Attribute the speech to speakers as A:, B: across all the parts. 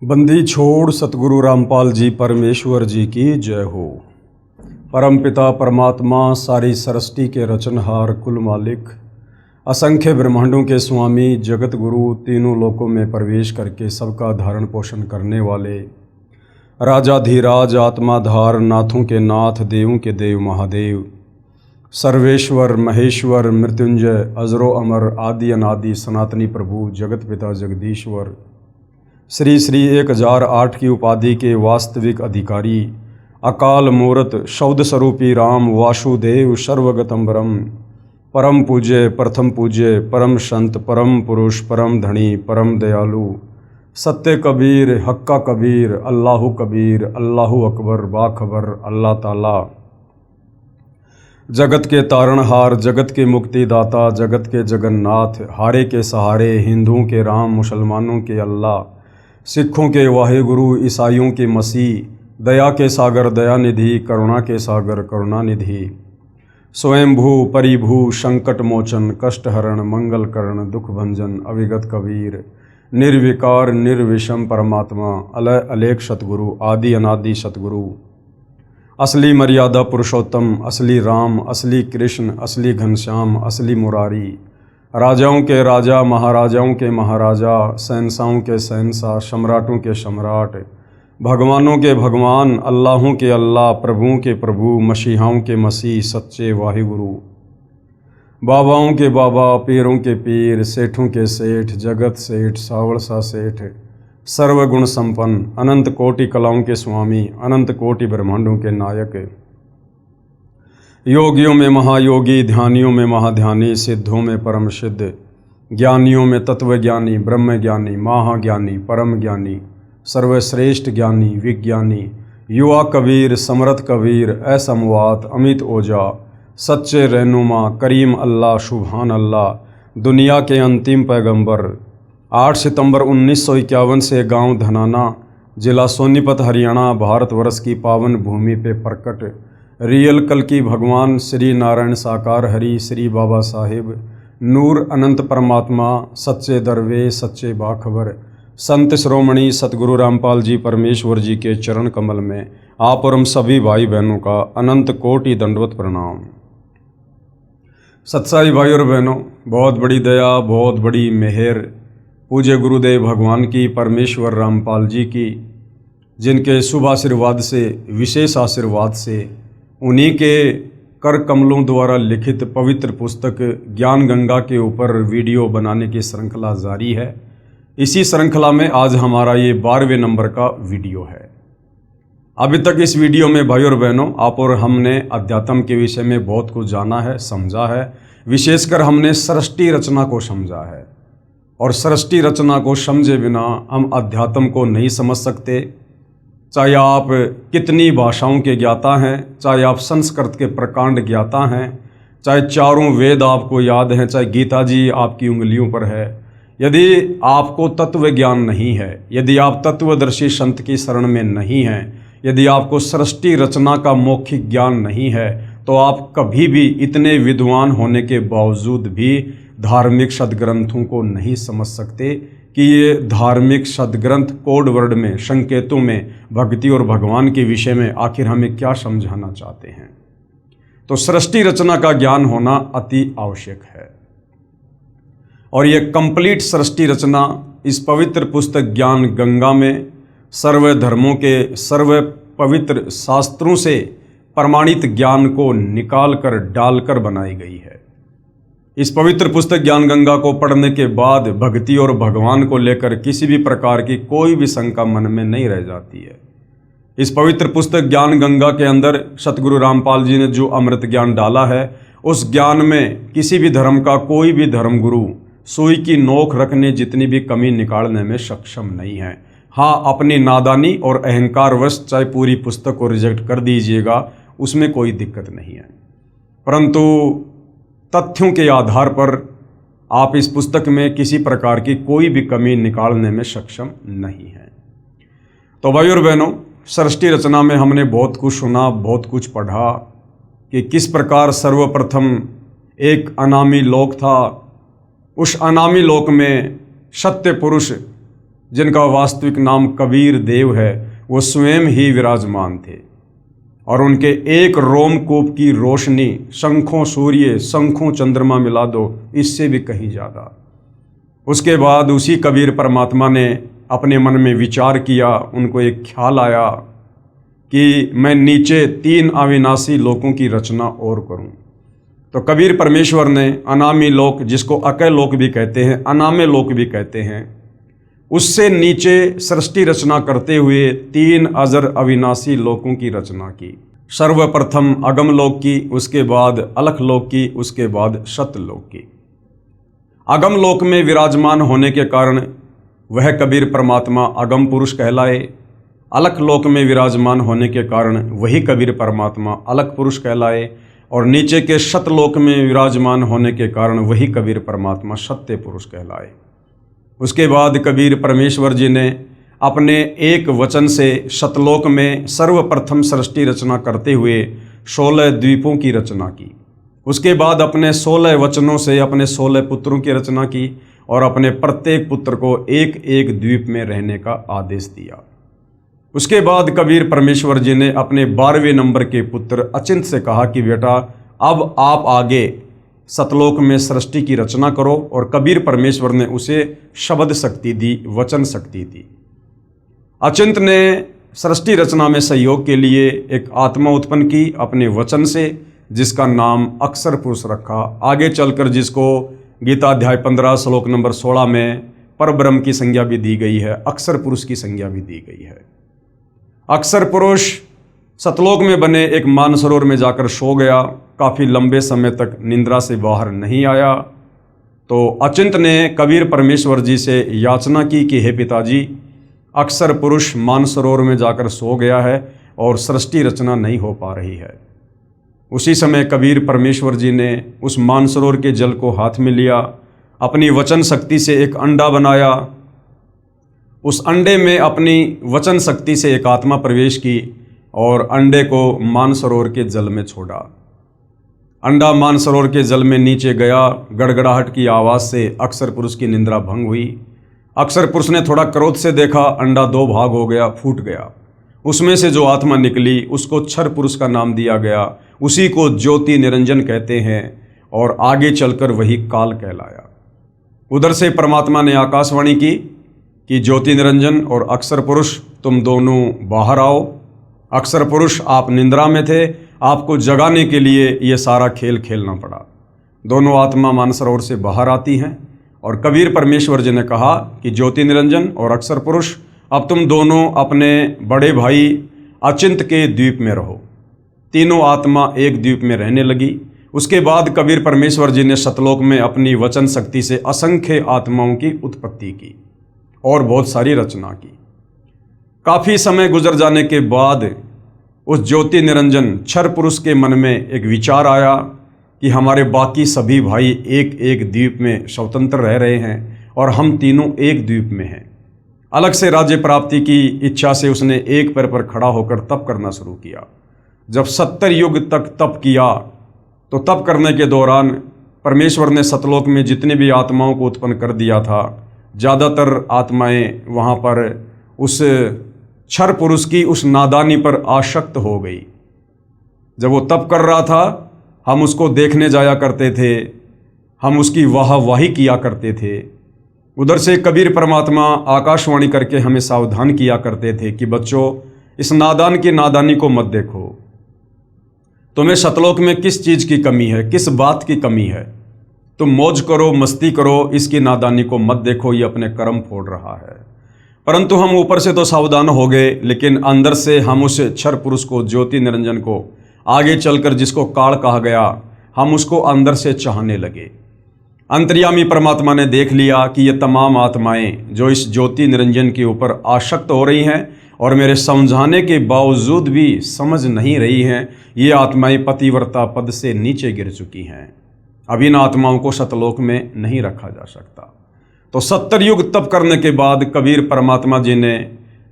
A: बंदी छोड़ सतगुरु रामपाल जी परमेश्वर जी की जय हो। परम पिता परमात्मा सारी सृष्टि के रचनहार कुल मालिक असंख्य ब्रह्मांडों के स्वामी जगत गुरु तीनों लोकों में प्रवेश करके सबका धारण पोषण करने वाले राजाधीराज आत्माधार नाथों के नाथ देवों के देव महादेव सर्वेश्वर महेश्वर मृत्युंजय अजरो अमर आदि अनादि सनातनी प्रभु जगत पिता जगदीश्वर श्री श्री 1008 की उपाधि के वास्तविक अधिकारी अकाल मूर्त शब्द स्वरूपी राम वासुदेव सर्वगतम ब्रह्म परम पूज्य प्रथम पूज्य परम संत परम पुरुष परम धनी परम दयालु सत्य कबीर हक्का कबीर अल्लाहु कबीर अल्लाहु अकबर बाखबर अल्लाह ताला जगत के तारणहार जगत के मुक्तिदाता जगत के जगन्नाथ हारे के सहारे हिंदुओं के राम मुसलमानों के अल्लाह सिखों के वाहेगुरु ईसाइयों के मसीह दया के सागर दयानिधि करुणा के सागर करुणानिधि स्वयंभू परिभू संकट मोचन कष्टहरण मंगल करण दुख भंजन अविगत कबीर निर्विकार निर्विषम परमात्मा अलय अलेख सतगुरु आदि अनादि सतगुरु असली मर्यादा पुरुषोत्तम असली राम असली कृष्ण असली घनश्याम असली मुरारी राजाओं के राजा महाराजाओं के महाराजा शहंशाहों के शहंशाह सम्राटों के सम्राट भगवानों के भगवान अल्लाहों के अल्लाह प्रभुओं के प्रभु मसीहाओं के मसीह सच्चे वाहिगुरु बाबाओं के बाबा पीरों के पीर सेठों के सेठ जगत सेठ सावड़सा सेठ सर्वगुण संपन्न अनंत कोटि कलाओं के स्वामी अनंत कोटि ब्रह्मांडों के नायक योगियों में महायोगी ध्यानियों में महाध्यानी सिद्धों में परम सिद्ध ज्ञानियों में तत्वज्ञानी ब्रह्म ज्ञानी महाज्ञानी परम ज्ञानी सर्वश्रेष्ठ ज्ञानी विज्ञानी युवा कबीर समर्थ कबीर असमवात अमित ओजा सच्चे रहनुमा करीम अल्लाह सुभान अल्लाह दुनिया के अंतिम पैगंबर 8 सितंबर 1951 से गांव धनाना जिला सोनीपत हरियाणा भारतवर्ष की पावन भूमि पे प्रकट रियल कल की भगवान श्री नारायण साकार हरि श्री बाबा साहिब नूर अनंत परमात्मा सच्चे दरवे सच्चे बाखबर संत श्रोमणी सतगुरु रामपाल जी परमेश्वर जी के चरण कमल में आप और हम सभी भाई बहनों का अनंत कोटि दंडवत प्रणाम। सत्साई भाई और बहनों, बहुत बड़ी दया बहुत बड़ी मेहर पूज्य गुरुदेव भगवान की परमेश्वर रामपाल जी की, जिनके शुभ आशीर्वाद से विशेष आशीर्वाद से उन्हीं के कर कमलों द्वारा लिखित पवित्र पुस्तक ज्ञान गंगा के ऊपर वीडियो बनाने की श्रृंखला जारी है। इसी श्रृंखला में आज हमारा ये 12वें नंबर का वीडियो है। अभी तक इस वीडियो में भाई और बहनों आप और हमने अध्यात्म के विषय में बहुत कुछ जाना है समझा है। विशेषकर हमने सृष्टि रचना को समझा है और सृष्टि रचना को समझे बिना हम अध्यात्म को नहीं समझ सकते। चाहे आप कितनी भाषाओं के ज्ञाता हैं, चाहे आप संस्कृत के प्रकांड ज्ञाता हैं, चाहे चारों वेद आपको याद हैं, चाहे गीता जी आपकी उंगलियों पर है, यदि आपको तत्व ज्ञान नहीं है, यदि आप तत्वदर्शी संत की शरण में नहीं हैं, यदि आपको सृष्टि रचना का मौखिक ज्ञान नहीं है, तो आप कभी भी इतने विद्वान होने के बावजूद भी धार्मिक सदग्रंथों को नहीं समझ सकते कि ये धार्मिक सदग्रंथ कोड वर्ड में संकेतों में भक्ति और भगवान के विषय में आखिर हमें क्या समझाना चाहते हैं। तो सृष्टि रचना का ज्ञान होना अति आवश्यक है और ये कंप्लीट सृष्टि रचना इस पवित्र पुस्तक ज्ञान गंगा में सर्व धर्मों के सर्व पवित्र शास्त्रों से प्रमाणित ज्ञान को निकाल कर डालकर बनाई गई है। इस पवित्र पुस्तक ज्ञान गंगा को पढ़ने के बाद भक्ति और भगवान को लेकर किसी भी प्रकार की कोई भी शंका मन में नहीं रह जाती है। इस पवित्र पुस्तक ज्ञान गंगा के अंदर सतगुरु रामपाल जी ने जो अमृत ज्ञान डाला है, उस ज्ञान में किसी भी धर्म का कोई भी धर्म गुरु सुई की नोक रखने जितनी भी कमी निकालने में सक्षम नहीं है। हाँ, अपनी नादानी और अहंकारवश चाहे पूरी पुस्तक को रिजेक्ट कर दीजिएगा, उसमें कोई दिक्कत नहीं है, परंतु तथ्यों के आधार पर आप इस पुस्तक में किसी प्रकार की कोई भी कमी निकालने में सक्षम नहीं है। तो भाई और बहनों, सृष्टि रचना में हमने बहुत कुछ सुना, बहुत कुछ पढ़ा कि किस प्रकार सर्वप्रथम एक अनामी लोक था। उस अनामी लोक में सत्य पुरुष जिनका वास्तविक नाम कबीर देव है, वो स्वयं ही विराजमान थे और उनके एक रोमकूप की रोशनी शंखों सूर्य, शंखों चंद्रमा मिला दो, इससे भी कहीं ज़्यादा। उसके बाद उसी कबीर परमात्मा ने अपने मन में विचार किया, उनको एक ख्याल आया कि मैं नीचे 3 अविनाशी लोकों की रचना और करूं। तो कबीर परमेश्वर ने अनामी लोक, जिसको अकय लोक भी कहते हैं, अनामे लोक भी कहते हैं, उससे नीचे सृष्टि रचना करते हुए 3 अजर अविनाशी लोकों की रचना की। सर्वप्रथम अगम लोक की, उसके बाद अलख लोक की, उसके बाद सतलोक की। अगम लोक में विराजमान होने के कारण वह कबीर परमात्मा अगम पुरुष कहलाए। अलख लोक में विराजमान होने के कारण वही कबीर परमात्मा अलख पुरुष कहलाए और नीचे के सतलोक में विराजमान होने के कारण वही कबीर परमात्मा सत्य पुरुष कहलाए। उसके बाद कबीर परमेश्वर जी ने अपने एक वचन से सतलोक में सर्वप्रथम सृष्टि रचना करते हुए 16 द्वीपों की रचना की। उसके बाद अपने 16 वचनों से अपने 16 पुत्रों की रचना की और अपने प्रत्येक पुत्र को एक एक द्वीप में रहने का आदेश दिया। उसके बाद कबीर परमेश्वर जी ने अपने 12वें नंबर के पुत्र अचिंत से कहा कि बेटा, अब आप आगे सतलोक में सृष्टि की रचना करो। और कबीर परमेश्वर ने उसे शब्द शक्ति दी, वचन शक्ति दी। अचिंत ने सृष्टि रचना में सहयोग के लिए एक आत्मा उत्पन्न की अपने वचन से, जिसका नाम अक्षर पुरुष रखा। आगे चलकर जिसको गीता अध्याय 15 श्लोक नंबर 16 में परब्रह्म की संज्ञा भी दी गई है, अक्षर पुरुष की संज्ञा भी दी गई है। अक्षर पुरुष सतलोक में बने एक मानसरोवर में जाकर सो गया। काफ़ी लंबे समय तक निंद्रा से बाहर नहीं आया। तो अचिंत ने कबीर परमेश्वर जी से याचना की कि हे पिताजी, अक्षर पुरुष मानसरोवर में जाकर सो गया है और सृष्टि रचना नहीं हो पा रही है। उसी समय कबीर परमेश्वर जी ने उस मानसरोवर के जल को हाथ में लिया, अपनी वचन शक्ति से एक अंडा बनाया। उस अंडे में अपनी वचन शक्ति से एक आत्मा प्रवेश की और अंडे को मानसरोवर के जल में छोड़ा। अंडा मानसरोवर के जल में नीचे गया। गड़गड़ाहट की आवाज़ से अक्षर पुरुष की निंद्रा भंग हुई। अक्षर पुरुष ने थोड़ा क्रोध से देखा, अंडा 2 भाग हो गया, फूट गया। उसमें से जो आत्मा निकली उसको क्षर पुरुष का नाम दिया गया। उसी को ज्योति निरंजन कहते हैं और आगे चलकर वही काल कहलाया। उधर से परमात्मा ने आकाशवाणी की कि ज्योति निरंजन और अक्षर पुरुष तुम दोनों बाहर आओ। अक्षर पुरुष आप निंद्रा में थे, आपको जगाने के लिए ये सारा खेल खेलना पड़ा। दोनों आत्मा मानसरोवर से बाहर आती हैं और कबीर परमेश्वर जी ने कहा कि ज्योति निरंजन और अक्षर पुरुष, अब तुम दोनों अपने बड़े भाई अचिंत के द्वीप में रहो। तीनों आत्मा एक द्वीप में रहने लगी। उसके बाद कबीर परमेश्वर जी ने सतलोक में अपनी वचन शक्ति से असंख्य आत्माओं की उत्पत्ति की और बहुत सारी रचना की। काफ़ी समय गुजर जाने के बाद उस ज्योति निरंजन क्षर पुरुष के मन में एक विचार आया कि हमारे बाकी सभी भाई एक एक द्वीप में स्वतंत्र रह रहे हैं और हम तीनों एक द्वीप में हैं। अलग से राज्य प्राप्ति की इच्छा से उसने एक पैर पर खड़ा होकर तप करना शुरू किया। जब 70 युग तक तप किया तो तप करने के दौरान परमेश्वर ने सतलोक में जितने भी आत्माओं को उत्पन्न कर दिया था, ज़्यादातर आत्माएं वहाँ पर उस क्षर पुरुष की उस नादानी पर आसक्त हो गई। जब वो तप कर रहा था, हम उसको देखने जाया करते थे, हम उसकी वाहवाही किया करते थे। उधर से कबीर परमात्मा आकाशवाणी करके हमें सावधान किया करते थे कि बच्चों, इस नादान की नादानी को मत देखो। तुम्हें सतलोक में किस चीज़ की कमी है, किस बात की कमी है? तुम मौज करो, मस्ती करो, इसकी नादानी को मत देखो, ये अपने कर्म फोड़ रहा है। परंतु हम ऊपर से तो सावधान हो गए, लेकिन अंदर से हम उस क्षर पुरुष को, ज्योति निरंजन को, आगे चलकर जिसको काल कहा गया, हम उसको अंदर से चाहने लगे। अंतर्यामी परमात्मा ने देख लिया कि ये तमाम आत्माएं जो इस ज्योति निरंजन के ऊपर आसक्त हो रही हैं और मेरे समझाने के बावजूद भी समझ नहीं रही हैं, ये आत्माएं पतिव्रता पद से नीचे गिर चुकी हैं। अब इन आत्माओं को सतलोक में नहीं रखा जा सकता। तो 70 युग तप करने के बाद कबीर परमात्मा जी ने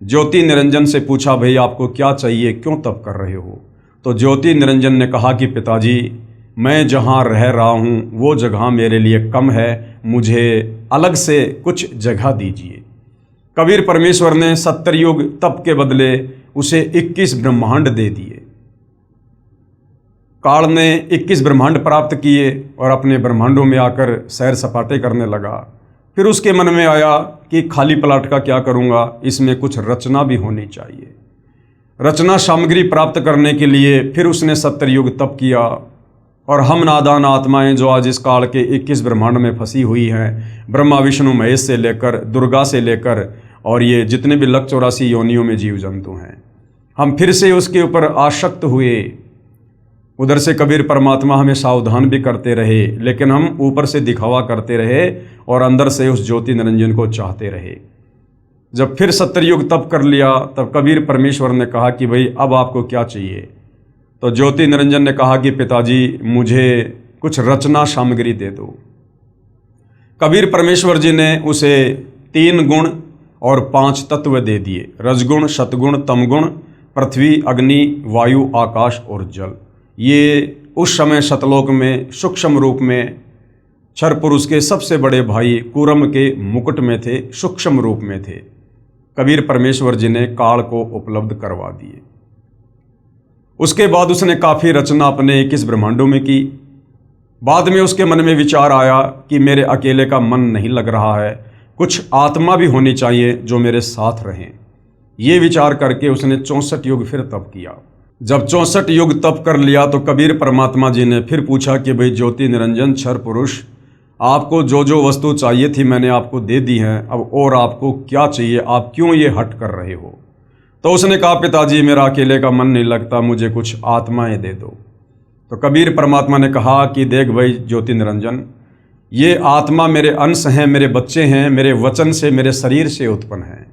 A: ज्योति निरंजन से पूछा, भाई आपको क्या चाहिए, क्यों तप कर रहे हो? तो ज्योति निरंजन ने कहा कि पिताजी, मैं जहाँ रह रहा हूँ वो जगह मेरे लिए कम है, मुझे अलग से कुछ जगह दीजिए। कबीर परमेश्वर ने 70 युग तप के बदले उसे 21 ब्रह्मांड दे दिए। काल ने 21 ब्रह्मांड प्राप्त किए और अपने ब्रह्मांडों में आकर सैर सपाटे करने लगा। फिर उसके मन में आया कि खाली प्लाट का क्या करूँगा, इसमें कुछ रचना भी होनी चाहिए। रचना सामग्री प्राप्त करने के लिए फिर उसने 70 युग तप किया। और हम नादान आत्माएं जो आज इस काल के 21 ब्रह्मांड में फंसी हुई हैं, ब्रह्मा विष्णु महेश से लेकर दुर्गा से लेकर और ये जितने भी 184 योनियों में जीव जंतु हैं, हम फिर से उसके ऊपर आसक्त हुए। उधर से कबीर परमात्मा हमें सावधान भी करते रहे, लेकिन हम ऊपर से दिखावा करते रहे और अंदर से उस ज्योति निरंजन को चाहते रहे। जब फिर 70 युग तप कर लिया, तब कबीर परमेश्वर ने कहा कि भाई अब आपको क्या चाहिए। तो ज्योति निरंजन ने कहा कि पिताजी मुझे कुछ रचना सामग्री दे दो। कबीर परमेश्वर जी ने उसे 3 गुण और 5 तत्व दे दिए, रजगुण, सतगुण, तमगुण, पृथ्वी, अग्नि, वायु, आकाश और जल। ये उस समय सतलोक में सूक्ष्म रूप में क्षर पुरुष के सबसे बड़े भाई कूरम के मुकुट में थे, सूक्ष्म रूप में थे। कबीर परमेश्वर जी ने काल को उपलब्ध करवा दिए। उसके बाद उसने काफ़ी रचना अपने 21 ब्रह्मांडों में की। बाद में उसके मन में विचार आया कि मेरे अकेले का मन नहीं लग रहा है, कुछ आत्मा भी होनी चाहिए जो मेरे साथ रहें। ये विचार करके उसने 64 युग फिर तप किया। जब 64 युग तप कर लिया तो कबीर परमात्मा जी ने फिर पूछा कि भाई ज्योति निरंजन क्षर पुरुष, आपको जो जो वस्तु चाहिए थी मैंने आपको दे दी हैं, अब और आपको क्या चाहिए, आप क्यों ये हट कर रहे हो। तो उसने कहा पिताजी मेरा अकेले का मन नहीं लगता, मुझे कुछ आत्माएं दे दो। तो कबीर परमात्मा ने कहा कि देख भाई ज्योति निरंजन, ये आत्मा मेरे अंश हैं, मेरे बच्चे हैं, मेरे वचन से मेरे शरीर से उत्पन्न हैं।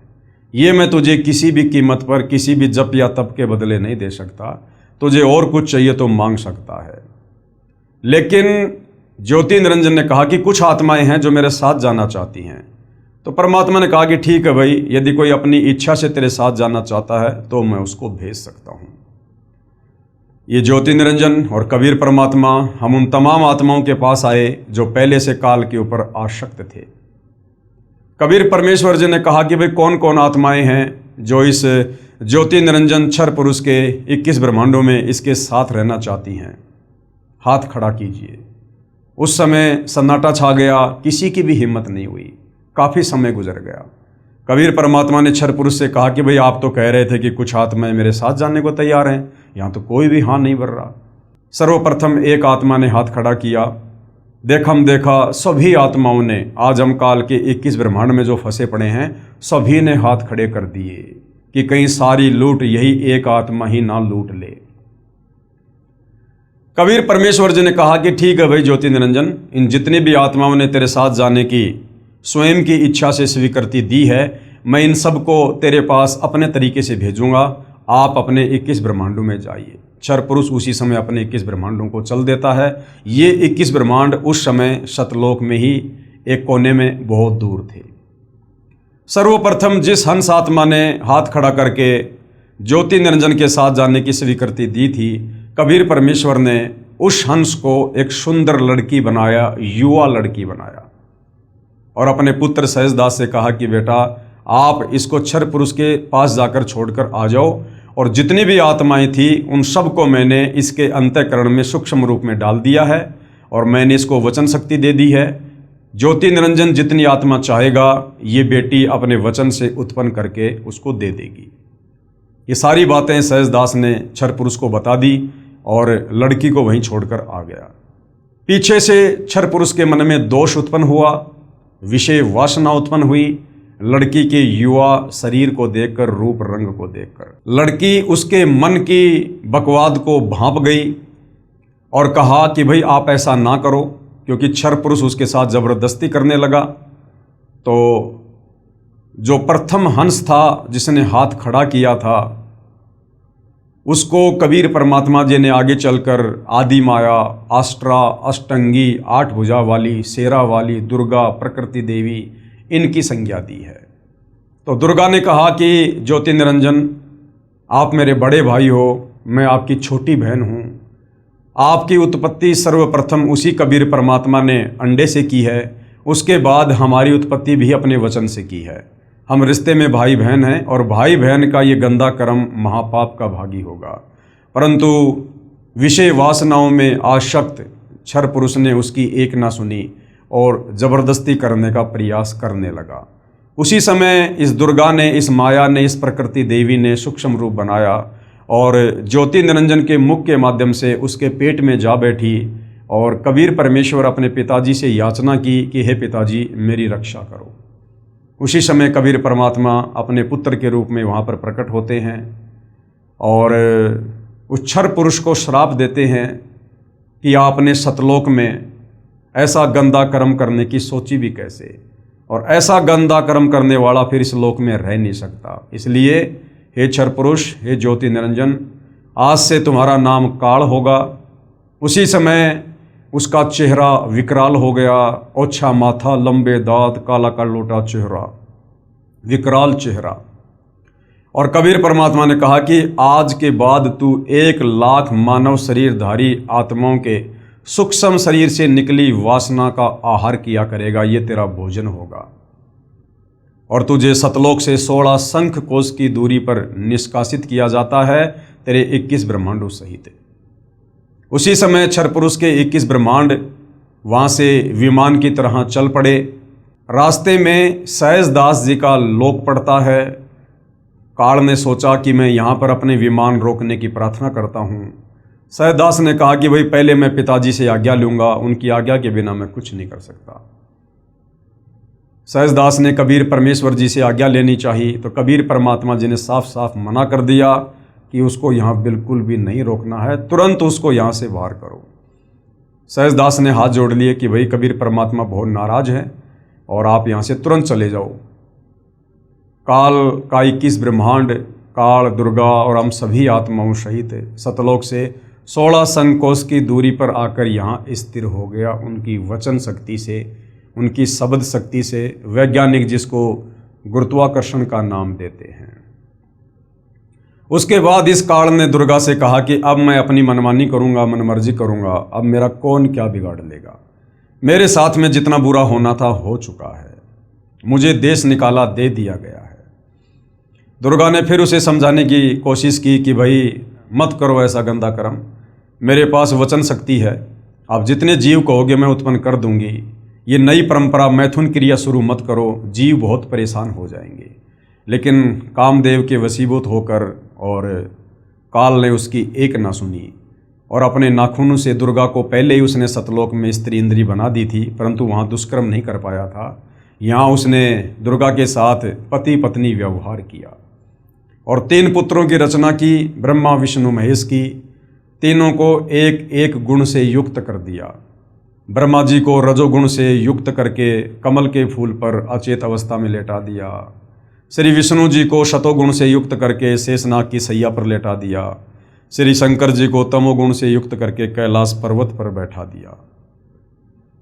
A: ये मैं तुझे किसी भी कीमत पर किसी भी जप या तप के बदले नहीं दे सकता। तुझे और कुछ चाहिए तो मांग सकता है। लेकिन ज्योति निरंजन ने कहा कि कुछ आत्माएं हैं जो मेरे साथ जाना चाहती हैं। तो परमात्मा ने कहा कि ठीक है भाई, यदि कोई अपनी इच्छा से तेरे साथ जाना चाहता है तो मैं उसको भेज सकता हूँ। ये ज्योति निरंजन और कबीर परमात्मा हम उन तमाम आत्माओं के पास आए जो पहले से काल के ऊपर आसक्त थे। कबीर परमेश्वर जी ने कहा कि भाई कौन कौन आत्माएं हैं जो इस ज्योति निरंजन क्षर पुरुष के 21 ब्रह्मांडों में इसके साथ रहना चाहती हैं, हाथ खड़ा कीजिए। उस समय सन्नाटा छा गया, किसी की भी हिम्मत नहीं हुई। काफ़ी समय गुजर गया। कबीर परमात्मा ने क्षर पुरुष से कहा कि भाई आप तो कह रहे थे कि कुछ आत्माएं मेरे साथ जाने को तैयार हैं, यहाँ तो कोई भी हाँ नहीं भर रहा। सर्वप्रथम एक आत्मा ने हाथ खड़ा किया। देखा सभी आत्माओं ने, आज हम काल के 21 ब्रह्मांड में जो फंसे पड़े हैं, सभी ने हाथ खड़े कर दिए कि कहीं सारी लूट यही एक आत्मा ही ना लूट ले। कबीर परमेश्वर जी ने कहा कि ठीक है भाई ज्योति निरंजन, इन जितनी भी आत्माओं ने तेरे साथ जाने की स्वयं की इच्छा से स्वीकृति दी है, मैं इन सबको तेरे पास अपने तरीके से भेजूंगा। आप अपने 21 ब्रह्मांडों में जाइए। क्षर पुरुष उसी समय अपने 21 ब्रह्मांडों को चल देता है। ये 21 ब्रह्मांड उस समय सतलोक में ही एक कोने में बहुत दूर थे। सर्वप्रथम जिस हंस आत्मा ने हाथ खड़ा करके ज्योति निरंजन के साथ जाने की स्वीकृति दी थी, कबीर परमेश्वर ने उस हंस को एक सुंदर लड़की बनाया, युवा लड़की बनाया, और अपने पुत्र सहजदास से कहा कि बेटा आप इसको क्षर पुरुष के पास जाकर छोड़कर आ जाओ, और जितनी भी आत्माएं थी उन सबको मैंने इसके अंतःकरण में सूक्ष्म रूप में डाल दिया है और मैंने इसको वचन शक्ति दे दी है। ज्योति निरंजन जितनी आत्मा चाहेगा ये बेटी अपने वचन से उत्पन्न करके उसको दे देगी। ये सारी बातें सहजदास ने क्षर पुरुष को बता दी और लड़की को वहीं छोड़कर आ गया। पीछे से क्षर पुरुष के मन में दोष उत्पन्न हुआ, विषय वासना उत्पन्न हुई। लड़की के युवा शरीर को देखकर, रूप रंग को देखकर लड़की उसके मन की बकवाद को भांप गई और कहा कि भाई आप ऐसा ना करो, क्योंकि क्षर पुरुष उसके साथ जबरदस्ती करने लगा। तो जो प्रथम हंस था जिसने हाथ खड़ा किया था, उसको कबीर परमात्मा जी ने आगे चलकर आदि माया, आष्ट्रा, अष्टंगी, 8 भुजा वाली, शेरा वाली, दुर्गा, प्रकृति देवी, इनकी संज्ञा दी है। तो दुर्गा ने कहा कि ज्योति निरंजन आप मेरे बड़े भाई हो, मैं आपकी छोटी बहन हूँ। आपकी उत्पत्ति सर्वप्रथम उसी कबीर परमात्मा ने अंडे से की है, उसके बाद हमारी उत्पत्ति भी अपने वचन से की है। हम रिश्ते में भाई बहन हैं और भाई बहन का ये गंदा कर्म महापाप का भागी होगा। परंतु विषय वासनाओं में आसक्त क्षर पुरुष ने उसकी एक ना सुनी और जबरदस्ती करने का प्रयास करने लगा। उसी समय इस दुर्गा ने, इस माया ने, इस प्रकृति देवी ने सूक्ष्म रूप बनाया और ज्योति निरंजन के मुख के माध्यम से उसके पेट में जा बैठी और कबीर परमेश्वर अपने पिताजी से याचना की कि हे पिताजी मेरी रक्षा करो। उसी समय कबीर परमात्मा अपने पुत्र के रूप में वहाँ पर प्रकट होते हैं और उस क्षर पुरुष को श्राप देते हैं कि आपने सतलोक में ऐसा गंदा कर्म करने की सोची भी कैसे, और ऐसा गंदा कर्म करने वाला फिर इस लोक में रह नहीं सकता। इसलिए हे क्षर पुरुष, हे ज्योति निरंजन, आज से तुम्हारा नाम काल होगा। उसी समय उसका चेहरा विकराल हो गया, ओछा माथा, लंबे दांत, काला करलोटा चेहरा, विकराल चेहरा। और कबीर परमात्मा ने कहा कि आज के बाद तू 1,00,000 मानव शरीरधारी आत्माओं के सूक्ष्म शरीर से निकली वासना का आहार किया करेगा, ये तेरा भोजन होगा और तुझे सतलोक से 16 शंख कोश की दूरी पर निष्कासित किया जाता है, तेरे 21 ब्रह्मांडों सहित। उसी समय क्षर पुरुष के 21 ब्रह्मांड वहाँ से विमान की तरह चल पड़े। रास्ते में सहजदास जी का लोक पड़ता है। काल ने सोचा कि मैं यहाँ पर अपने विमान रोकने की प्रार्थना करता हूँ। सहजदास ने कहा कि भाई पहले मैं पिताजी से आज्ञा लूँगा, उनकी आज्ञा के बिना मैं कुछ नहीं कर सकता। सहजदास ने कबीर परमेश्वर जी से आज्ञा लेनी चाहिए, तो कबीर परमात्मा जी ने साफ साफ मना कर दिया कि उसको यहाँ बिल्कुल भी नहीं रोकना है, तुरंत उसको यहाँ से बाहर करो। सहजदास ने हाथ जोड़ लिए कि भाई कबीर परमात्मा बहुत नाराज हैं और आप यहाँ से तुरंत चले जाओ। काल का 21 ब्रह्मांड, काल, दुर्गा और हम सभी आत्माओं सहित सतलोक से 16 संकोश की दूरी पर आकर यहाँ स्थिर हो गया। उनकी वचन शक्ति से, उनकी शब्द शक्ति से, वैज्ञानिक जिसको गुरुत्वाकर्षण का नाम देते हैं। उसके बाद इस काल ने दुर्गा से कहा कि अब मैं अपनी मनमानी करूँगा, मनमर्जी करूँगा, अब मेरा कौन क्या बिगाड़ लेगा। मेरे साथ में जितना बुरा होना था हो चुका है, मुझे देश निकाला दे दिया गया है। दुर्गा ने फिर उसे समझाने की कोशिश की कि भाई मत करो ऐसा गंदा कर्म, मेरे पास वचन शक्ति है, आप जितने जीव कहोगे मैं उत्पन्न कर दूंगी। ये नई परंपरा मैथुन क्रिया शुरू मत करो, जीव बहुत परेशान हो जाएंगे। लेकिन कामदेव के वसीभूत होकर और काल ने उसकी एक ना सुनी और अपने नाखूनों से दुर्गा को पहले ही उसने सतलोक में स्त्री इंद्री बना दी थी, परंतु वहाँ दुष्कर्म नहीं कर पाया था। यहाँ उसने दुर्गा के साथ पति पत्नी व्यवहार किया और 3 पुत्रों की रचना की, ब्रह्मा विष्णु महेश की। तीनों को एक एक गुण से युक्त कर दिया। ब्रह्मा जी को रजोगुण से युक्त करके कमल के फूल पर अचेत अवस्था में लेटा दिया। श्री विष्णु जी को शतोगुण से युक्त करके शेषनाग की सैया पर लेटा दिया। श्री शंकर जी को तमोगुण से युक्त करके कैलाश पर्वत पर बैठा दिया।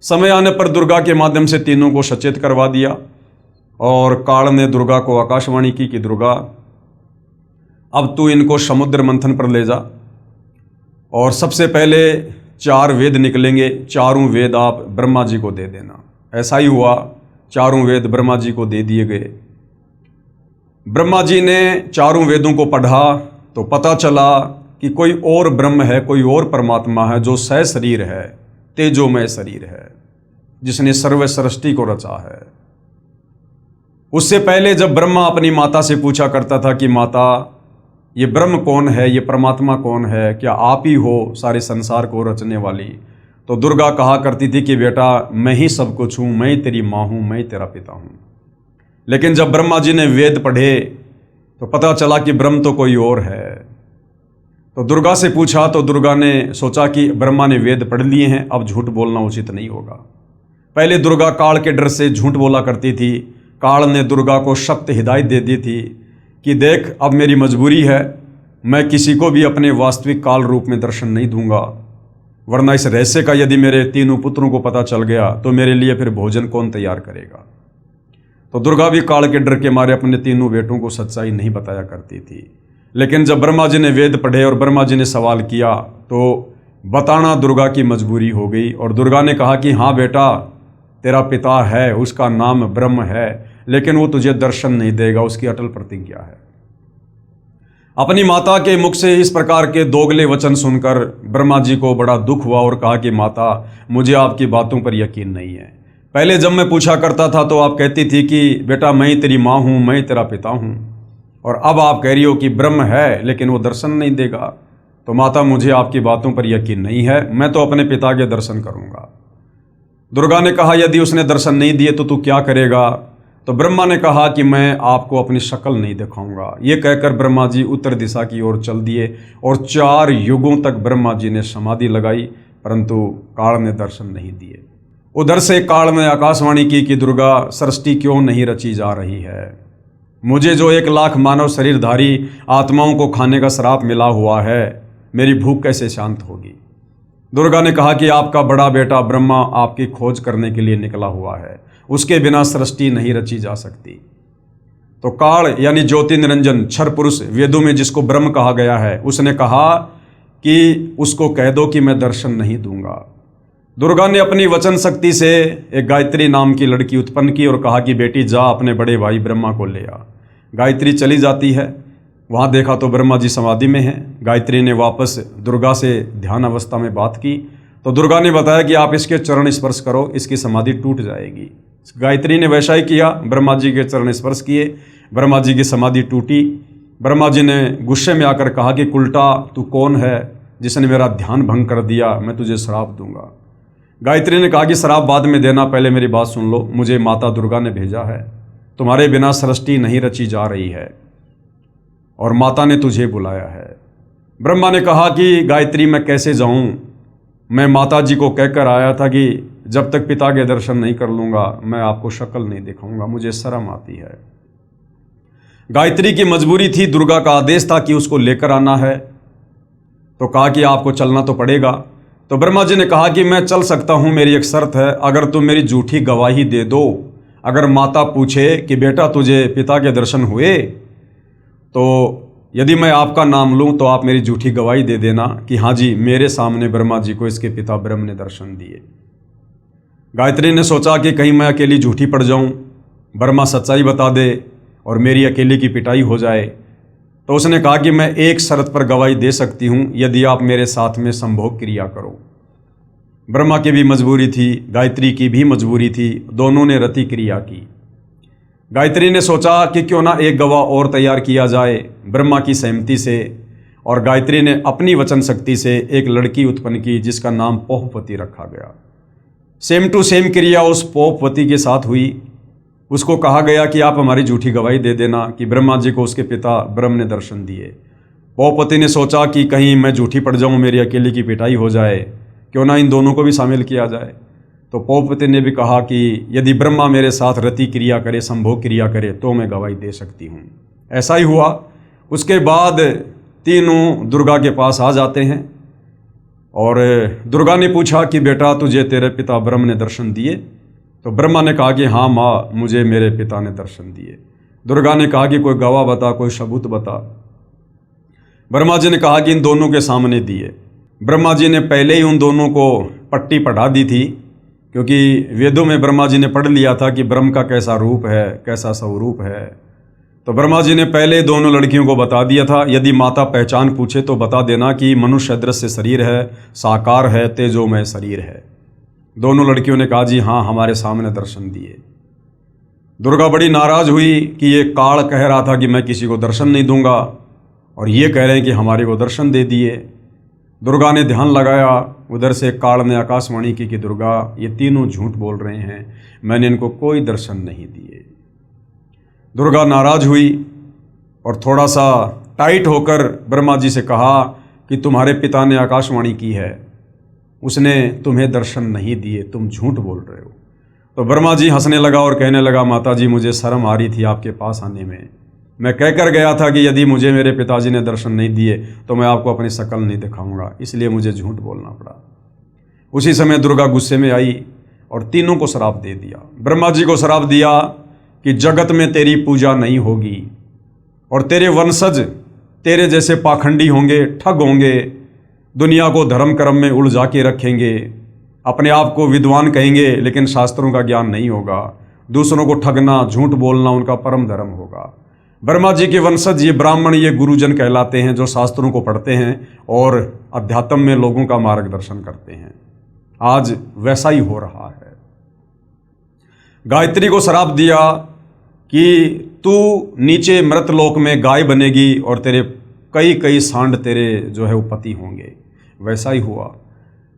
A: समय आने पर दुर्गा के माध्यम से तीनों को सचेत करवा दिया और काल ने दुर्गा को आकाशवाणी की कि दुर्गा अब तू इनको समुद्र मंथन पर ले जा और सबसे पहले 4 वेद निकलेंगे, चारों वेद आप ब्रह्मा जी को दे देना। ऐसा ही हुआ, चारों वेद ब्रह्मा जी को दे दिए गए। ब्रह्मा जी ने चारों वेदों को पढ़ा तो पता चला कि कोई और ब्रह्म है, कोई और परमात्मा है जो सह शरीर है, तेजोमय शरीर है, जिसने सर्व सृष्टि को रचा है। उससे पहले जब ब्रह्मा अपनी माता से पूछा करता था कि माता ये ब्रह्म कौन है, ये परमात्मा कौन है, क्या आप ही हो सारे संसार को रचने वाली, तो दुर्गा कहा करती थी कि बेटा मैं ही सब कुछ हूँ, मैं तेरी माँ हूँ, मैं तेरा पिता हूँ। लेकिन जब ब्रह्मा जी ने वेद पढ़े तो पता चला कि ब्रह्म तो कोई और है। तो दुर्गा से पूछा तो दुर्गा ने सोचा कि ब्रह्मा ने वेद पढ़ लिए हैं, अब झूठ बोलना उचित नहीं होगा। पहले दुर्गा काल के डर से झूठ बोला करती थी। काल ने दुर्गा को सख्त हिदायत दे दी थी कि देख अब मेरी मजबूरी है, मैं किसी को भी अपने वास्तविक काल रूप में दर्शन नहीं दूंगा, वरना इस रहस्य का यदि मेरे तीनों पुत्रों को पता चल गया तो मेरे लिए फिर भोजन कौन तैयार करेगा। तो दुर्गा भी काल के डर के मारे अपने तीनों बेटों को सच्चाई नहीं बताया करती थी। लेकिन जब ब्रह्मा जी ने वेद पढ़े और ब्रह्मा जी ने सवाल किया तो बताना दुर्गा की मजबूरी हो गई और दुर्गा ने कहा कि हाँ बेटा तेरा पिता है, उसका नाम ब्रह्म है, लेकिन वो तुझे दर्शन नहीं देगा, उसकी अटल प्रतिज्ञा है। अपनी माता के मुख से इस प्रकार के दोगले वचन सुनकर ब्रह्मा जी को बड़ा दुख हुआ और कहा कि माता, मुझे आपकी बातों पर यकीन नहीं है। पहले जब मैं पूछा करता था तो आप कहती थी कि बेटा मैं ही तेरी माँ हूँ, मैं ही तेरा पिता हूँ, और अब आप कह रही हो कि ब्रह्म है लेकिन वो दर्शन नहीं देगा। तो माता, मुझे आपकी बातों पर यकीन नहीं है, मैं तो अपने पिता के दर्शन करूँगा। दुर्गा ने कहा, यदि उसने दर्शन नहीं दिए तो तू क्या करेगा? तो ब्रह्मा ने कहा कि मैं आपको अपनी शक्ल नहीं दिखाऊंगा। ये कहकर ब्रह्मा जी उत्तर दिशा की ओर चल दिए और 4 युगों तक ब्रह्मा जी ने समाधि लगाई, परंतु काल ने दर्शन नहीं दिए। उधर से काल ने आकाशवाणी की कि दुर्गा, सृष्टि क्यों नहीं रची जा रही है? मुझे जो 1 लाख मानव शरीरधारी आत्माओं को खाने का श्राप मिला हुआ है, मेरी भूख कैसे शांत होगी? दुर्गा ने कहा कि आपका बड़ा बेटा ब्रह्मा आपकी खोज करने के लिए निकला हुआ है, उसके बिना सृष्टि नहीं रची जा सकती। तो काल यानी ज्योति निरंजन क्षर पुरुष, वेदों में जिसको ब्रह्म कहा गया है, उसने कहा कि उसको कह दो कि मैं दर्शन नहीं दूंगा। दुर्गा ने अपनी वचन शक्ति से एक गायत्री नाम की लड़की उत्पन्न की और कहा कि बेटी जा अपने बड़े भाई ब्रह्मा को ले आ। गायत्री चली जाती है, वहाँ देखा तो ब्रह्मा जी समाधि में हैं। गायत्री ने वापस दुर्गा से ध्यान अवस्था में बात की तो दुर्गा ने बताया कि आप इसके चरण स्पर्श करो, इसकी समाधि टूट जाएगी। गायत्री ने वैसा ही किया, ब्रह्मा जी के चरण स्पर्श किए, ब्रह्मा जी की समाधि टूटी। ब्रह्मा जी ने गुस्से में आकर कहा कि उल्टा तू कौन है जिसने मेरा ध्यान भंग कर दिया, मैं तुझे श्राप दूंगा। गायत्री ने कहा कि श्राप बाद में देना, पहले मेरी बात सुन लो, मुझे माता दुर्गा ने भेजा है, तुम्हारे बिना सृष्टि नहीं रची जा रही है और माता ने तुझे बुलाया है। ब्रह्मा ने कहा कि गायत्री मैं कैसे जाऊं, मैं माता जी को कहकर आया था कि जब तक पिता के दर्शन नहीं कर लूंगा मैं आपको शक्ल नहीं दिखाऊंगा, मुझे शर्म आती है। गायत्री की मजबूरी थी, दुर्गा का आदेश था कि उसको लेकर आना है, तो कहा कि आपको चलना तो पड़ेगा। तो ब्रह्मा जी ने कहा कि मैं चल सकता हूं, मेरी एक शर्त है, अगर तुम मेरी झूठी गवाही दे दो। अगर माता पूछे कि बेटा तुझे पिता के दर्शन हुए, तो यदि मैं आपका नाम लूं तो आप मेरी झूठी गवाही दे देना कि हाँ जी, मेरे सामने ब्रह्मा जी को इसके पिता ब्रह्म ने दर्शन दिए। गायत्री ने सोचा कि कहीं मैं अकेली झूठी पड़ जाऊं, ब्रह्मा सच्चाई बता दे और मेरी अकेली की पिटाई हो जाए। तो उसने कहा कि मैं एक शर्त पर गवाही दे सकती हूं, यदि आप मेरे साथ में संभोग क्रिया करो। ब्रह्मा की भी मजबूरी थी, गायत्री की भी मजबूरी थी, दोनों ने रति क्रिया की। गायत्री ने सोचा कि क्यों ना एक गवाह और तैयार किया जाए ब्रह्मा की सहमति से, और गायत्री ने अपनी वचन शक्ति से एक लड़की उत्पन्न की जिसका नाम पोहपति रखा गया। सेम टू सेम क्रिया उस पोहपति के साथ हुई। उसको कहा गया कि आप हमारी झूठी गवाही दे देना कि ब्रह्मा जी को उसके पिता ब्रह्म ने दर्शन दिए। पोहपति ने सोचा कि कहीं मैं झूठी पड़ जाऊं, मेरी अकेली की पिटाई हो जाए, क्यों ना इन दोनों को भी शामिल किया जाए। तो पोहपति ने भी कहा कि यदि ब्रह्मा मेरे साथ रति क्रिया करे, संभोग क्रिया करे, तो मैं गवाही दे सकती हूँ। ऐसा ही हुआ। उसके बाद तीनों दुर्गा के पास आ जाते हैं और दुर्गा ने पूछा कि बेटा तुझे तेरे पिता ब्रह्म ने दर्शन दिए? तो ब्रह्मा ने कहा कि हाँ माँ, मुझे मेरे पिता ने दर्शन दिए। दुर्गा ने कहा कि कोई गवाह बता, कोई सबूत बता। ब्रह्मा जी ने कहा कि इन दोनों के सामने दिए। ब्रह्मा जी ने पहले ही उन दोनों को पट्टी पढ़ा दी थी, क्योंकि वेदों में ब्रह्मा जी ने पढ़ लिया था कि ब्रह्म का कैसा रूप है, कैसा स्वरूप है। तो ब्रह्मा जी ने पहले दोनों लड़कियों को बता दिया था, यदि माता पहचान पूछे तो बता देना कि मनुष्य दृश्य शरीर है, साकार है, तेजोमय शरीर है। दोनों लड़कियों ने कहा जी हाँ, हमारे सामने दर्शन दिए। दुर्गा बड़ी नाराज हुई कि ये काल कह रहा था कि मैं किसी को दर्शन नहीं दूंगा और ये कह रहे हैं कि हमारे को दर्शन दे दिए। दुर्गा ने ध्यान लगाया, उधर से काल ने आकाशवाणी की कि दुर्गा ये तीनों झूठ बोल रहे हैं, मैंने इनको कोई दर्शन नहीं दिए। दुर्गा नाराज हुई और थोड़ा सा टाइट होकर ब्रह्मा जी से कहा कि तुम्हारे पिता ने आकाशवाणी की है, उसने तुम्हें दर्शन नहीं दिए, तुम झूठ बोल रहे हो। तो ब्रह्मा जी हंसने लगा और कहने लगा, माता जी मुझे शर्म आ रही थी आपके पास आने में। मैं कहकर गया था कि यदि मुझे मेरे पिताजी ने दर्शन नहीं दिए तो मैं आपको अपनी शक्ल नहीं दिखाऊंगा, इसलिए मुझे झूठ बोलना पड़ा। उसी समय दुर्गा गुस्से में आई और तीनों को श्राप दे दिया। ब्रह्मा जी को श्राप दिया कि जगत में तेरी पूजा नहीं होगी और तेरे वंशज तेरे जैसे पाखंडी होंगे, ठग होंगे, दुनिया को धर्म कर्म में उलझा के रखेंगे, अपने आप को विद्वान कहेंगे लेकिन शास्त्रों का ज्ञान नहीं होगा, दूसरों को ठगना, झूठ बोलना उनका परम धर्म होगा। ब्रह्मा जी के वंशज ये ब्राह्मण, ये गुरुजन कहलाते हैं, जो शास्त्रों को पढ़ते हैं और अध्यात्म में लोगों का मार्गदर्शन करते हैं। आज वैसा ही हो रहा है। गायत्री को श्राप दिया कि तू नीचे मृतलोक में गाय बनेगी और तेरे कई कई सांड तेरे जो है वो पति होंगे। वैसा ही हुआ।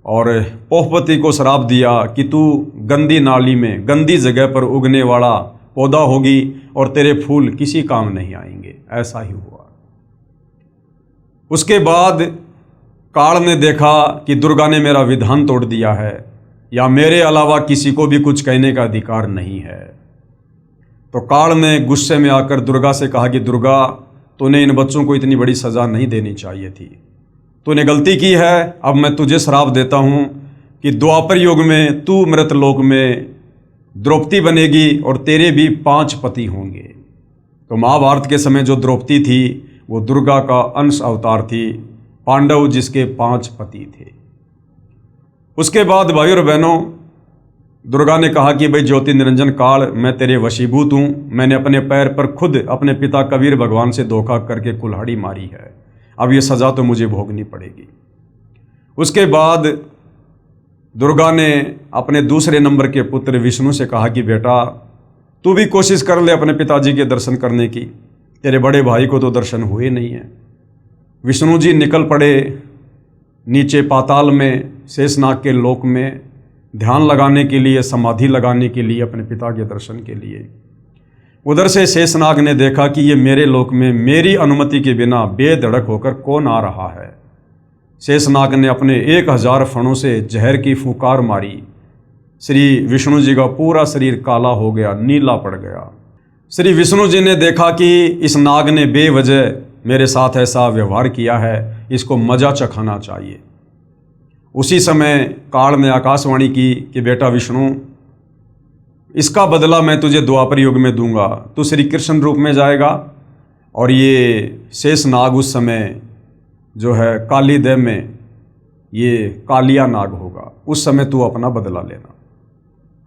A: और पोहपति को श्राप दिया कि तू गंदी नाली में, गंदी जगह पर उगने वाला पौधा होगी और तेरे फूल किसी काम नहीं आएंगे। ऐसा ही हुआ। उसके बाद काल ने देखा कि दुर्गा ने मेरा विधान तोड़ दिया है, या मेरे अलावा किसी को भी कुछ कहने का अधिकार नहीं है। तो काल ने गुस्से में आकर दुर्गा से कहा कि दुर्गा, तूने इन बच्चों को इतनी बड़ी सज़ा नहीं देनी चाहिए थी, तूने गलती की है। अब मैं तुझे श्राप देता हूँ कि द्वापर युग में तू मृतलोक में द्रौपदी बनेगी और तेरे भी 5 पति होंगे। तो महाभारत के समय जो द्रौपदी थी वो दुर्गा का अंश अवतार थी, पांडव जिसके 5 पति थे। उसके बाद भाइयों और बहनों, दुर्गा ने कहा कि भाई ज्योति निरंजन काल, मैं तेरे वशीभूत हूँ। मैंने अपने पैर पर खुद अपने पिता कबीर भगवान से धोखा करके कुल्हाड़ी मारी है, अब ये सज़ा तो मुझे भोगनी पड़ेगी। उसके बाद दुर्गा ने अपने दूसरे नंबर के पुत्र विष्णु से कहा कि बेटा तू भी कोशिश कर ले अपने पिताजी के दर्शन करने की, तेरे बड़े भाई को तो दर्शन हुए नहीं है। विष्णु जी निकल पड़े नीचे पाताल में, शेषनाग के लोक में, ध्यान लगाने के लिए, समाधि लगाने के लिए, अपने पिता के दर्शन के लिए। उधर से शेषनाग ने देखा कि ये मेरे लोक में मेरी अनुमति के बिना बेधड़क होकर कौन आ रहा है। शेषनाग ने अपने 1000 फणों से जहर की फुकार मारी। श्री विष्णु जी का पूरा शरीर काला हो गया, नीला पड़ गया। श्री विष्णु जी ने देखा कि इस नाग ने बेवजह मेरे साथ ऐसा व्यवहार किया है, इसको मजा चखाना चाहिए। उसी समय काल ने आकाशवाणी की कि बेटा विष्णु, इसका बदला मैं तुझे द्वापर युग में दूंगा। तू श्री कृष्ण रूप में जाएगा और ये शेष नाग उस समय जो है काली देव में ये कालिया नाग होगा, उस समय तू अपना बदला लेना।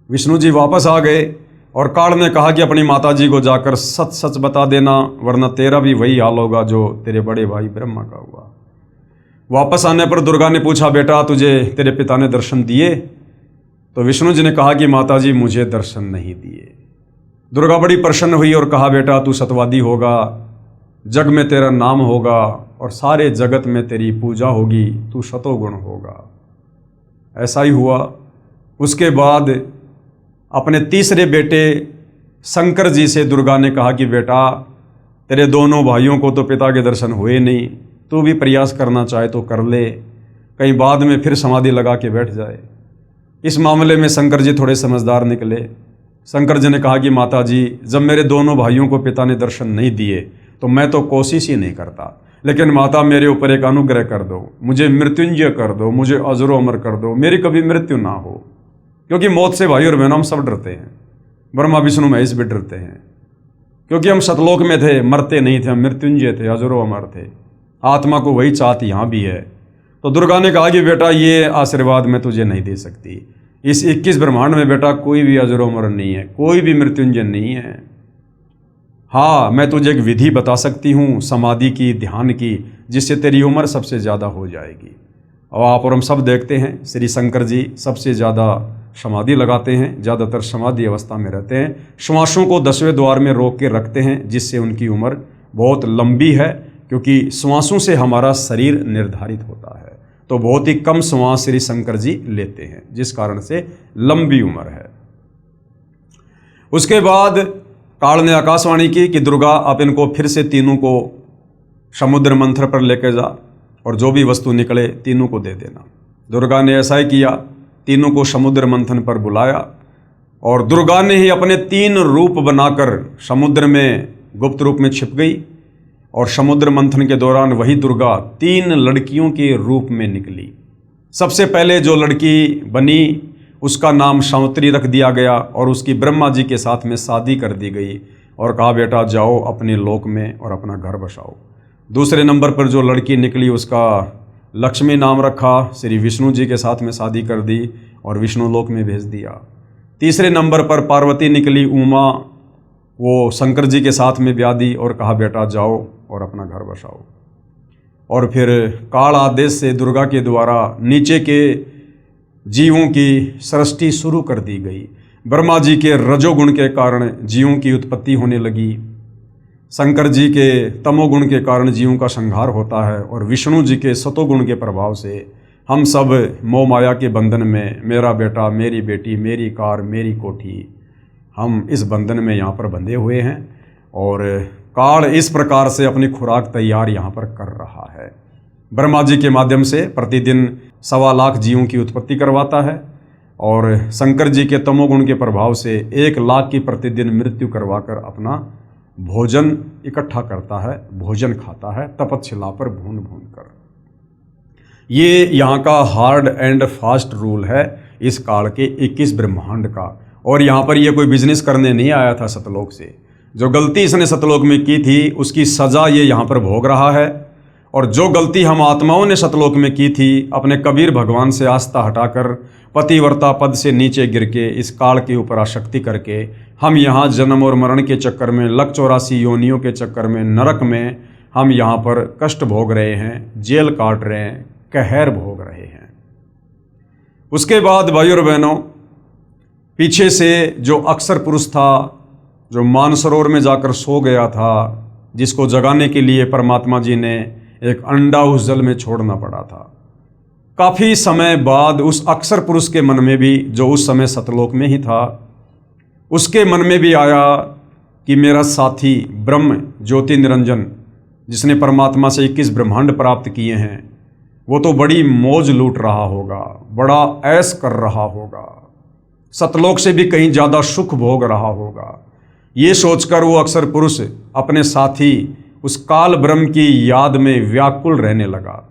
A: विष्णु जी वापस आ गए और काल ने कहा कि अपनी माताजी को जाकर सच सच बता देना, वरना तेरा भी वही हाल होगा जो तेरे बड़े भाई ब्रह्मा का हुआ। वापस आने पर दुर्गा ने पूछा, बेटा तुझे तेरे पिता ने दर्शन दिए? तो विष्णु जी ने कहा कि माताजी मुझे दर्शन नहीं दिए। दुर्गा बड़ी प्रसन्न हुई और कहा, बेटा तू सतवादी होगा, जग में तेरा नाम होगा और सारे जगत में तेरी पूजा होगी, तू शतोगुण होगा। ऐसा ही हुआ। उसके बाद अपने तीसरे बेटे शंकर जी से दुर्गा ने कहा कि बेटा तेरे दोनों भाइयों को तो पिता के दर्शन हुए नहीं, तू भी प्रयास करना चाहे तो कर ले, कहीं बाद में फिर समाधि लगा के बैठ जाए। इस मामले में शंकर जी थोड़े समझदार निकले। शंकर जी ने कहा कि माताजी, जब मेरे दोनों भाइयों को पिता ने दर्शन नहीं दिए तो मैं तो कोशिश ही नहीं करता, लेकिन माता मेरे ऊपर एक अनुग्रह कर दो, मुझे मृत्युंजय कर दो, मुझे अजरो अमर कर दो, मेरी कभी मृत्यु ना हो। क्योंकि मौत से भाई और बहनों हम सब डरते हैं, ब्रह्मा विष्णु महेश भी डरते हैं, क्योंकि हम सतलोक में थे, मरते नहीं थे, हम मृत्युंजय थे, अजरो अमर थे। आत्मा को वही चाहत यहाँ भी है। तो दुर्गा ने कहा कि बेटा ये आशीर्वाद मैं तुझे नहीं दे सकती। इस 21 ब्रह्मांड में बेटा कोई भी अजरो अमर नहीं है, कोई भी मृत्युंजय नहीं है। हाँ, मैं तुझे एक विधि बता सकती हूँ समाधि की, ध्यान की, जिससे तेरी उम्र सबसे ज़्यादा हो जाएगी। और आप और हम सब देखते हैं श्री शंकर जी सबसे ज़्यादा समाधि लगाते हैं, ज़्यादातर समाधि अवस्था में रहते हैं, श्वासों को 10वें द्वार में रोक के रखते हैं, जिससे उनकी उम्र बहुत लंबी है, क्योंकि श्वासों से हमारा शरीर निर्धारित होता है। तो बहुत ही कम श्वास श्री शंकर जी लेते हैं, जिस कारण से लंबी उम्र है। उसके बाद काल ने आकाशवाणी की कि दुर्गा आप इनको फिर से तीनों को समुद्र मंथन पर लेकर जा और जो भी वस्तु निकले तीनों को दे देना। दुर्गा ने ऐसा ही किया, तीनों को समुद्र मंथन पर बुलाया और दुर्गा ने ही अपने 3 रूप बनाकर समुद्र में गुप्त रूप में छिप गई और समुद्र मंथन के दौरान वही दुर्गा 3 लड़कियों के रूप में निकली। सबसे पहले जो लड़की बनी उसका नाम सावित्री रख दिया गया और उसकी ब्रह्मा जी के साथ में शादी कर दी गई और कहा बेटा जाओ अपने लोक में और अपना घर बसाओ। दूसरे नंबर पर जो लड़की निकली उसका लक्ष्मी नाम रखा, श्री विष्णु जी के साथ में शादी कर दी और विष्णु लोक में भेज दिया। तीसरे नंबर पर पार्वती निकली, उमा, वो शंकर जी के साथ में ब्याह दी और कहा बेटा जाओ और अपना घर बसाओ। और फिर काल आदेश से दुर्गा के द्वारा नीचे के जीवों की सृष्टि शुरू कर दी गई। ब्रह्मा जी के रजोगुण के कारण जीवों की उत्पत्ति होने लगी, शंकर जी के तमोगुण के कारण जीवों का संहार होता है, और विष्णु जी के सतोगुण के प्रभाव से हम सब मोह माया के बंधन में, मेरा बेटा, मेरी बेटी, मेरी कार, मेरी कोठी, हम इस बंधन में यहाँ पर बंधे हुए हैं। और काल इस प्रकार से अपनी खुराक तैयार यहाँ पर कर रहा है। ब्रह्मा जी के माध्यम से प्रतिदिन 1.25 लाख जीवों की उत्पत्ति करवाता है, और शंकर जी के तमोगुण के प्रभाव से 1 लाख की प्रतिदिन मृत्यु करवाकर अपना भोजन इकट्ठा करता है, भोजन खाता है तपतशिला पर भून भून कर। ये यहाँ का हार्ड एंड फास्ट रूल है इस काल के 21 ब्रह्मांड का। और यहाँ पर ये कोई बिजनेस करने नहीं आया था सतलोक से। जो गलती इसने सतलोक में की थी उसकी सज़ा ये यहाँ पर भोग रहा है। और जो गलती हम आत्माओं ने सतलोक में की थी, अपने कबीर भगवान से आस्था हटाकर पतिव्रता पद से नीचे गिर के इस काल के ऊपर आसक्ति करके हम यहाँ जन्म और मरण के चक्कर में, लक 84 योनियों के चक्कर में, नरक में हम यहाँ पर कष्ट भोग रहे हैं, जेल काट रहे हैं, कहर भोग रहे हैं। उसके बाद भाई और बहनों, पीछे से जो अक्सर पुरुष था, जो मानसरोवर में जाकर सो गया था, जिसको जगाने के लिए परमात्मा जी ने एक अंडा उस जल में छोड़ना पड़ा था, काफ़ी समय बाद उस अक्सर पुरुष के मन में भी, जो उस समय सतलोक में ही था, उसके मन में भी आया कि मेरा साथी ब्रह्म ज्योति निरंजन, जिसने परमात्मा से 21 ब्रह्मांड प्राप्त किए हैं, वो तो बड़ी मौज लूट रहा होगा, बड़ा ऐश कर रहा होगा, सतलोक से भी कहीं ज़्यादा सुख भोग रहा होगा। ये सोचकर वो अक्सर पुरुष अपने साथी उस काल ब्रह्म की याद में व्याकुल रहने लगा।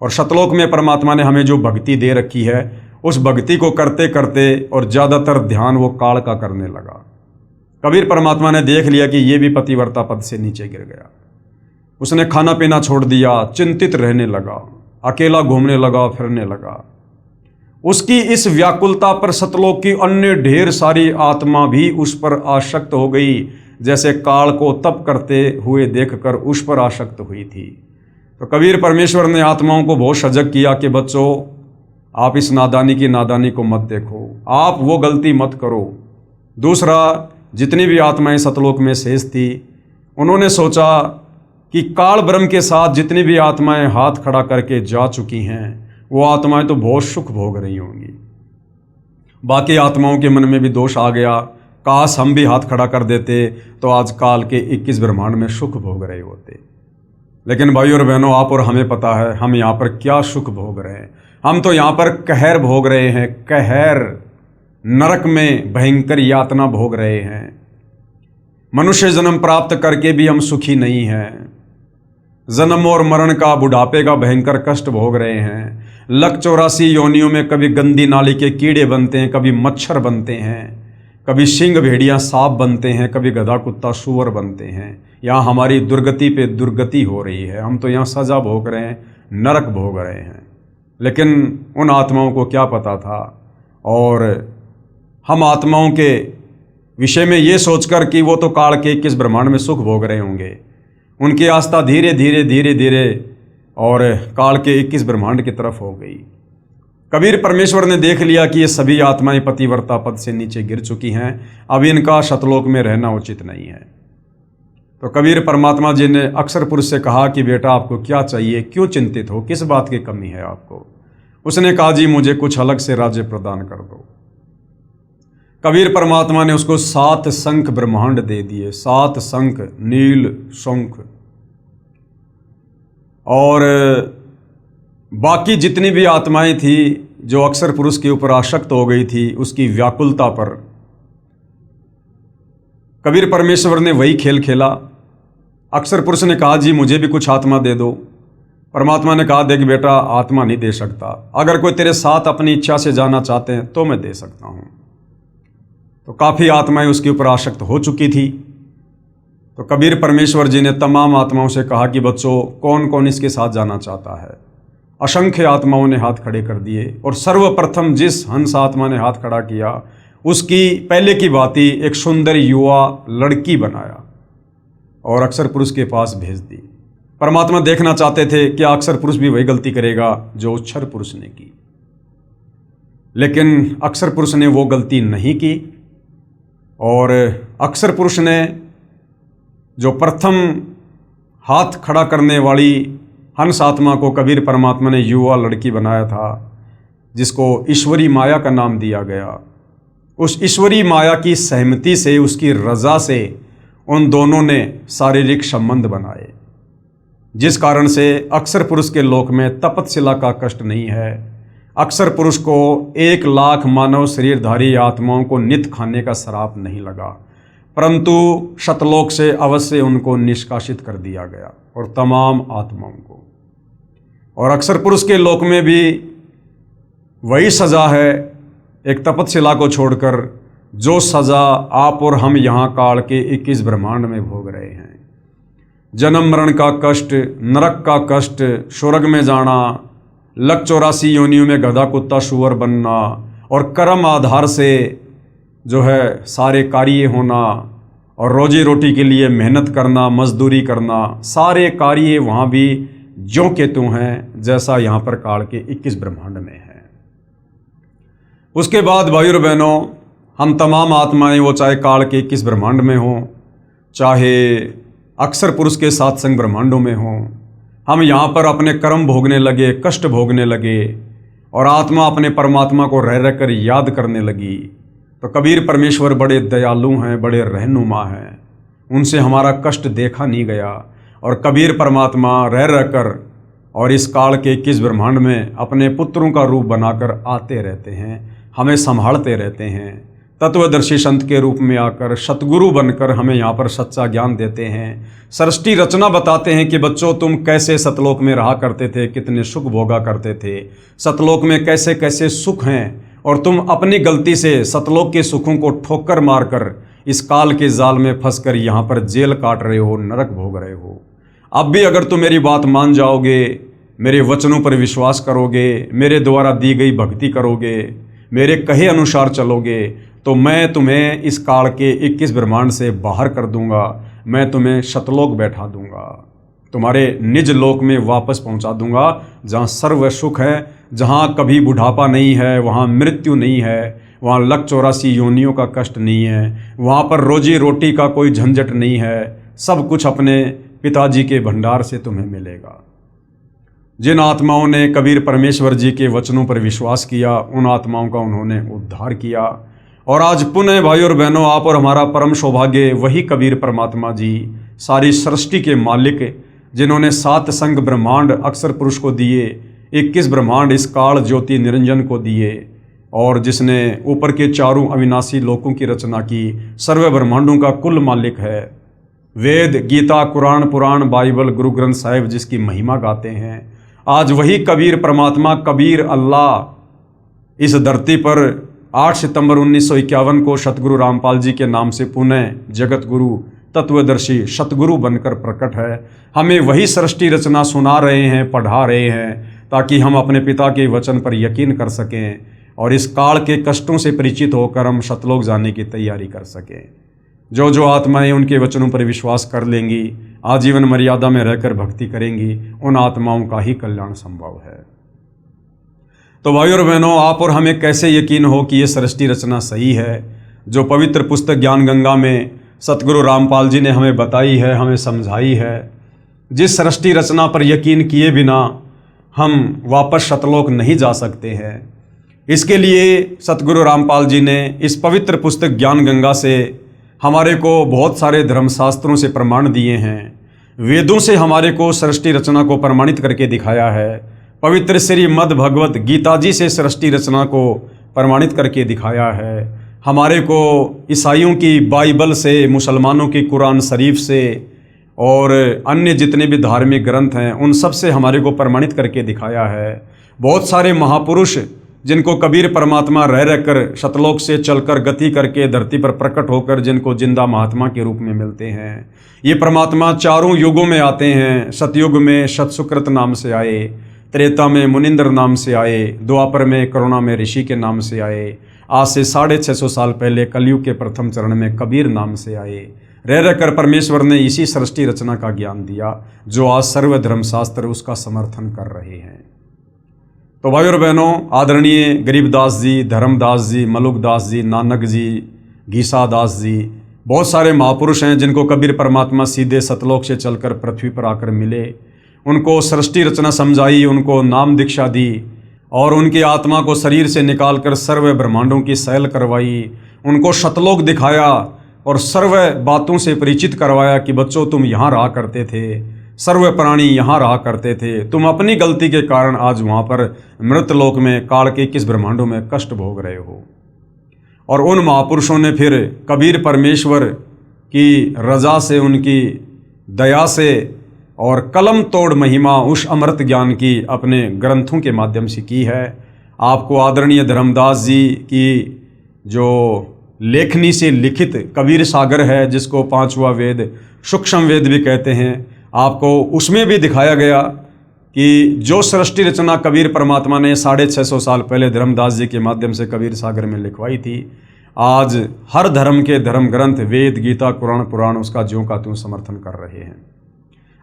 A: और सतलोक में परमात्मा ने हमें जो भक्ति दे रखी है, उस भक्ति को करते करते और ज़्यादातर ध्यान वो काल का करने लगा। कबीर परमात्मा ने देख लिया कि ये भी पतिव्रता पद से नीचे गिर गया। उसने खाना पीना छोड़ दिया, चिंतित रहने लगा, अकेला घूमने लगा, फिरने लगा। उसकी इस व्याकुलता पर सतलोक की अन्य ढेर सारी आत्मा भी उस पर आसक्त हो गई, जैसे काल को तप करते हुए देखकर उस पर आसक्त हुई थी। तो कबीर परमेश्वर ने आत्माओं को बहुत सजग किया कि बच्चों, आप इस नादानी को मत देखो, आप वो गलती मत करो। दूसरा, जितनी भी आत्माएं सतलोक में शेष थी, उन्होंने सोचा कि काल ब्रह्म के साथ जितनी भी आत्माएं हाथ खड़ा करके जा चुकी हैं, वो आत्माएं तो बहुत सुख भोग रही होंगी। बाकी आत्माओं के मन में भी दोष आ गया, काश हम भी हाथ खड़ा कर देते तो आज काल के 21 ब्रह्मांड में सुख भोग रहे होते। लेकिन भाई और बहनों, आप और हमें पता है हम यहाँ पर क्या सुख भोग रहे हैं। हम तो यहाँ पर कहर भोग रहे हैं, कहर, नरक में भयंकर यातना भोग रहे हैं। मनुष्य जन्म प्राप्त करके भी हम सुखी नहीं हैं। जन्म और मरण का, बुढ़ापे का भयंकर कष्ट भोग रहे हैं। लक 84 योनियों में कभी गंदी नाली के कीड़े बनते हैं, कभी मच्छर बनते हैं, कभी सिंह भेड़िया सांप बनते हैं, कभी गधा कुत्ता सूअर बनते हैं। यहाँ हमारी दुर्गति पे दुर्गति हो रही है। हम तो यहाँ सजा भोग रहे हैं, नरक भोग रहे हैं। लेकिन उन आत्माओं को क्या पता था। और हम आत्माओं के विषय में ये सोचकर कि वो तो काल के 21 ब्रह्मांड में सुख भोग रहे होंगे, उनकी आस्था धीरे धीरे और काल के 21 ब्रह्मांड की तरफ हो गई। कबीर परमेश्वर ने देख लिया कि ये सभी आत्माएं पतिव्रता पद से नीचे गिर चुकी हैं, अब इनका सतलोक में रहना उचित नहीं है। तो कबीर परमात्मा जी ने अक्सर पुरुष से कहा कि बेटा आपको क्या चाहिए, क्यों चिंतित हो, किस बात की कमी है आपको। उसने कहा जी मुझे कुछ अलग से राज्य प्रदान कर दो। कबीर परमात्मा ने उसको 7 शंख ब्रह्मांड दे दिए, 7 शंख, नील शंख। और बाकी जितनी भी आत्माएं थी जो अक्सर पुरुष के ऊपर आसक्त हो गई थी, उसकी व्याकुलता पर कबीर परमेश्वर ने वही खेल खेला। अक्सर पुरुष ने कहा जी मुझे भी कुछ आत्मा दे दो। परमात्मा ने कहा देख बेटा आत्मा नहीं दे सकता, अगर कोई तेरे साथ अपनी इच्छा से जाना चाहते हैं तो मैं दे सकता हूँ। तो काफ़ी आत्माएं उसके ऊपर आसक्त हो चुकी थी। तो कबीर परमेश्वर जी ने तमाम आत्माओं से कहा कि बच्चों कौन कौन इसके साथ जाना चाहता है। असंख्य आत्माओं ने हाथ खड़े कर दिए और सर्वप्रथम जिस हंस आत्मा ने हाथ खड़ा किया उसकी पहले की बात ही एक सुंदर युवा लड़की बनाया और अक्षर पुरुष के पास भेज दी। परमात्मा देखना चाहते थे कि अक्षर पुरुष भी वही गलती करेगा जो क्षर पुरुष ने की, लेकिन अक्षर पुरुष ने वो गलती नहीं की। और अक्षर पुरुष ने जो प्रथम हाथ खड़ा करने वाली हंस आत्मा को कबीर परमात्मा ने युवा लड़की बनाया था, जिसको ईश्वरी माया का नाम दिया गया। उस ईश्वरी माया की सहमति से, उसकी रजा से उन दोनों ने शारीरिक संबंध बनाए, जिस कारण से अक्षर पुरुष के लोक में तपतशिला का कष्ट नहीं है। अक्षर पुरुष को 1 लाख मानव शरीरधारी आत्माओं को नित खाने का श्राप नहीं लगा, परंतु शतलोक से अवश्य उनको निष्कासित कर दिया गया और तमाम आत्माओं को। और अक्षर पुरुष के लोक में भी वही सज़ा है, एक तपतशिला को छोड़कर, जो सज़ा आप और हम यहाँ काल के 21 ब्रह्मांड में भोग रहे हैं। जन्म मरण का कष्ट, नरक का कष्ट, स्वर्ग में जाना, लक 84 योनियों में गधा कुत्ता सुअर बनना, और कर्म आधार से जो है सारे कार्य होना और रोजी रोटी के लिए मेहनत करना, मजदूरी करना, सारे कार्य वहाँ भी ज्यों के त्यों हैं जैसा यहाँ पर काल के 21 ब्रह्मांड में है। उसके बाद भाइयों और बहनों, हम तमाम आत्माएं, वो चाहे काल के 21 ब्रह्मांड में हों, चाहे अक्षर पुरुष के सात्संग ब्रह्मांडों में हों, हम यहाँ पर अपने कर्म भोगने लगे, कष्ट भोगने लगे और आत्मा अपने परमात्मा को रह रह कर याद करने लगी। तो कबीर परमेश्वर बड़े दयालु हैं, बड़े रहनुमा हैं, उनसे हमारा कष्ट देखा नहीं गया। और कबीर परमात्मा रह रह कर और इस काल के 21 ब्रह्मांड में अपने पुत्रों का रूप बनाकर आते रहते हैं, हमें संभालते रहते हैं। तत्वदर्शी संत के रूप में आकर सतगुरु बनकर हमें यहाँ पर सच्चा ज्ञान देते हैं। सृष्टि रचना बताते हैं कि बच्चों, तुम कैसे सतलोक में रहा करते थे, कितने सुख भोगा करते थे, सतलोक में कैसे कैसे सुख हैं, और तुम अपनी गलती से सतलोक के सुखों को ठोकर मारकर इस काल के जाल में फंसकर यहाँ पर जेल काट रहे हो, नरक भोग रहे हो। अब भी अगर तुम मेरी बात मान जाओगे, मेरे वचनों पर विश्वास करोगे, मेरे द्वारा दी गई भक्ति करोगे, मेरे कहे अनुसार चलोगे, तो मैं तुम्हें इस काल के 21 ब्रह्मांड से बाहर कर दूंगा। मैं तुम्हें शतलोक बैठा दूंगा, तुम्हारे निज लोक में वापस पहुंचा दूंगा, जहाँ सर्व सुख है, जहाँ कभी बुढ़ापा नहीं है, वहाँ मृत्यु नहीं है, वहाँ लक 84 योनियों का कष्ट नहीं है, वहाँ पर रोजी रोटी का कोई झंझट नहीं है। सब कुछ अपने पिताजी के भंडार से तुम्हें मिलेगा। जिन आत्माओं ने कबीर परमेश्वर जी के वचनों पर विश्वास किया, उन आत्माओं का उन्होंने उद्धार किया। और आज पुनः भाइयों और बहनों, आप और हमारा परम सौभाग्य वही कबीर परमात्मा जी, सारी सृष्टि के मालिक, जिन्होंने 7 संग ब्रह्मांड अक्षर पुरुष को दिए, 21 ब्रह्मांड इस काल ज्योति निरंजन को दिए, और जिसने ऊपर के चारों अविनाशी लोकों की रचना की, सर्व ब्रह्मांडों का कुल मालिक है। वेद, गीता, कुरान, पुराण, बाइबल, गुरु ग्रंथ साहिब जिसकी महिमा गाते हैं, आज वही कबीर परमात्मा, कबीर अल्लाह इस धरती पर 8 सितंबर 1951 को सतगुरु रामपाल जी के नाम से पुनः जगत गुरु, तत्वदर्शी सतगुरु बनकर प्रकट है। हमें वही सृष्टि रचना सुना रहे हैं, पढ़ा रहे हैं, ताकि हम अपने पिता के वचन पर यकीन कर सकें और इस काल के कष्टों से परिचित होकर हम सतलोक जाने की तैयारी कर सकें। जो जो आत्माएं उनके वचनों पर विश्वास कर लेंगी, आजीवन मर्यादा में रहकर भक्ति करेंगी, उन आत्माओं का ही कल्याण संभव है। तो भाइयों और बहनों, आप और हमें कैसे यकीन हो कि ये सृष्टि रचना सही है, जो पवित्र पुस्तक ज्ञान गंगा में सतगुरु रामपाल जी ने हमें बताई है, हमें समझाई है। जिस सृष्टि रचना पर यकीन किए बिना हम वापस सतलोक नहीं जा सकते हैं। इसके लिए सतगुरु रामपाल जी ने इस पवित्र पुस्तक ज्ञान गंगा से हमारे को बहुत सारे धर्मशास्त्रों से प्रमाण दिए हैं। वेदों से हमारे को सृष्टि रचना को प्रमाणित करके दिखाया है। पवित्र श्रीमद् भगवत गीता जी से सृष्टि रचना को प्रमाणित करके दिखाया है। हमारे को ईसाइयों की बाइबल से, मुसलमानों की कुरान शरीफ से और अन्य जितने भी धार्मिक ग्रंथ हैं, उन सब से हमारे को प्रमाणित करके दिखाया है। बहुत सारे महापुरुष जिनको कबीर परमात्मा रह रहकर सतलोक से चलकर गति करके धरती पर प्रकट होकर जिनको जिंदा महात्मा के रूप में मिलते हैं। ये परमात्मा चारों युगों में आते हैं। सतयुग में सतसुकृत नाम से आए, त्रेता में मुनिंद्र नाम से आए, द्वापर में करुणा में ऋषि के नाम से आए, आज से 650 साल पहले कलयुग के प्रथम चरण में कबीर नाम से आए। रह रहकर परमेश्वर ने इसी सृष्टि रचना का ज्ञान दिया जो आज सर्व धर्मशास्त्र उसका समर्थन कर रहे हैं। तो भाई और बहनों, आदरणीय गरीबदास जी, धर्मदास जी, मलुकदास जी, नानक जी, गीसादास जी, बहुत सारे महापुरुष हैं जिनको कबीर परमात्मा सीधे सतलोक से चलकर पृथ्वी पर आकर मिले, उनको सृष्टि रचना समझाई, उनको नाम दीक्षा दी और उनकी आत्मा को शरीर से निकालकर सर्व ब्रह्मांडों की सैल करवाई, उनको सतलोक दिखाया और सर्व बातों से परिचित करवाया कि बच्चों तुम यहाँ रहा करते थे, सर्व प्राणी यहाँ रहा करते थे, तुम अपनी गलती के कारण आज वहाँ पर मृतलोक में काल के 21 ब्रह्मांडों में कष्ट भोग रहे हो। और उन महापुरुषों ने फिर कबीर परमेश्वर की रजा से, उनकी दया से और कलम तोड़ महिमा उस अमृत ज्ञान की अपने ग्रंथों के माध्यम से की है। आपको आदरणीय धर्मदास जी की जो लेखनी से लिखित कबीर सागर है, जिसको 5वां वेद सूक्ष्म वेद भी कहते हैं, आपको उसमें भी दिखाया गया कि जो सृष्टि रचना कबीर परमात्मा ने 650 साल पहले धर्मदास जी के माध्यम से कबीर सागर में लिखवाई थी, आज हर धर्म के धर्म ग्रंथ वेद, गीता, कुरान, पुराण उसका ज्यों का त्यों समर्थन कर रहे हैं।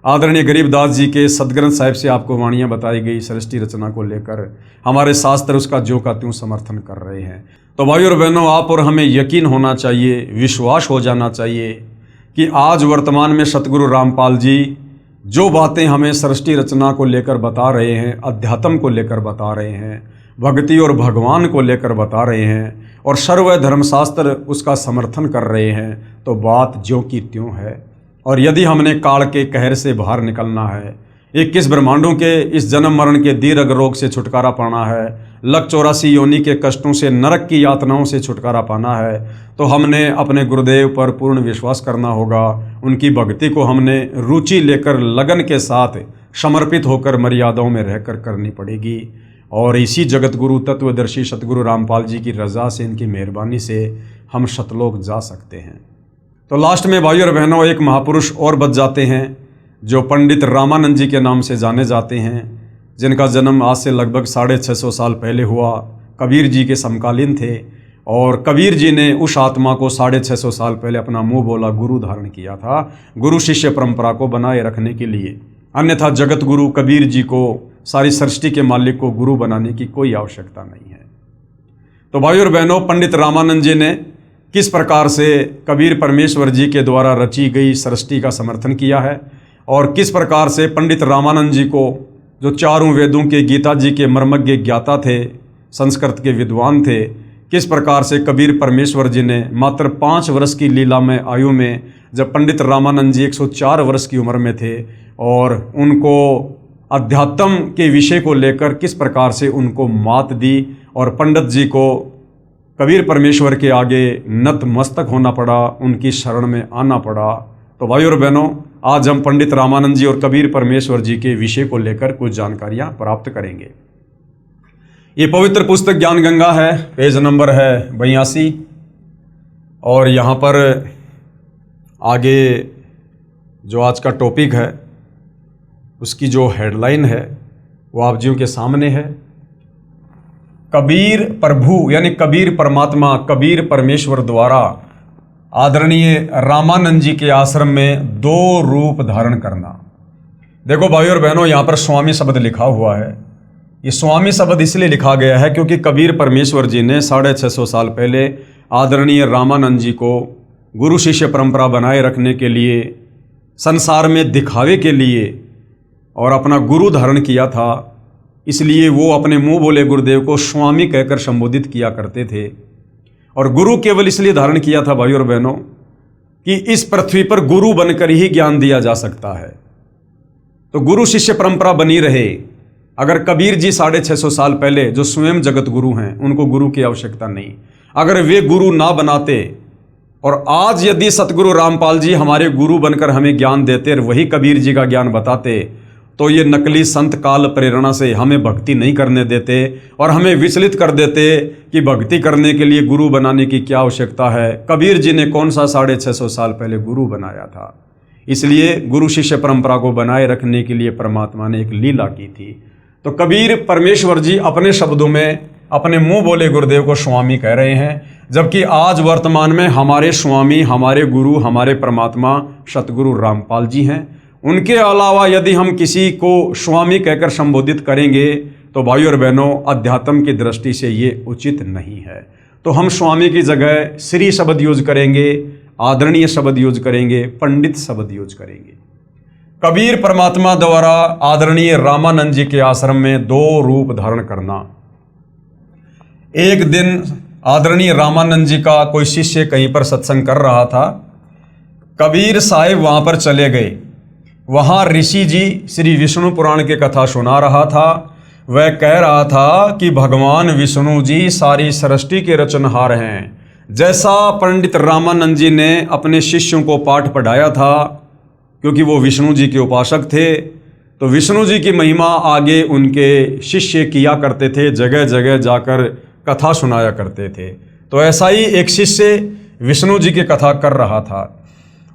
A: आदरणीय गरीबदास जी के सदग्रंथ साहिब से आपको वाणियाँ बताई गई सृष्टि रचना को लेकर, हमारे शास्त्र उसका ज्यों का त्यों समर्थन कर रहे हैं। तो भाई और बहनों, आप और हमें यकीन होना चाहिए, विश्वास हो जाना चाहिए कि आज वर्तमान में सतगुरु रामपाल जी जो बातें हमें सृष्टि रचना को लेकर बता रहे हैं, अध्यात्म को लेकर बता रहे हैं, भक्ति और भगवान को लेकर बता रहे हैं और सर्व धर्मशास्त्र उसका समर्थन कर रहे हैं, तो बात ज्यों की त्यों है। और यदि हमने काल के कहर से बाहर निकलना है, 21 ब्रह्मांडों के इस जन्म मरण के दीर्घ रोग से छुटकारा पाना है, लक 84 योनि के कष्टों से, नरक की यातनाओं से छुटकारा पाना है, तो हमने अपने गुरुदेव पर पूर्ण विश्वास करना होगा। उनकी भक्ति को हमने रुचि लेकर लगन के साथ समर्पित होकर मर्यादाओं में रहकर करनी पड़ेगी। और इसी जगत गुरु तत्वदर्शी सतगुरु रामपाल जी की रज़ा से, इनकी मेहरबानी से हम सतलोक जा सकते हैं। तो लास्ट में भाई और बहनों, एक महापुरुष और बच जाते हैं जो पंडित रामानंद जी के नाम से जाने जाते हैं, जिनका जन्म आज से लगभग 650 साल पहले हुआ, कबीर जी के समकालीन थे। और कबीर जी ने उस आत्मा को 650 साल पहले अपना मुंह बोला गुरु धारण किया था, गुरु शिष्य परंपरा को बनाए रखने के लिए। अन्यथा जगत गुरु कबीर जी को, सारी सृष्टि के मालिक को गुरु बनाने की कोई आवश्यकता नहीं है। तो भाई और बहनों, पंडित रामानंद जी ने किस प्रकार से कबीर परमेश्वर जी के द्वारा रची गई सृष्टि का समर्थन किया है और किस प्रकार से पंडित रामानंद जी को, जो चारों वेदों के, गीता जी के मर्मज्ञ ज्ञाता थे, संस्कृत के विद्वान थे, किस प्रकार से कबीर परमेश्वर जी ने मात्र 5 वर्ष की लीला में आयु में, जब पंडित रामानंद जी 104 वर्ष की उम्र में थे, और उनको अध्यात्म के विषय को लेकर किस प्रकार से उनको मात दी और पंडित जी को कबीर परमेश्वर के आगे नतमस्तक होना पड़ा, उनकी शरण में आना पड़ा। तो भाई और बहनों, आज हम पंडित रामानंद जी और कबीर परमेश्वर जी के विषय को लेकर कुछ जानकारियां प्राप्त करेंगे। ये पवित्र पुस्तक ज्ञान गंगा है, पेज नंबर है 82 और यहाँ पर आगे जो आज का टॉपिक है उसकी जो हेडलाइन है वो आप जियों के सामने है। कबीर प्रभु यानी कबीर परमात्मा, कबीर परमेश्वर द्वारा आदरणीय रामानंद जी के आश्रम में 2 रूप धारण करना। देखो भाई और बहनों, यहाँ पर स्वामी शब्द लिखा हुआ है। ये स्वामी शब्द इसलिए लिखा गया है क्योंकि कबीर परमेश्वर जी ने 650 साल पहले आदरणीय रामानंद जी को गुरु शिष्य परंपरा बनाए रखने के लिए, संसार में दिखावे के लिए और अपना गुरु धारण किया था। इसलिए वो अपने मुंह बोले गुरुदेव को स्वामी कहकर संबोधित किया करते थे। और गुरु केवल इसलिए धारण किया था भाई और बहनों कि इस पृथ्वी पर गुरु बनकर ही ज्ञान दिया जा सकता है, तो गुरु शिष्य परंपरा बनी रहे। अगर कबीर जी 650 साल पहले जो स्वयं जगत गुरु हैं, उनको गुरु की आवश्यकता नहीं, अगर वे गुरु ना बनाते और आज यदि सतगुरु रामपाल जी हमारे गुरु बनकर हमें ज्ञान देते और वही कबीर जी का ज्ञान बताते, तो ये नकली संत काल प्रेरणा से हमें भक्ति नहीं करने देते और हमें विचलित कर देते कि भक्ति करने के लिए गुरु बनाने की क्या आवश्यकता है। कबीर जी ने कौन सा 650 साल पहले गुरु बनाया था। इसलिए गुरु शिष्य परंपरा को बनाए रखने के लिए परमात्मा ने एक लीला की थी। तो कबीर परमेश्वर जी अपने शब्दों में अपने मुंह बोले गुरुदेव को स्वामी कह रहे हैं, जबकि आज वर्तमान में हमारे स्वामी, हमारे गुरु, हमारे परमात्मा सतगुरु रामपाल जी हैं। उनके अलावा यदि हम किसी को स्वामी कहकर संबोधित करेंगे तो भाइयों और बहनों, अध्यात्म की दृष्टि से ये उचित नहीं है। तो हम स्वामी की जगह श्री शब्द यूज करेंगे, आदरणीय शब्द यूज करेंगे, पंडित शब्द यूज करेंगे। कबीर परमात्मा द्वारा आदरणीय रामानंद जी के आश्रम में 2 रूप धारण करना। एक दिन आदरणीय रामानंद जी का कोई शिष्य कहीं पर सत्संग कर रहा था। कबीर साहिब वहां पर चले गए। वहां ऋषि जी श्री विष्णु पुराण की कथा सुना रहा था। वह कह रहा था कि भगवान विष्णु जी सारी सृष्टि के रचनहार हैं। जैसा पंडित रामानंद जी ने अपने शिष्यों को पाठ पढ़ाया था, क्योंकि वो विष्णु जी के उपासक थे, तो विष्णु जी की महिमा आगे उनके शिष्य किया करते थे, जगह जगह जाकर कथा सुनाया करते थे। तो ऐसा ही एक शिष्य विष्णु जी की कथा कर रहा था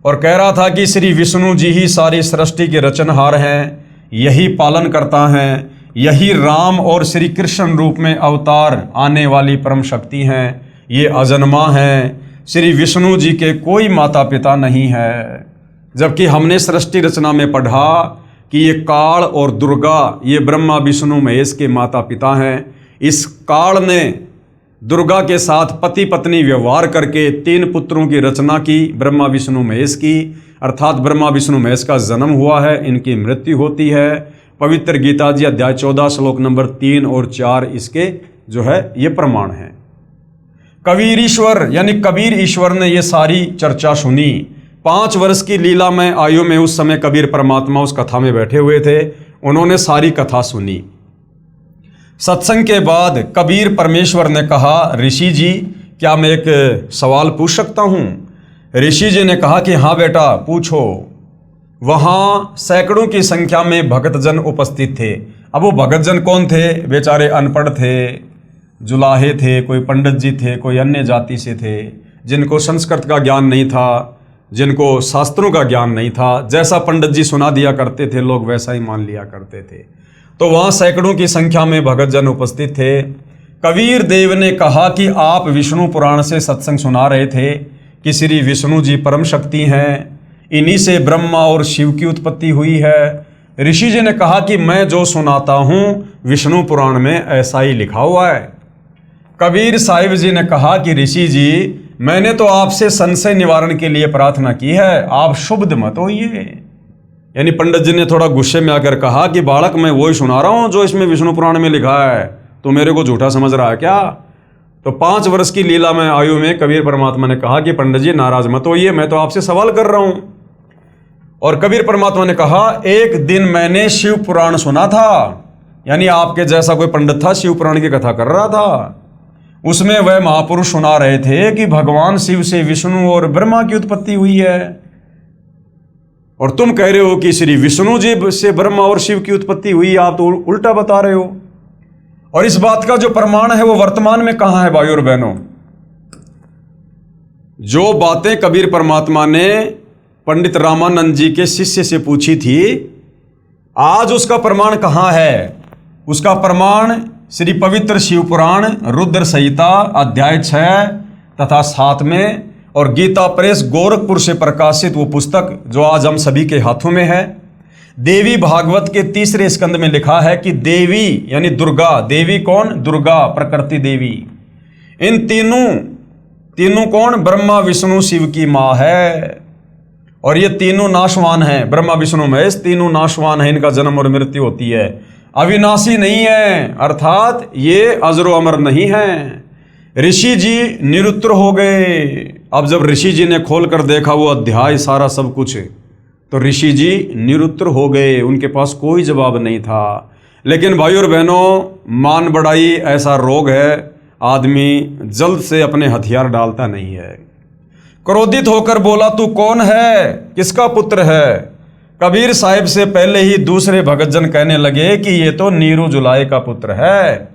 A: और कह रहा था कि श्री विष्णु जी ही सारी सृष्टि के रचनहार हैं, यही पालन करता हैं, यही राम और श्री कृष्ण रूप में अवतार आने वाली परम शक्ति हैं, ये अजन्मा हैं, श्री विष्णु जी के कोई माता पिता नहीं है। जबकि हमने सृष्टि रचना में पढ़ा कि ये काल और दुर्गा ये ब्रह्मा विष्णु महेश के माता पिता हैं। इस काल ने दुर्गा के साथ पति पत्नी व्यवहार करके 3 पुत्रों की रचना की, ब्रह्मा विष्णु महेश की, अर्थात ब्रह्मा विष्णु महेश का जन्म हुआ है, इनकी मृत्यु होती है। पवित्र गीता जी अध्याय 14 श्लोक नंबर 3 और 4 इसके जो है ये प्रमाण हैं। कबीर ईश्वर यानी कबीर ईश्वर ने ये सारी चर्चा सुनी। 5 वर्ष की लीला में आयु में उस समय कबीर परमात्मा उस कथा में बैठे हुए थे। उन्होंने सारी कथा सुनी। सत्संग के बाद कबीर परमेश्वर ने कहा, ऋषि जी क्या मैं एक सवाल पूछ सकता हूँ? ऋषि जी ने कहा कि हाँ बेटा पूछो। वहाँ सैकड़ों की संख्या में भक्तजन उपस्थित थे। अब वो भक्तजन कौन थे? बेचारे अनपढ़ थे, जुलाहे थे, कोई पंडित जी थे, कोई अन्य जाति से थे, जिनको संस्कृत का ज्ञान नहीं था, जिनको शास्त्रों का ज्ञान नहीं था। जैसा पंडित जी सुना दिया करते थे लोग वैसा ही मान लिया करते थे। तो वहाँ सैकड़ों की संख्या में भक्तजन उपस्थित थे। कबीर देव ने कहा कि आप विष्णु पुराण से सत्संग सुना रहे थे कि श्री विष्णु जी परम शक्ति हैं, इन्हीं से ब्रह्मा और शिव की उत्पत्ति हुई है। ऋषि जी ने कहा कि मैं जो सुनाता हूँ विष्णु पुराण में ऐसा ही लिखा हुआ है। कबीर साहिब जी ने कहा कि ऋषि जी मैंने तो आपसे संशय निवारण के लिए प्रार्थना की है, आप शुभ मत होइए। यानी पंडित जी ने थोड़ा गुस्से में आकर कहा कि बालक मैं वही सुना रहा हूँ जो इसमें विष्णु पुराण में लिखा है, तो मेरे को झूठा समझ रहा है क्या? तो 5 वर्ष की लीला में आयु में कबीर परमात्मा ने कहा कि पंडित जी नाराज मत होइए, मैं तो आपसे सवाल कर रहा हूँ। और कबीर परमात्मा ने कहा एक दिन मैंने शिव पुराण सुना था, यानी आपके जैसा कोई पंडित था शिव पुराण की कथा कर रहा था। उसमें वह महापुरुष सुना रहे थे कि भगवान शिव से विष्णु और ब्रह्मा की उत्पत्ति हुई है, और तुम कह रहे हो कि श्री विष्णु जी से ब्रह्मा और शिव की उत्पत्ति हुई। आप तो उल्टा बता रहे हो। और इस बात का जो प्रमाण है वो वर्तमान में कहाँ है भाइयों और बहनों? जो बातें कबीर परमात्मा ने पंडित रामानंद जी के शिष्य से पूछी थी, आज उसका प्रमाण कहाँ है? उसका प्रमाण श्री पवित्र शिव पुराण रुद्र संहिता अध्याय 6 तथा 7 में और गीता प्रेस गोरखपुर से प्रकाशित वो पुस्तक जो आज हम सभी के हाथों में है। देवी भागवत के 3रे स्कंद में लिखा है कि देवी यानी दुर्गा, देवी कौन? दुर्गा प्रकृति देवी। इन तीनों कौन? ब्रह्मा विष्णु शिव की माँ है। और ये तीनों नाशवान हैं, ब्रह्मा विष्णु महेश तीनों नाशवान हैं, इनका जन्म और मृत्यु होती है, अविनाशी नहीं है, अर्थात ये अजरो अमर नहीं है। ऋषि जी निरुत्तर हो गए। अब जब ऋषि जी ने खोल कर देखा वो अध्याय सारा सब कुछ, तो ऋषि जी निरुत्तर हो गए, उनके पास कोई जवाब नहीं था। लेकिन भाइयों और बहनों, मान बढ़ाई ऐसा रोग है, आदमी जल्द से अपने हथियार डालता नहीं है। क्रोधित होकर बोला तू कौन है, किसका पुत्र है? कबीर साहिब से पहले ही दूसरे भगतजन कहने लगे कि ये तो नीरू जुलाई का पुत्र है।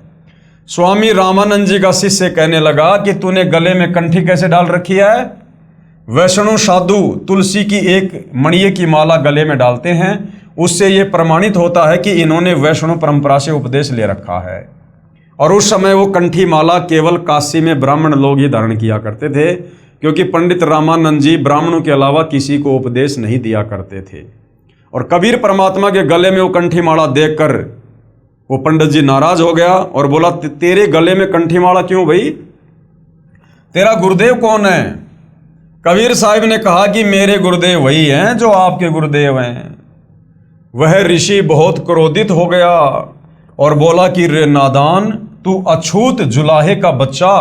A: स्वामी रामानंद जी का शिष्य कहने लगा कि तूने गले में कंठी कैसे डाल रखी है? वैष्णव साधु तुलसी की एक मणिये की माला गले में डालते हैं, उससे ये प्रमाणित होता है कि इन्होंने वैष्णव परंपरा से उपदेश ले रखा है। और उस समय वो कंठी माला केवल काशी में ब्राह्मण लोग ही धारण किया करते थे, क्योंकि पंडित रामानंद जी ब्राह्मणों के अलावा किसी को उपदेश नहीं दिया करते थे। और कबीर परमात्मा के गले में वो कंठी माला देखकर वो पंडित जी नाराज हो गया और बोला, तेरे गले में कंठी माला क्यों भाई, तेरा गुरुदेव कौन है? कबीर साहिब ने कहा कि मेरे गुरुदेव वही हैं जो आपके गुरुदेव हैं। वह ऋषि बहुत क्रोधित हो गया और बोला कि रे नादान, तू अछूत जुलाहे का बच्चा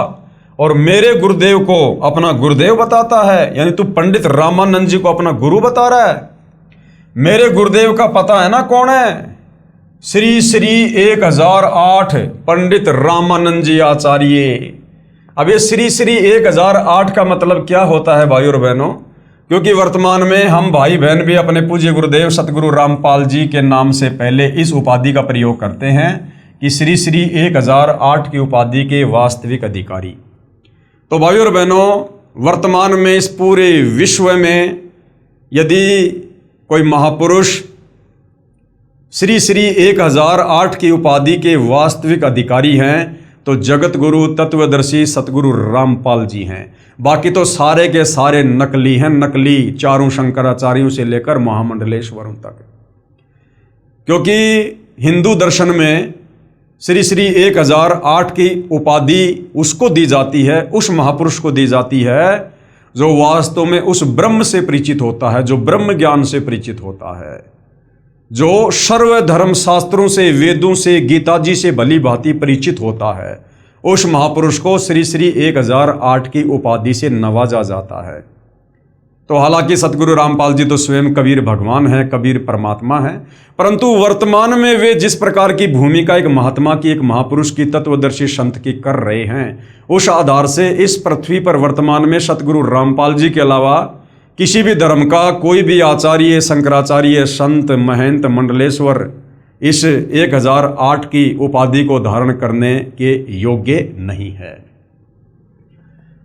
A: और मेरे गुरुदेव को अपना गुरुदेव बताता है, यानी तू पंडित रामानंद जी को अपना गुरु बता रहा है। मेरे गुरुदेव का पता है ना कौन है? श्री श्री 1008 पंडित रामानंद जी आचार्य। अब ये श्री श्री 1008 का मतलब क्या होता है भाई और बहनों? क्योंकि वर्तमान में हम भाई बहन भी अपने पूज्य गुरुदेव सतगुरु रामपाल जी के नाम से पहले इस उपाधि का प्रयोग करते हैं कि श्री श्री 1008 की उपाधि के वास्तविक अधिकारी। तो भाई और बहनों, वर्तमान में इस पूरे विश्व में यदि कोई महापुरुष श्री श्री 1008 की उपाधि के वास्तविक अधिकारी हैं तो जगत गुरु तत्वदर्शी सतगुरु रामपाल जी हैं। बाकी तो सारे के सारे नकली हैं, नकली चारों शंकराचार्यों से लेकर महामंडलेश्वरों तक। क्योंकि हिंदू दर्शन में श्री श्री 1008 की उपाधि उसको दी जाती है, उस महापुरुष को दी जाती है जो वास्तव में उस ब्रह्म से परिचित होता है, जो ब्रह्म ज्ञान से परिचित होता है, जो सर्व धर्म शास्त्रों से, वेदों से, गीता जी से भली भांति परिचित होता है। उस महापुरुष को श्री श्री 1008 की उपाधि से नवाजा जाता है। तो हालांकि सतगुरु रामपाल जी तो स्वयं कबीर भगवान हैं, कबीर परमात्मा हैं, परंतु वर्तमान में वे जिस प्रकार की भूमिका एक महात्मा की, एक महापुरुष की, तत्वदर्शी संत की कर रहे हैं, उस आधार से इस पृथ्वी पर वर्तमान में सतगुरु रामपाल जी के अलावा किसी भी धर्म का कोई भी आचार्य, शंकराचार्य, संत, महंत, मंडलेश्वर इस 1008 की उपाधि को धारण करने के योग्य नहीं है।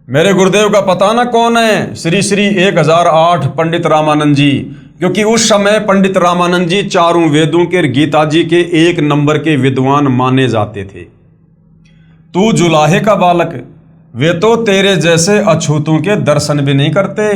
A: मेरे गुरुदेव का पता ना कौन है? श्री श्री 1008 पंडित रामानंद जी। क्योंकि उस समय पंडित रामानंद जी चारों वेदों के, गीता जी के 1 नंबर के विद्वान माने जाते थे। तू जुलाहे का बालक, वे तो तेरे जैसे अछूतों के दर्शन भी नहीं करते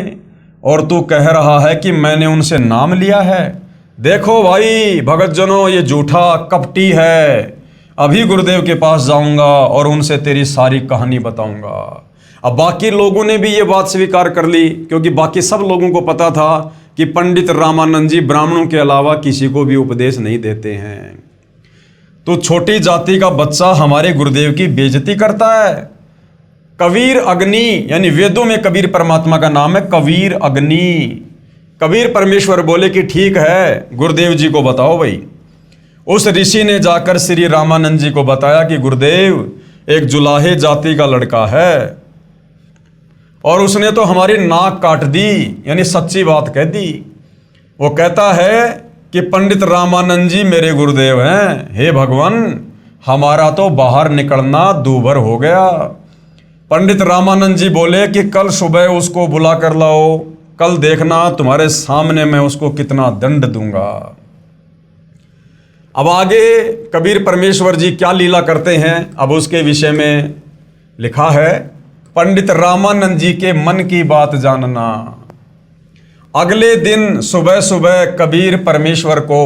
A: और तू कह रहा है कि मैंने उनसे नाम लिया है। देखो भाई भगत जनों, ये झूठा कपटी है। अभी गुरुदेव के पास जाऊंगा और उनसे तेरी सारी कहानी बताऊंगा। अब बाकी लोगों ने भी ये बात स्वीकार कर ली, क्योंकि बाकी सब लोगों को पता था कि पंडित रामानंद जी ब्राह्मणों के अलावा किसी को भी उपदेश नहीं देते हैं। तो छोटी जाति का बच्चा हमारे गुरुदेव की बेइज्जती करता है। कबीर अग्नि, यानी वेदों में कबीर परमात्मा का नाम है कबीर अग्नि। कबीर परमेश्वर बोले कि ठीक है, गुरुदेव जी को बताओ भाई। उस ऋषि ने जाकर श्री रामानंद जी को बताया कि गुरुदेव एक जुलाहे जाति का लड़का है और उसने तो हमारी नाक काट दी, यानी सच्ची बात कह दी। वो कहता है कि पंडित रामानंद जी मेरे गुरुदेव हैं। हे भगवान, हमारा तो बाहर निकलना दूभर हो गया। पंडित रामानंद जी बोले कि कल सुबह उसको बुला कर लाओ, कल देखना तुम्हारे सामने मैं उसको कितना दंड दूंगा। अब आगे कबीर परमेश्वर जी क्या लीला करते हैं, अब उसके विषय में लिखा है। पंडित रामानंद जी के मन की बात जानना। अगले दिन सुबह सुबह कबीर परमेश्वर को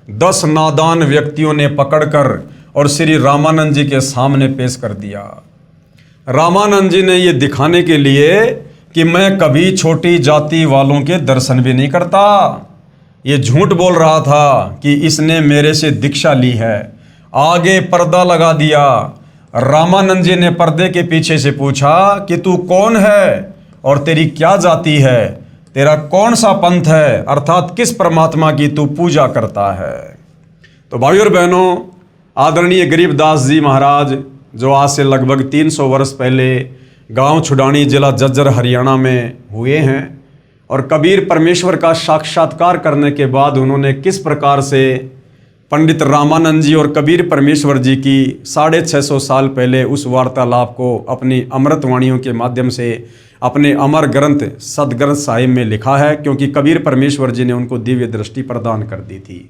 A: 10 नादान व्यक्तियों ने पकड़कर और श्री रामानंद जी के सामने पेश कर दिया। रामानंद जी ने ये दिखाने के लिए कि मैं कभी छोटी जाति वालों के दर्शन भी नहीं करता, ये झूठ बोल रहा था कि इसने मेरे से दीक्षा ली है। आगे पर्दा लगा दिया। रामानंद जी ने पर्दे के पीछे से पूछा कि तू कौन है और तेरी क्या जाति है, तेरा कौन सा पंथ है, अर्थात किस परमात्मा की तू पूजा करता है। तो भाई और बहनों, आदरणीय गरीबदास जी महाराज जो आज से लगभग 300 वर्ष पहले गांव छुडानी, जिला झज्जर, हरियाणा में हुए हैं, और कबीर परमेश्वर का साक्षात्कार करने के बाद उन्होंने किस प्रकार से पंडित रामानंद जी और कबीर परमेश्वर जी की 650 साल पहले उस वार्तालाप को अपनी अमृतवाणियों के माध्यम से अपने अमर ग्रंथ सदग्रंथ साहिब में लिखा है, क्योंकि कबीर परमेश्वर जी ने उनको दिव्य दृष्टि प्रदान कर दी थी।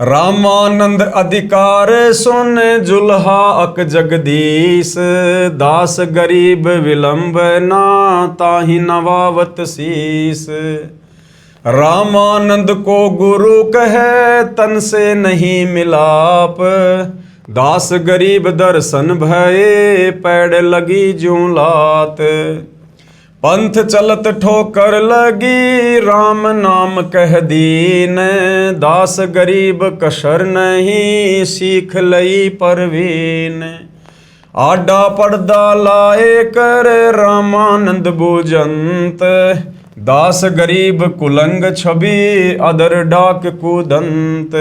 A: रामानंद अधिकार सुन जुल्हा अक जगदीश, दास गरीब विलंब ना ताहि नवावत शीस। रामानंद को गुरु कहे तन से नहीं मिलाप, दास गरीब दर्शन भये पैड़ लगी जूं लात। पंथ चलत ठोकर लगी राम नाम कह दीन, दास गरीब कसर नहीं सीख लई परवीन। आडा पर्दा लाए कर रामानंद बूजंत, दास गरीब कुलंग छवि अदर डाक कुदंत।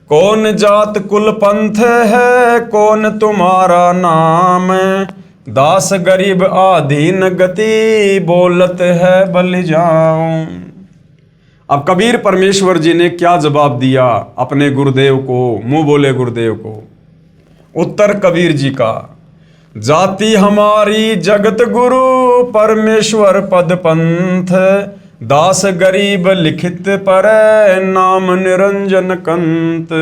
A: कौन जात कुल पंथ है कौन तुम्हारा नाम, दास गरीब आधीन गति बोलत है बल जाऊं। अब कबीर परमेश्वर जी ने क्या जवाब दिया अपने गुरुदेव को, मुंह बोले गुरुदेव को। उत्तर कबीर जी का, जाति हमारी जगत गुरु परमेश्वर पद पंथ, दास गरीब लिखित पर नाम निरंजन कंत।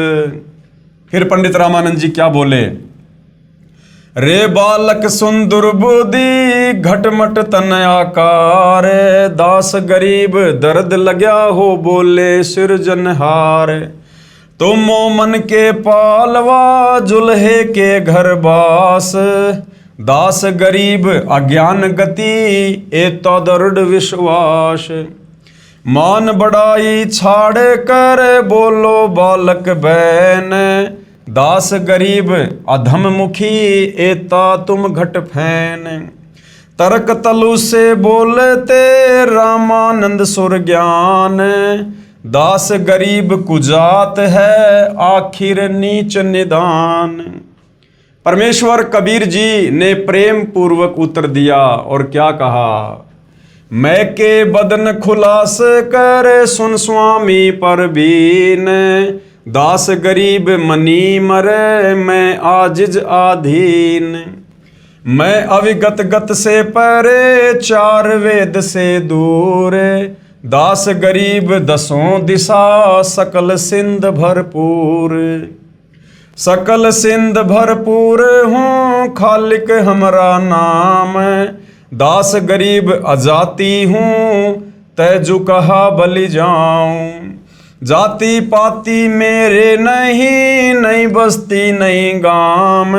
A: फिर पंडित रामानंद जी क्या बोले, रे बालक सुन दुर्बुद्धि घटमट तन आकार, दास गरीब दर्द लग्या हो बोले सिरजनहार। तुम मन के पालवा जुल्हे के घर बास, दास गरीब अज्ञान गति एतो दृढ़ विश्वास। मान बढ़ाई छाड़ कर बोलो बालक बैन, दास गरीब अधम मुखी एता तुम घट फैन। तर्क तलु से बोलते रामानंद सुर ज्ञान, दास गरीब कुजात है आखिर नीच निदान। परमेश्वर कबीर जी ने प्रेम पूर्वक उत्तर दिया और क्या कहा, मैं के बदन खुलास कर सुन स्वामी परवीन, दास गरीब मनी मरे मैं आजिज आधीन। मैं अविगत गत से परे चार वेद से दूर, दास गरीब दसों दिशा सकल सिंध भरपूर। सकल सिंध भरपूर हूँ खालिक हमरा नाम, दास गरीब अजाति हूँ तैजु कहा बलि जाऊं। जाति पाति मेरे नहीं नहीं बस्ती नहीं गाम,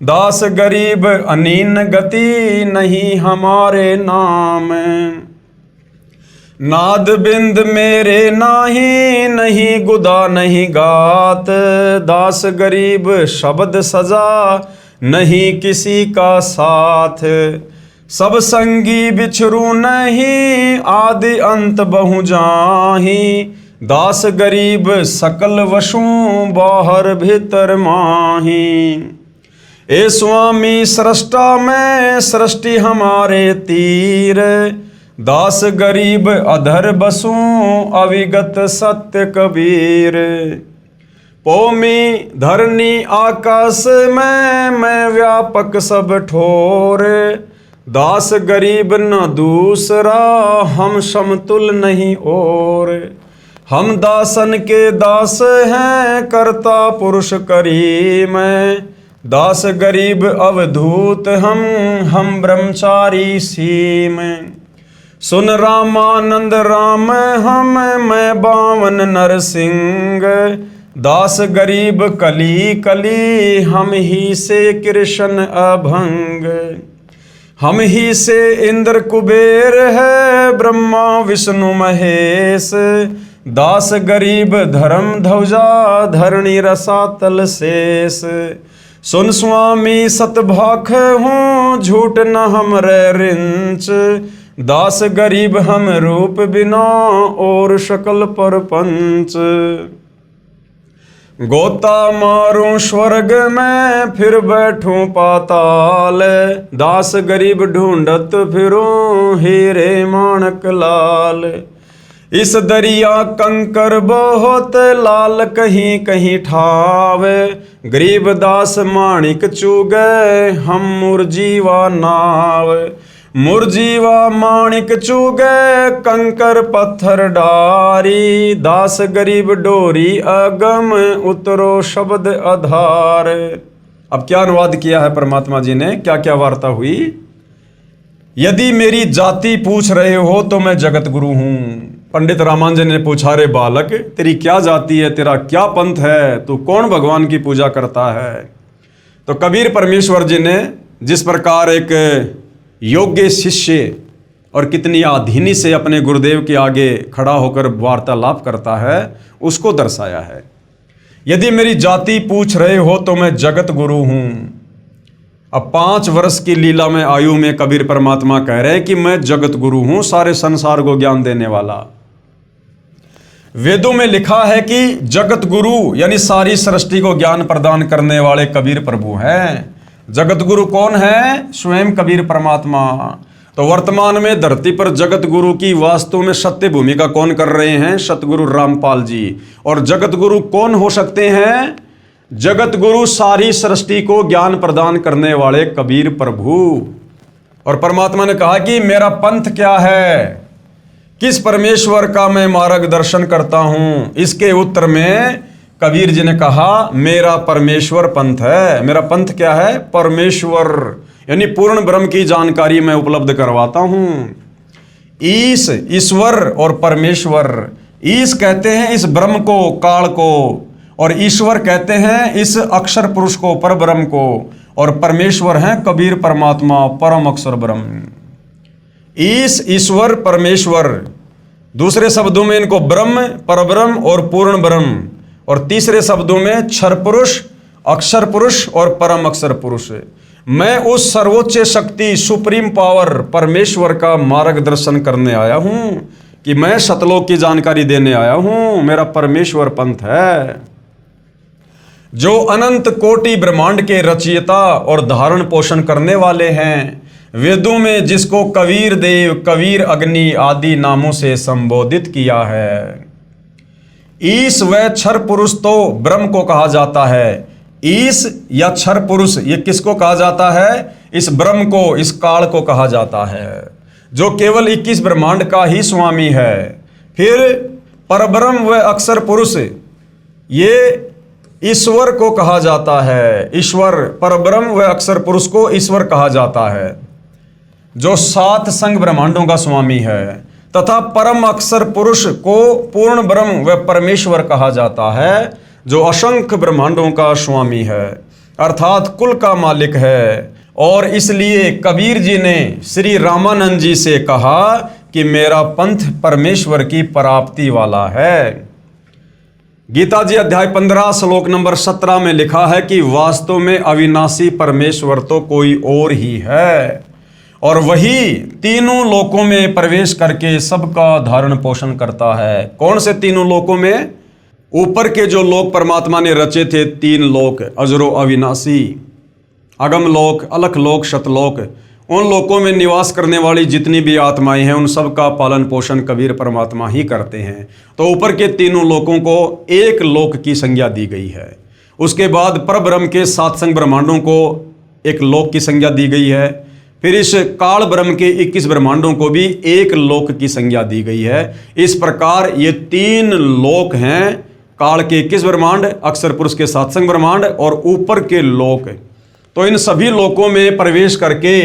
A: दास गरीब अनीन गति नहीं हमारे नाम। नाद बिंद मेरे नाही नहीं गुदा नहीं गात, दास गरीब शब्द सजा नहीं किसी का साथ। सब संगी बिछरू नहीं आदि अंत बहु जाही, दास गरीब सकल वशों बाहर भीतर माही। ए स्वामी सृष्टा में सृष्टि हमारे तीर, दास गरीब अधर बसूं अविगत सत्य कबीर। पोमी धरनी आकाश में मैं व्यापक सब ठोर, दास गरीब न दूसरा हम समतुल नहीं और। हम दासन के दास हैं करता पुरुष करीम, दास गरीब अवधूत हम ब्रह्मचारी सीम। सुन रामानंद राम हम मैं बावन नरसिंह, दास गरीब कली कली हम ही से कृष्ण अभंग। हम ही से इंद्र कुबेर है ब्रह्मा विष्णु महेश, दास गरीब धर्म ध्वजा धरणी रसातल शेष। सुन स्वामी सतभाख हूँ झूठ न हमरे रिंच, दास गरीब हम रूप बिना और शकल पर पंच। गोता मारूं स्वर्ग में फिर बैठूं पाताल, दास गरीब ढूंढत फिरूं हीरे माणक लाल। इस दरिया कंकर बहुत लाल कहीं कहीं ठावे, गरीब दास माणिक चुगे हम मुरजीवा नाव। मुरजीवा माणिक चुगे कंकर पत्थर डारी, दास गरीब डोरी अगम उतरो शब्द आधार। अब क्या अनुवाद किया है परमात्मा जी ने, क्या क्या वार्ता हुई। यदि मेरी जाति पूछ रहे हो तो मैं जगत गुरु हूं। पंडित रामानुजन ने पूछा, रे बालक तेरी क्या जाति है, तेरा क्या पंथ है, तू कौन भगवान की पूजा करता है। तो कबीर परमेश्वर जी ने जिस प्रकार एक योग्य शिष्य और कितनी आधीनी से अपने गुरुदेव के आगे खड़ा होकर वार्तालाप करता है, उसको दर्शाया है। यदि मेरी जाति पूछ रहे हो तो मैं जगत गुरु हूं। अब 5 वर्ष की लीला में आयु में कबीर परमात्मा कह रहे हैं कि मैं जगत गुरु हूं, सारे संसार को ज्ञान देने वाला। वेदों में लिखा है कि जगत गुरु यानी सारी सृष्टि को ज्ञान प्रदान करने वाले कबीर प्रभु हैं। जगत गुरु कौन है? स्वयं कबीर परमात्मा। तो वर्तमान में धरती पर जगत गुरु की वास्तव में सत्य भूमिका कौन कर रहे हैं? सतगुरु रामपाल जी। और जगत गुरु कौन हो सकते हैं? जगत गुरु सारी सृष्टि को ज्ञान प्रदान करने वाले कबीर प्रभु। और परमात्मा ने कहा कि मेरा पंथ क्या है, किस परमेश्वर का मैं मार्गदर्शन करता हूं। इसके उत्तर में कबीर जी ने कहा, मेरा परमेश्वर पंथ है। मेरा पंथ क्या है? परमेश्वर, यानी पूर्ण ब्रह्म की जानकारी मैं उपलब्ध करवाता हूं। ईश, ईश्वर और परमेश्वर। ईश कहते हैं इस ब्रह्म को, काल को, और ईश्वर कहते हैं इस अक्षर पुरुष को, पर ब्रह्म को, और परमेश्वर हैं कबीर परमात्मा, परम अक्षर ब्रह्म। ईश, ईश्वर, परमेश्वर। दूसरे शब्दों में इनको ब्रह्म, परब्रह्म और पूर्ण ब्रह्म। और तीसरे शब्दों में क्षर पुरुष, अक्षर पुरुष और परम अक्षर पुरुष। मैं उस सर्वोच्च शक्ति, सुप्रीम पावर परमेश्वर का मार्गदर्शन करने आया हूं, कि मैं सतलोक की जानकारी देने आया हूं। मेरा परमेश्वर पंथ है जो अनंत कोटि ब्रह्मांड के रचयिता और धारण पोषण करने वाले हैं। वेदों में जिसको कबीर देव, कबीर अग्नि आदि नामों से संबोधित किया है। ईश व क्षर पुरुष तो ब्रह्म को कहा जाता है। ईश या क्षर पुरुष ये किसको कहा जाता है? इस ब्रह्म को, इस काल को कहा जाता है, जो केवल 21 ब्रह्मांड का ही स्वामी है। फिर परब्रह्म व अक्षर पुरुष ये ईश्वर को कहा जाता है। ईश्वर, परब्रह्म व अक्षर पुरुष को ईश्वर कहा जाता है, जो 7 संग ब्रह्मांडों का स्वामी है। तथा परम अक्षर पुरुष को पूर्ण ब्रह्म व परमेश्वर कहा जाता है, जो असंख्य ब्रह्मांडों का स्वामी है, अर्थात कुल का मालिक है। और इसलिए कबीर जी ने श्री रामानंद जी से कहा कि मेरा पंथ परमेश्वर की प्राप्ति वाला है। गीता जी अध्याय 15 श्लोक नंबर 17 में लिखा है कि वास्तव में अविनाशी परमेश्वर तो कोई और ही है, और वही तीनों लोकों में प्रवेश करके सबका धारण पोषण करता है। कौन से तीनों लोकों में? ऊपर के जो लोक परमात्मा ने रचे थे 3 लोक, अजरो अविनाशी, अगम लोक, अलख लोक, शतलोक, उन लोकों में निवास करने वाली जितनी भी आत्माएं हैं उन सब का पालन पोषण कबीर परमात्मा ही करते हैं। तो ऊपर के तीनों लोकों को एक लोक की संज्ञा दी गई है। उसके बाद परब्रह्म के 7 संग ब्रह्मांडों को एक लोक की संज्ञा दी गई है। फिर इस काल ब्रह्म के 21 ब्रह्मांडों को भी एक लोक की संज्ञा दी गई है। इस प्रकार ये 3 लोक हैं, काल के 21 ब्रह्मांड, अक्षर पुरुष के 7 संग ब्रह्मांड और ऊपर के लोक। तो इन सभी लोकों में प्रवेश करके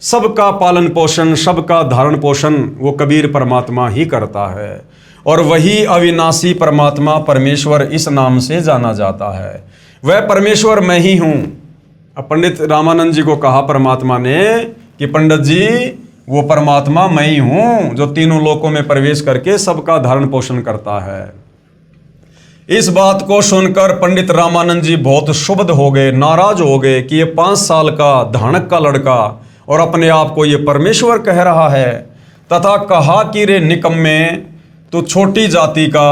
A: सबका पालन पोषण, सबका धारण पोषण वो कबीर परमात्मा ही करता है, और वही अविनाशी परमात्मा परमेश्वर इस नाम से जाना जाता है। वह परमेश्वर मैं ही हूँ। अब पंडित रामानंद जी को कहा परमात्मा ने कि पंडित जी वो परमात्मा मैं ही हूँ जो तीनों लोकों में प्रवेश करके सबका धारण पोषण करता है। इस बात को सुनकर पंडित रामानंद जी बहुत क्षुब्ध हो गए, नाराज हो गए कि ये 5 साल का धानक का लड़का और अपने आप को ये परमेश्वर कह रहा है। तथा कहा कि रे निकम्मे, तू छोटी जाति का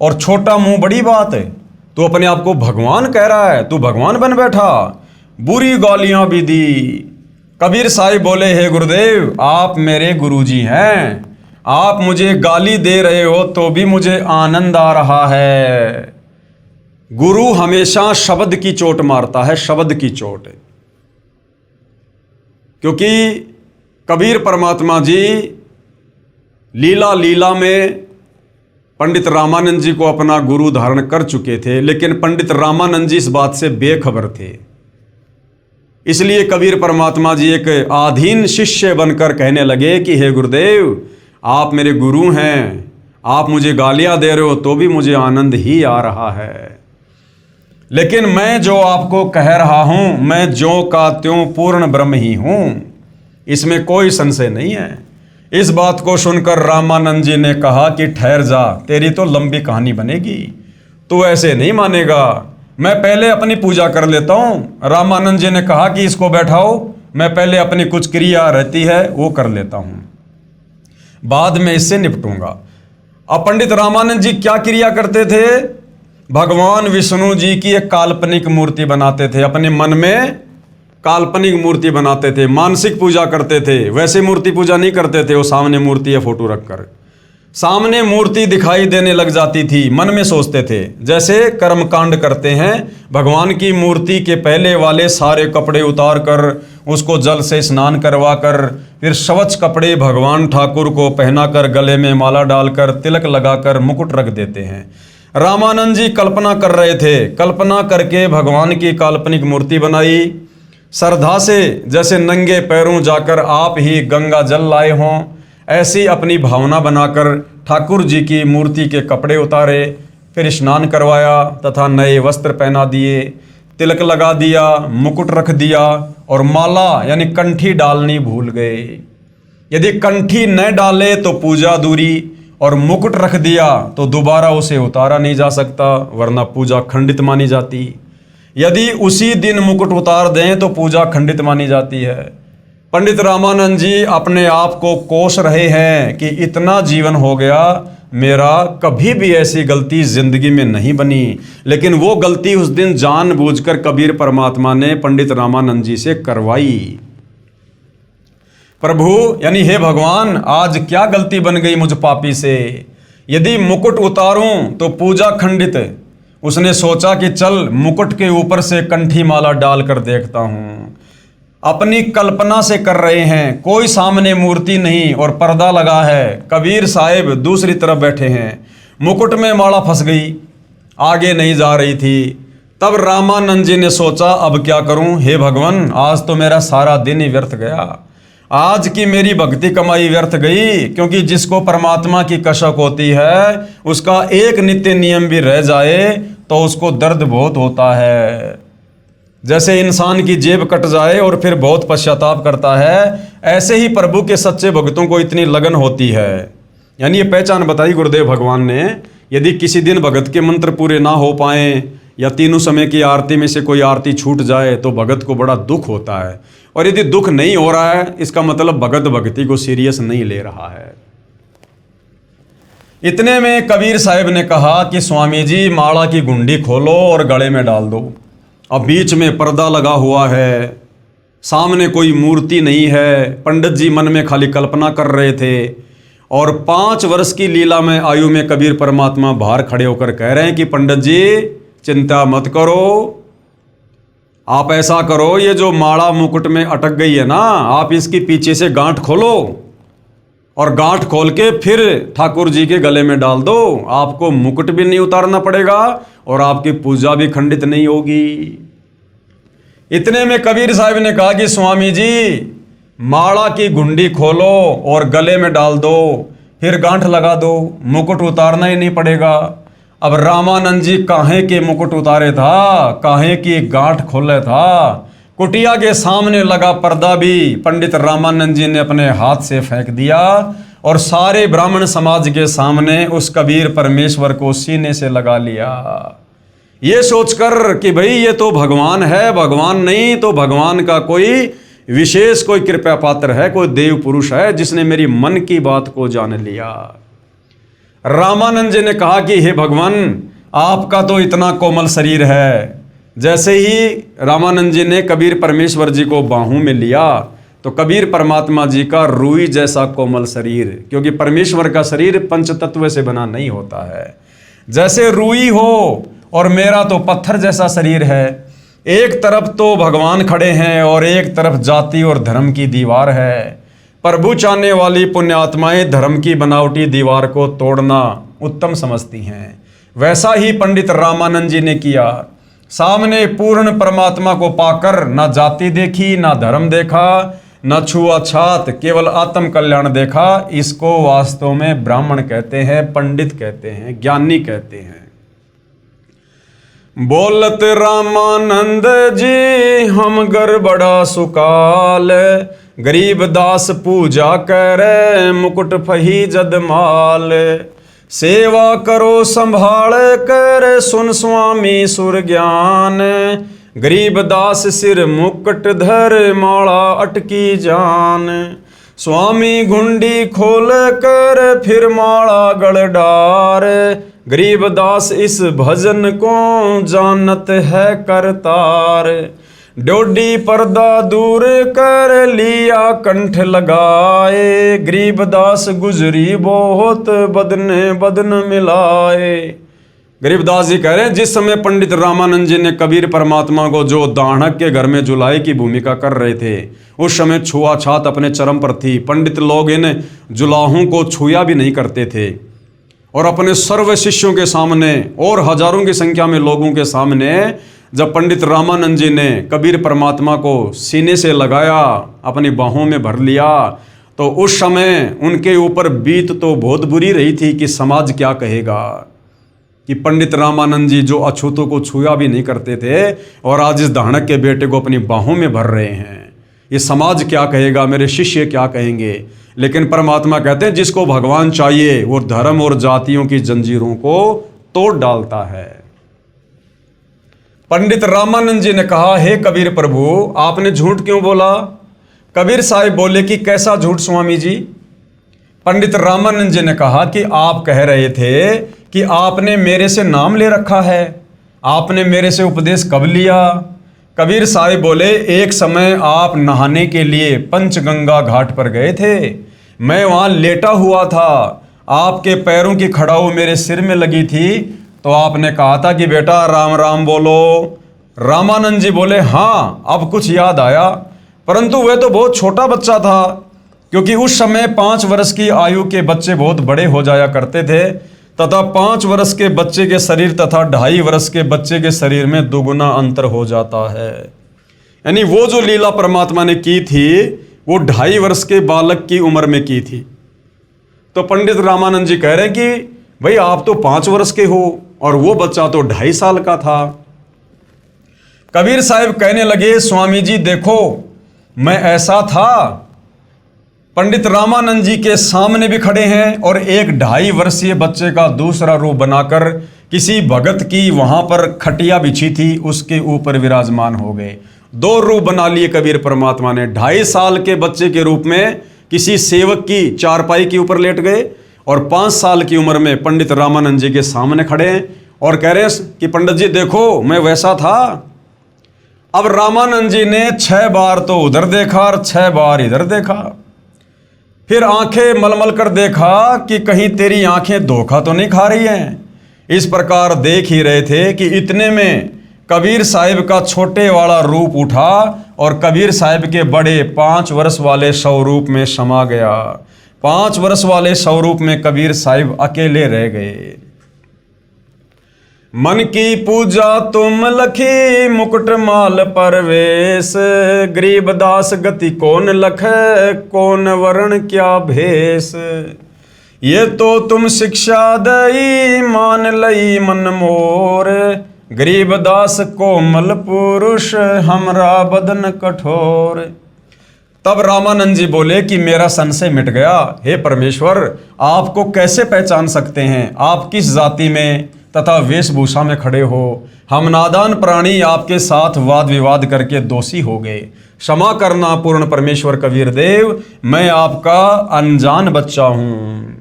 A: और छोटा मुंह बड़ी बात है, तू अपने आप को भगवान कह रहा है, तू भगवान बन बैठा। बुरी गालियां भी दी। कबीर साहिब बोले, हे गुरुदेव आप मेरे गुरुजी हैं, आप मुझे गाली दे रहे हो तो भी मुझे आनंद आ रहा है। गुरु हमेशा शब्द की चोट मारता है, शब्द की चोट। क्योंकि कबीर परमात्मा जी लीला लीला में पंडित रामानंद जी को अपना गुरु धारण कर चुके थे, लेकिन पंडित रामानंद जी इस बात से बेखबर थे। इसलिए कबीर परमात्मा जी एक आधीन शिष्य बनकर कहने लगे कि हे गुरुदेव, आप मेरे गुरु हैं, आप मुझे गालियां दे रहे हो तो भी मुझे आनंद ही आ रहा है, लेकिन मैं जो आपको कह रहा हूं, मैं ज्यों का त्यों पूर्ण ब्रह्म ही हूं, इसमें कोई संशय नहीं है। इस बात को सुनकर रामानंद जी ने कहा कि ठहर जा, तेरी तो लंबी कहानी बनेगी, तू ऐसे नहीं मानेगा, मैं पहले अपनी पूजा कर लेता हूं। रामानंद जी ने कहा कि इसको बैठाओ, मैं पहले अपनी कुछ क्रिया रहती है वो कर लेता हूं, बाद में इससे निपटूंगा। अब पंडित रामानंद जी क्या क्रिया करते थे? भगवान विष्णु जी की एक काल्पनिक मूर्ति बनाते थे, अपने मन में काल्पनिक मूर्ति बनाते थे, मानसिक पूजा करते थे। वैसे मूर्ति पूजा नहीं करते थे, वो सामने मूर्ति या फोटो रखकर सामने मूर्ति दिखाई देने लग जाती थी, मन में सोचते थे। जैसे कर्मकांड करते हैं, भगवान की मूर्ति के पहले वाले सारे कपड़े उतार कर उसको जल से स्नान करवा कर फिर स्वच्छ कपड़े भगवान ठाकुर को पहनाकर गले में माला डालकर तिलक लगाकर मुकुट रख देते हैं। रामानंद जी कल्पना कर रहे थे, कल्पना करके भगवान की काल्पनिक मूर्ति बनाई, श्रद्धा से जैसे नंगे पैरों जाकर आप ही गंगा जल लाए हों, ऐसी अपनी भावना बनाकर ठाकुर जी की मूर्ति के कपड़े उतारे, फिर स्नान करवाया तथा नए वस्त्र पहना दिए, तिलक लगा दिया, मुकुट रख दिया और माला यानी कंठी डालनी भूल गए। यदि कंठी न डाले तो पूजा अधूरी, और मुकुट रख दिया तो दोबारा उसे उतारा नहीं जा सकता, वरना पूजा खंडित मानी जाती। यदि उसी दिन मुकुट उतार दें तो पूजा खंडित मानी जाती है। पंडित रामानंद जी अपने आप को कोस रहे हैं कि इतना जीवन हो गया, मेरा कभी भी ऐसी गलती जिंदगी में नहीं बनी, लेकिन वो गलती उस दिन जानबूझकर कबीर परमात्मा ने पंडित रामानंद जी से करवाई। प्रभु यानी हे भगवान, आज क्या गलती बन गई मुझ पापी से? यदि मुकुट उतारूं तो पूजा खंडित। उसने सोचा कि चल मुकुट के ऊपर से कंठी माला डालकर देखता हूं। अपनी कल्पना से कर रहे हैं, कोई सामने मूर्ति नहीं और पर्दा लगा है, कबीर साहिब दूसरी तरफ बैठे हैं, मुकुट में माला फंस गई, आगे नहीं जा रही थी। तब रामानंद जी ने सोचा अब क्या करूं, हे भगवान, आज तो मेरा सारा दिन ही व्यर्थ गया, आज की मेरी भक्ति कमाई व्यर्थ गई, क्योंकि जिसको परमात्मा की कसक होती है उसका एक नित्य नियम भी रह जाए तो उसको दर्द बहुत होता है। जैसे इंसान की जेब कट जाए और फिर बहुत पश्चाताप करता है, ऐसे ही प्रभु के सच्चे भक्तों को इतनी लगन होती है। यानी ये पहचान बताई गुरुदेव भगवान ने, यदि किसी दिन भगत के मंत्र पूरे ना हो पाए या तीनों समय की आरती में से कोई आरती छूट जाए तो भगत को बड़ा दुख होता है, और यदि दुख नहीं हो रहा है इसका मतलब भगत भक्ति को सीरियस नहीं ले रहा है। इतने में कबीर साहब ने कहा कि स्वामी जी माला की गुंडी खोलो और गले में डाल दो। अब बीच में पर्दा लगा हुआ है, सामने कोई मूर्ति नहीं है, पंडित जी मन में खाली कल्पना कर रहे थे, और 5 वर्ष की लीला में आयु में कबीर परमात्मा बाहर खड़े होकर कह रहे हैं कि पंडित जी चिंता मत करो, आप ऐसा करो, ये जो माला मुकुट में अटक गई है ना, आप इसकी पीछे से गांठ खोलो और गांठ खोल के फिर ठाकुर जी के गले में डाल दो, आपको मुकुट भी नहीं उतारना पड़ेगा और आपकी पूजा भी खंडित नहीं होगी। इतने में कबीर साहब ने कहा कि स्वामी जी माला की गुंडी खोलो और गले में डाल दो, फिर गांठ लगा दो, मुकुट उतारना ही नहीं पड़ेगा। अब रामानंद जी काहे के मुकुट उतारे था, काहे की गांठ खोले था। कुटिया के सामने लगा पर्दा भी पंडित रामानंद जी ने अपने हाथ से फेंक दिया और सारे ब्राह्मण समाज के सामने उस कबीर परमेश्वर को सीने से लगा लिया, ये सोचकर कि भाई ये तो भगवान है, भगवान नहीं तो भगवान का कोई विशेष कोई कृपा पात्र है, कोई देव पुरुष है जिसने मेरी मन की बात को जान लिया। रामानंद जी ने कहा कि हे भगवान, आपका तो इतना कोमल शरीर है। जैसे ही रामानंद जी ने कबीर परमेश्वर जी को बाहों में लिया तो कबीर परमात्मा जी का रूई जैसा कोमल शरीर, क्योंकि परमेश्वर का शरीर पंचतत्व से बना नहीं होता है, जैसे रूई हो, और मेरा तो पत्थर जैसा शरीर है। एक तरफ तो भगवान खड़े हैं और एक तरफ जाति और धर्म की दीवार है। प्रभु चाहने वाली पुण्यात्माएं धर्म की बनावटी दीवार को तोड़ना उत्तम समझती हैं। वैसा ही पंडित रामानंद जी ने किया। सामने पूर्ण परमात्मा को पाकर न जाति देखी, न धर्म देखा, न छुआछात, केवल आत्म कल्याण देखा। इसको वास्तव में ब्राह्मण कहते हैं, पंडित कहते हैं, ज्ञानी कहते हैं। बोलत रामानंद जी हम घर बड़ा सुकाल, गरीब दास पूजा करे मुकुट फही जदमाल। सेवा करो संभाल कर सुन स्वामी सुर ज्ञान, गरीब दास सिर मुकुट धर माला अटकी जान। स्वामी घुंडी खोल कर फिर माला गड़ डार, गरीब दास इस भजन को जानत है करतार। डोडी पर्दा दूर कर लिया कंठ लगाए, गरीब दास गुजरी बहुत बदने बदन मिलाए। गरीबदास जी कह रहे हैं जिस समय पंडित रामानंद जी ने कबीर परमात्मा को जो दानक के घर में जुलाई की भूमिका कर रहे थे, उस समय छुआछात अपने चरम पर थी। पंडित लोग इन जुलाहों को छुआ भी नहीं करते थे और अपने सर्व शिष्यों के सामने और हजारों की संख्या में लोगों के सामने जब पंडित रामानंद जी ने कबीर परमात्मा को सीने से लगाया, अपनी बाहों में भर लिया, तो उस समय उनके ऊपर बीत तो बहुत बुरी रही थी कि समाज क्या कहेगा कि पंडित रामानंद जी जो अछूतों को छुआ भी नहीं करते थे और आज इस दानक के बेटे को अपनी बाहों में भर रहे हैं। ये समाज क्या कहेगा, मेरे शिष्य क्या कहेंगे। लेकिन परमात्मा कहते हैं जिसको भगवान चाहिए वो धर्म और जातियों की जंजीरों को तोड़ डालता है। पंडित रामानंद जी ने कहा, हे कबीर प्रभु आपने झूठ क्यों बोला। कबीर साहिब बोले कि कैसा झूठ स्वामी जी। पंडित रामानंद जी ने कहा कि आप कह रहे थे कि आपने मेरे से नाम ले रखा है, आपने मेरे से उपदेश कब लिया। कबीर साहिब बोले एक समय आप नहाने के लिए पंचगंगा घाट पर गए थे, मैं वहाँ लेटा हुआ था, आपके पैरों की खड़ाऊ मेरे सिर में लगी थी, तो आपने कहा था कि बेटा राम राम बोलो। रामानंद जी बोले हाँ अब कुछ याद आया, परंतु वह तो बहुत छोटा बच्चा था, क्योंकि उस समय 5 वर्ष की आयु के बच्चे बहुत बड़े हो जाया करते थे, तथा 5 वर्ष के बच्चे के शरीर तथा 2.5 वर्ष के बच्चे के शरीर में दुगुना अंतर हो जाता है। यानी वो जो लीला परमात्मा ने की थी वो 2.5 वर्ष के बालक की उम्र में की थी। तो पंडित रामानंद जी कह रहे हैं कि भाई आप तो 5 वर्ष के हो और वो बच्चा तो 2.5 साल का था। कबीर साहब कहने लगे स्वामी जी देखो मैं ऐसा था। पंडित रामानंद जी के सामने भी खड़े हैं और एक 2.5 वर्षीय बच्चे का दूसरा रूप बनाकर किसी भगत की वहां पर खटिया बिछी थी उसके ऊपर विराजमान हो गए। 2 रूप बना लिए कबीर परमात्मा ने। 2.5 साल के बच्चे के रूप में किसी सेवक की चारपाई के ऊपर लेट गए और 5 साल की उम्र में पंडित रामानंद जी के सामने खड़े हैं और कह रहे हैं कि पंडित जी देखो मैं वैसा था। अब रामानंद जी ने 6 बार तो उधर देखा और 6 बार इधर देखा, फिर आंखें मलमल कर देखा कि कहीं तेरी आंखें धोखा तो नहीं खा रही हैं। इस प्रकार देख ही रहे थे कि इतने में कबीर साहिब का छोटे वाला रूप उठा और कबीर साहिब के बड़े 5 वर्ष वाले स्वरूप में समा गया। 5 वर्ष वाले स्वरूप में कबीर साहिब अकेले रह गए। मन की पूजा तुम लखी मुकुट माल परवेश, गरीब दास गति कौन लखे कौन वर्ण क्या भेष। ये तो तुम शिक्षा दई मान लई मन मोर, गरीब दास कोमल पुरुष हमरा बदन कठोर। तब रामानंद जी बोले कि मेरा संशय मिट गया। हे परमेश्वर आपको कैसे पहचान सकते हैं, आप किस जाति में तथा वेशभूषा में खड़े हो। हम नादान प्राणी आपके साथ वाद विवाद करके दोषी हो गए। क्षमा करना पूर्ण परमेश्वर कबीर देव, मैं आपका अनजान बच्चा हूं।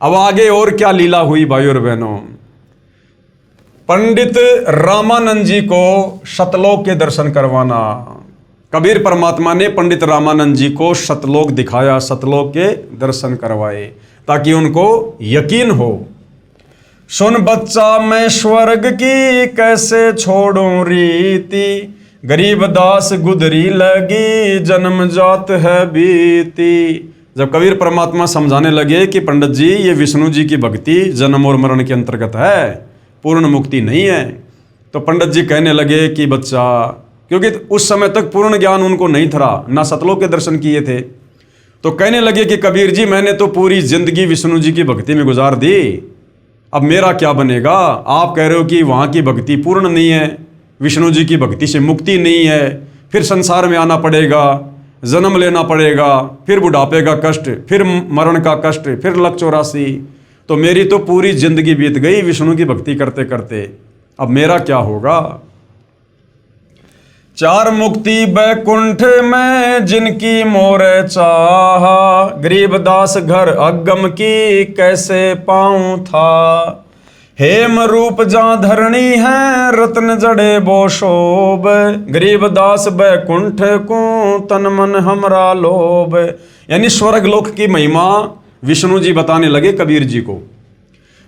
A: अब आगे और क्या लीला हुई भाइयों और बहनों। पंडित रामानंद जी को सतलोक के दर्शन करवाना। कबीर परमात्मा ने पंडित रामानंद जी को सतलोक दिखाया, सतलोक के दर्शन करवाए ताकि उनको यकीन हो। सुन बच्चा मैं स्वर्ग की कैसे छोड़ूं रीति, गरीब दास गुदरी लगी जन्म जात है बीती। जब कबीर परमात्मा समझाने लगे कि पंडित जी ये विष्णु जी की भक्ति जन्म और मरण के अंतर्गत है, पूर्ण मुक्ति नहीं है, तो पंडित जी कहने लगे कि बच्चा, क्योंकि उस समय तक पूर्ण ज्ञान उनको नहीं था, ना सतलोक के दर्शन किए थे, तो कहने लगे कि कबीर जी मैंने तो पूरी जिंदगी विष्णु जी की भक्ति में गुजार दी, अब मेरा क्या बनेगा? आप कह रहे हो कि वहाँ की भक्ति पूर्ण नहीं है, विष्णु जी की भक्ति से मुक्ति नहीं है, फिर संसार में आना पड़ेगा, जन्म लेना पड़ेगा, फिर बुढ़ापे का कष्ट, फिर मरण का कष्ट, फिर लक 84। तो मेरी तो पूरी जिंदगी बीत गई विष्णु की भक्ति करते करते, अब मेरा क्या होगा? चार मुक्ति बैकुंठ में जिनकी मोरे चाहा, गरीबदास घर अगम की कैसे पाऊं था। हेम रूप जहाँ धरणी है रत्न जड़े बो शोभ, गरीबदास बैकुंठ को तन मन हमरा लोभ। यानी स्वर्ग लोक की महिमा विष्णु जी बताने लगे कबीर जी को।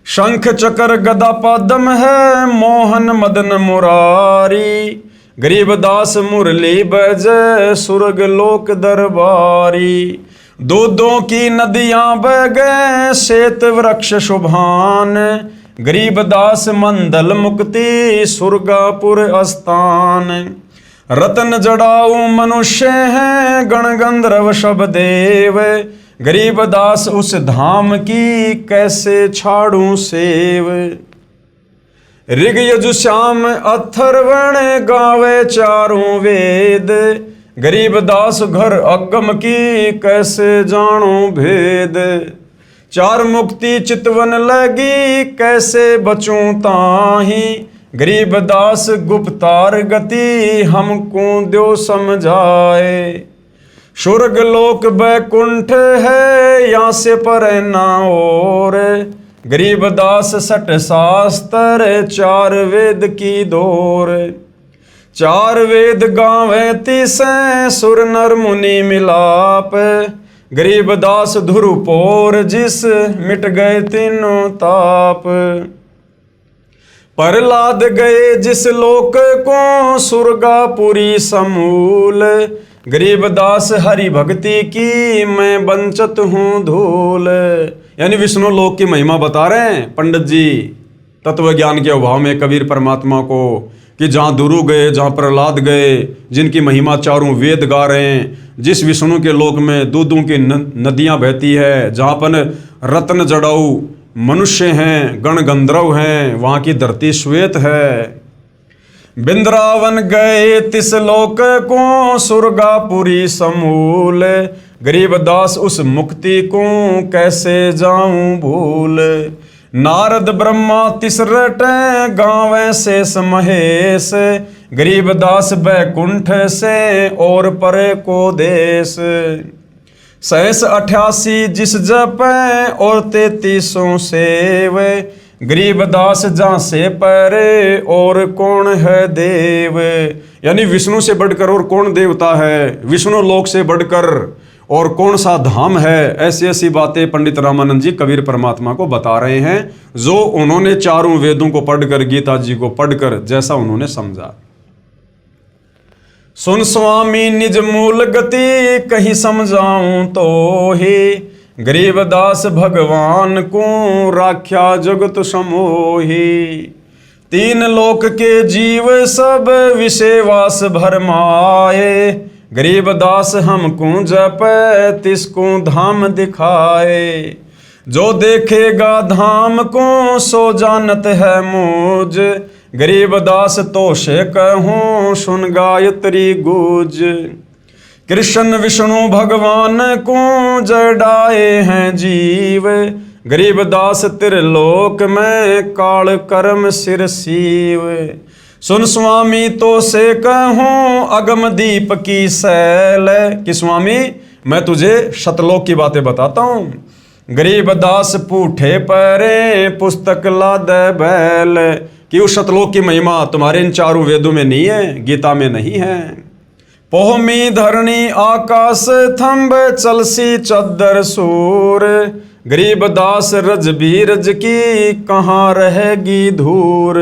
A: शंख चक्र गदा पद्म है मोहन मदन मुरारी, गरीबदास मुरली बजे सुरग लोक दरबारी। दूधों की नदियां बह गए श्वेत वृक्ष शुभान, गरीबदास मंदल मुक्ति सुरगापुर स्थान। रतन जड़ाऊ मनुष्य हैं गण गंधर्व सब देव, गरीबदास उस धाम की कैसे छाड़ू सेव। ऋग यजु श्याम अथर्वण गावे चारों वेद, गरीबदास घर अगम की कैसे जानो भेद। चार मुक्ति चितवन लगी कैसे बचूं ताही, गरीबदास गुप्तार गति हमको द्यो समझाए। स्वर्ग लोक बैकुंठ है यहाँ से पर ना और, गरीबदास सठ शास्त्र चार वेद की दौर। चार वेद गावे तिसे सुर नर मुनि मिलाप, गरीबदास धुरपोर जिस मिट गए तीनों ताप। प्रहलाद गए जिस लोक को सुरगापुरी समूल, गरीबदास हरि भक्ति की मैं वंचित हूँ धूल। यानी विष्णु लोक की महिमा बता रहे हैं पंडित जी तत्व ज्ञान के अभाव में कबीर परमात्मा को, कि जहाँ दुरु गए, जहाँ प्रहलाद गए, जिनकी महिमा चारों वेद गा रहे हैं, जिस विष्णु के लोक में दूधों की नदियाँ बहती है, जहाँ पर रत्न जड़ाऊ मनुष्य हैं, गण गंधर्व हैं, वहाँ की धरती श्वेत है। बिंद्रावन गए तिस लोक को सुरगापुरी समूल, गरीबदास उस मुक्ति को कैसे जाऊं भूल। नारद ब्रह्मा तिसरट गावे शेष महेश, गरीबदास बैकुंठ से और परे को देश। सहस 88 जिस जप और 33 सेव, गरीबदास जहाँ से परे और कौन है देव। यानी विष्णु से बढ़कर और कौन देवता है, विष्णु लोक से बढ़कर और कौन सा धाम है। ऐसी ऐसी बातें पंडित रामानंद जी कबीर परमात्मा को बता रहे हैं, जो उन्होंने चारों वेदों को पढ़कर, गीता जी को पढ़कर जैसा उन्होंने समझा। सुन स्वामी निज मूल गति कहीं समझाऊं तो ही, गरीबदास भगवान को राख्या जगत समोही। तीन लोक के जीव सब विषयवास भरमाए, गरीबदास हमको जप तिसको धाम दिखाए। जो देखेगा धाम को सो जानत है मुझ, गरीबदास तो से कहूँ सुन गायत्री गुज। कृष्ण विष्णु भगवान को जड़ाए हैं जीव, गरीबदास त्रिलोक में काल कर्म सिर सीव। सुन स्वामी तो से कहूँ अगम दीप की सैल, कि स्वामी मैं तुझे शतलोक की बातें बताता हूँ। गरीबदास पूठे परे पुस्तक लाद बैल, कि उस शतलोक की महिमा तुम्हारे इन चारों वेदों में नहीं है, गीता में नहीं है। पोहमी धरणी आकाश थंब चलसी चद्दर सूर, गरीबदास रज बीरज की कहाँ रहेगी धूर।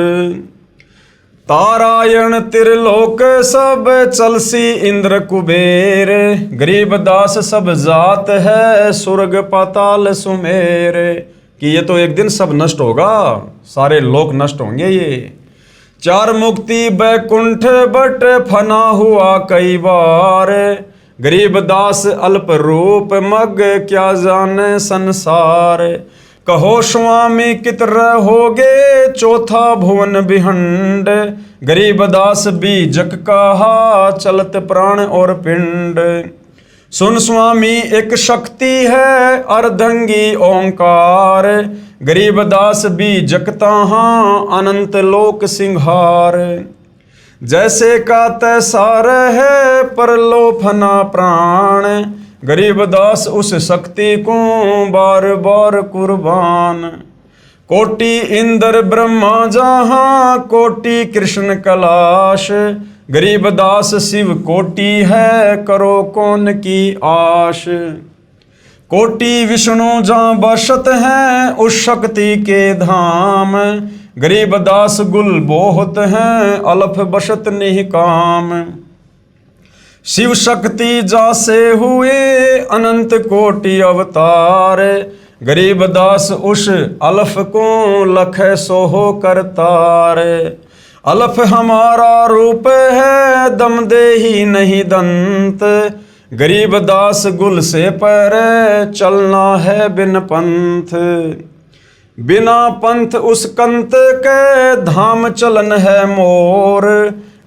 A: तारायण त्रिलोक सब चलसी इंद्र कुबेर, गरीबदास सब जात है स्वर्ग पाताल सुमेर। कि ये तो एक दिन सब नष्ट होगा, सारे लोक नष्ट होंगे ये। चार मुक्ति बैकुंठ बट फना हुआ कई बार, गरीबदास अल्प रूप मग क्या जाने संसार। कहो स्वामी कित रहोगे चौथा भुवन बिहंड, गरीबदास बीजक कहा चलत प्राण और पिंड। सुन स्वामी एक शक्ति है अर्धंगी ओंकार, गरीबदास बीजक तहाँ अनंत लोक सिंहार। जैसे का तैसा है परलोफना प्राण, गरीबदास उस शक्ति को बार बार कुर्बान। कोटि इंद्र ब्रह्मा जहाँ कोटि कृष्ण कैलाश, गरीबदास शिव कोटि है करो कौन की आश। कोटि विष्णु जहाँ बसत हैं उस शक्ति के धाम, गरीबदास गुल बहुत हैं अलफ बसत निकाम। शिव शक्ति जासे हुए अनंत कोटि अवतार, गरीबदास उस अलफ को लख सोहो करतार। अलफ हमारा रूप है दम दे ही नहीं दंत, गरीबदास गुल से पर चलना है बिन पंथ। बिना पंथ उस कंत के धाम चलन है मोर,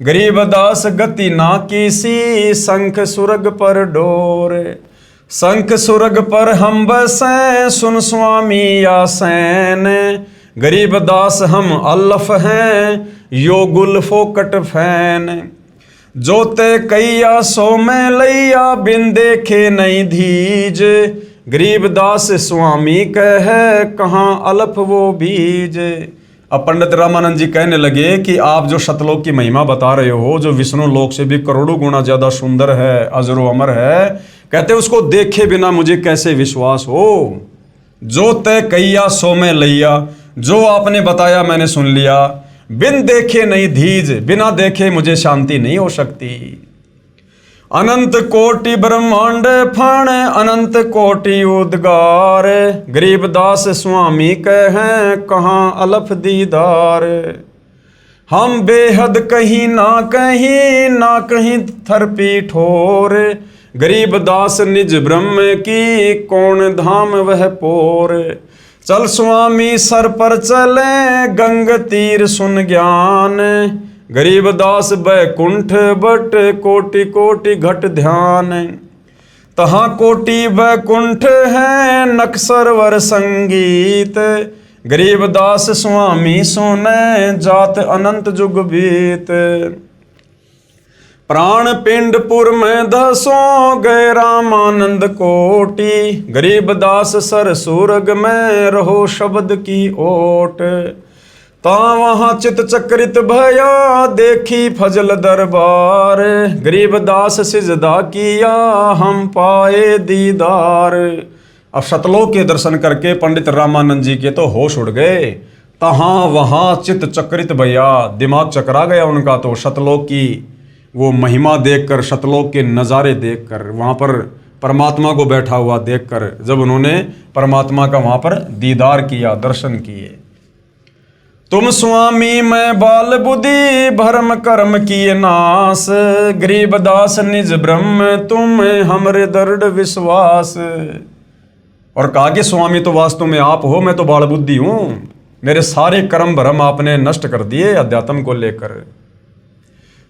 A: गरीबदास गति ना किसी शंख सुरग पर डोर। शंख सुरग पर हम बसें सुन स्वामी आसैन, गरीबदास हम अल्लफ हैं यो गुल फोकट फैन। जोते कैया सो में लैया बिन देखे नहीं धीज, गरीबदास स्वामी कहे कहाँ अलफ वो बीज। अब पंडित रामानंद जी कहने लगे कि आप जो शतलोक की महिमा बता रहे हो, जो विष्णु लोक से भी करोड़ों गुना ज्यादा सुंदर है, अजरो अमर है, कहते उसको देखे बिना मुझे कैसे विश्वास हो। जो तय कैया सो में लैया, जो आपने बताया मैंने सुन लिया, बिन देखे नहीं धीज, बिना देखे मुझे शांति नहीं हो सकती। अनंत कोटि ब्रह्मांड फण अनंत कोटि उद्गार, गरीबदास स्वामी कहें कहाँ अलफ दीदार। हम बेहद कहीं ना कहीं थरपी ठोर, गरीबदास निज ब्रह्म की कौन धाम वह पोर। चल स्वामी सर पर चले गंग तीर सुन ज्ञान, गरीबदास बैकुंठ बट कोटि कोटि घट ध्यान। तहाँ कोटि बैकुंठ है नक सरवर संगीत, गरीबदास स्वामी सुने जात अनंत जुग बीत। प्राण पिंडपुर में धसो गए रामानंद कोटि, गरीबदास सर सुरग में रहो शब्द की ओट। ता वहाँ चित चक्रित भया देखी फजल दरबार, गरीबदास सिजदा किया हम पाए दीदार। अब शतलोक के दर्शन करके पंडित रामानंद जी के तो होश उड़ गए। तहाँ वहाँ चित चक्रित भया, दिमाग चकरा गया उनका तो शतलोक की वो महिमा देखकर, शतलोक के नज़ारे देखकर, वहाँ पर परमात्मा को बैठा हुआ देखकर, जब उन्होंने परमात्मा का वहाँ पर दीदार किया, दर्शन किए। तुम स्वामी मैं बाल बुद्धि भरम कर्म किए नाश, गरीबदास निज ब्रह्म तुम हमरे दृढ़ विश्वास। और कहा कि स्वामी तो वास्तव में आप हो, मैं तो बाल बुद्धि हूँ, मेरे सारे कर्म भरम आपने नष्ट कर दिए अध्यात्म को लेकर।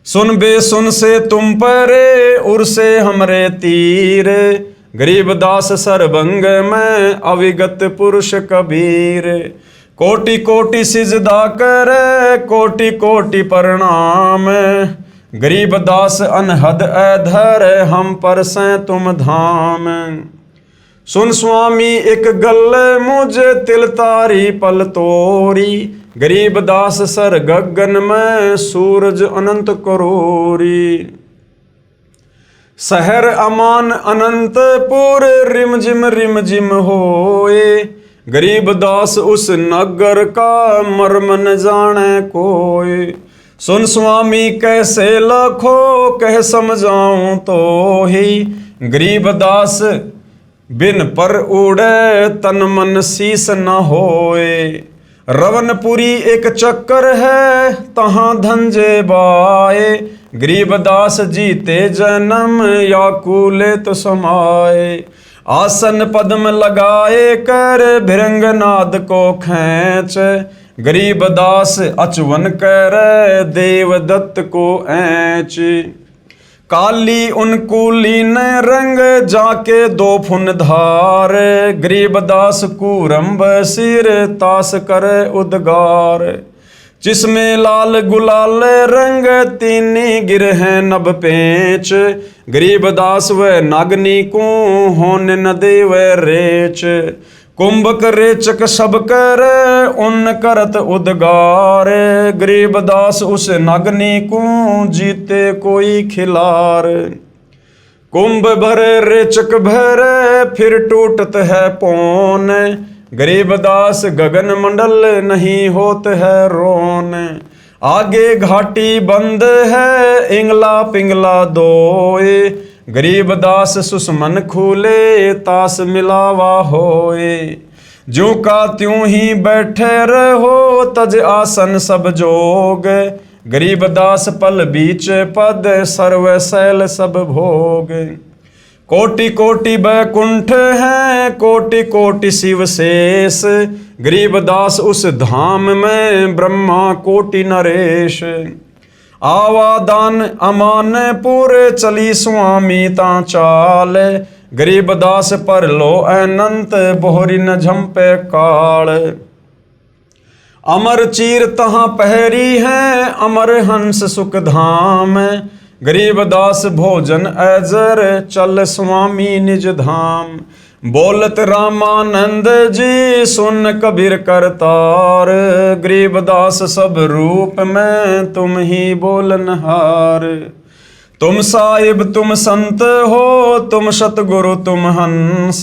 A: सुन बे सुन से तुम परे उर से हमरे तीर, गरीबदास सरभंग में अविगत पुरुष कबीर। कोटि कोटि सिजदा करे कोटि कोटि प्रणाम, गरीबदास अनहद अधर हम पर से तुम धाम। सुन स्वामी एक गल्ले मुझे तिल तारी पल तोरी, गरीबदास सर गगन में सूरज अनंत करोरी। शहर अमान अनंतपुर रिम जिम होए, गरीबदास उस नगर का मर्म न जाने कोई। सुन स्वामी कैसे लखो कह समझाऊं तो ही, गरीबदास बिन पर उड़े तन मन शीस न होए। रवनपुरी एक चक्कर है तहाँ धंजे बाए, गरीबदास जीते जन्म या कूले तो समाए। आसन पद्म लगाए कर भिरंगनाद को खींच, गरीबदास अचवन कर देवदत्त को ऐंच। काली उनकूली ने रंग जाके दो फुन धार, गरीबदास कूरम्ब सिर तास कर उद्गार। जिसमें लाल गुलाल रंग तीनी गिर हैं नभ पेंच, गरीबदास व नागनी को होने न देव रेच। कुंभक रेचक सब कर उन करत उद्गार, गरीबदास उस नागनी को जीते कोई खिलार। कुंभ भरे रेचक भरे फिर टूटत है पौन, गरीबदास गगन मंडल नहीं होत है रोन। आगे घाटी बंद है इंगला पिंगला दोए, गरीबदास सुषमन खूले तास मिलावा होए। ज्यों का त्यों ही बैठे रहो तज आसन सब जोग, गरीबदास पल बीच पद सर्व शैल सब भोग। कोटि कोटि बैकुंठ हैं कोटि कोटि शिव शेष, गरीबदास उस धाम में ब्रह्मा कोटि नरेश। आवादान अमानपुर चली स्वामी ता चाल, गरीबदास पर लो अनंत बोहरी न झंपे काल। अमर चीर तहाँ पहरी है अमर हंस सुख धाम, गरीबदास भोजन अजर चल स्वामी निज धाम। बोलत रामानंद जी सुन कबीर करतार, गरीबदास सब रूप में तुम ही बोलनहार। तुम साहिब तुम संत हो तुम सतगुरु तुम हंस,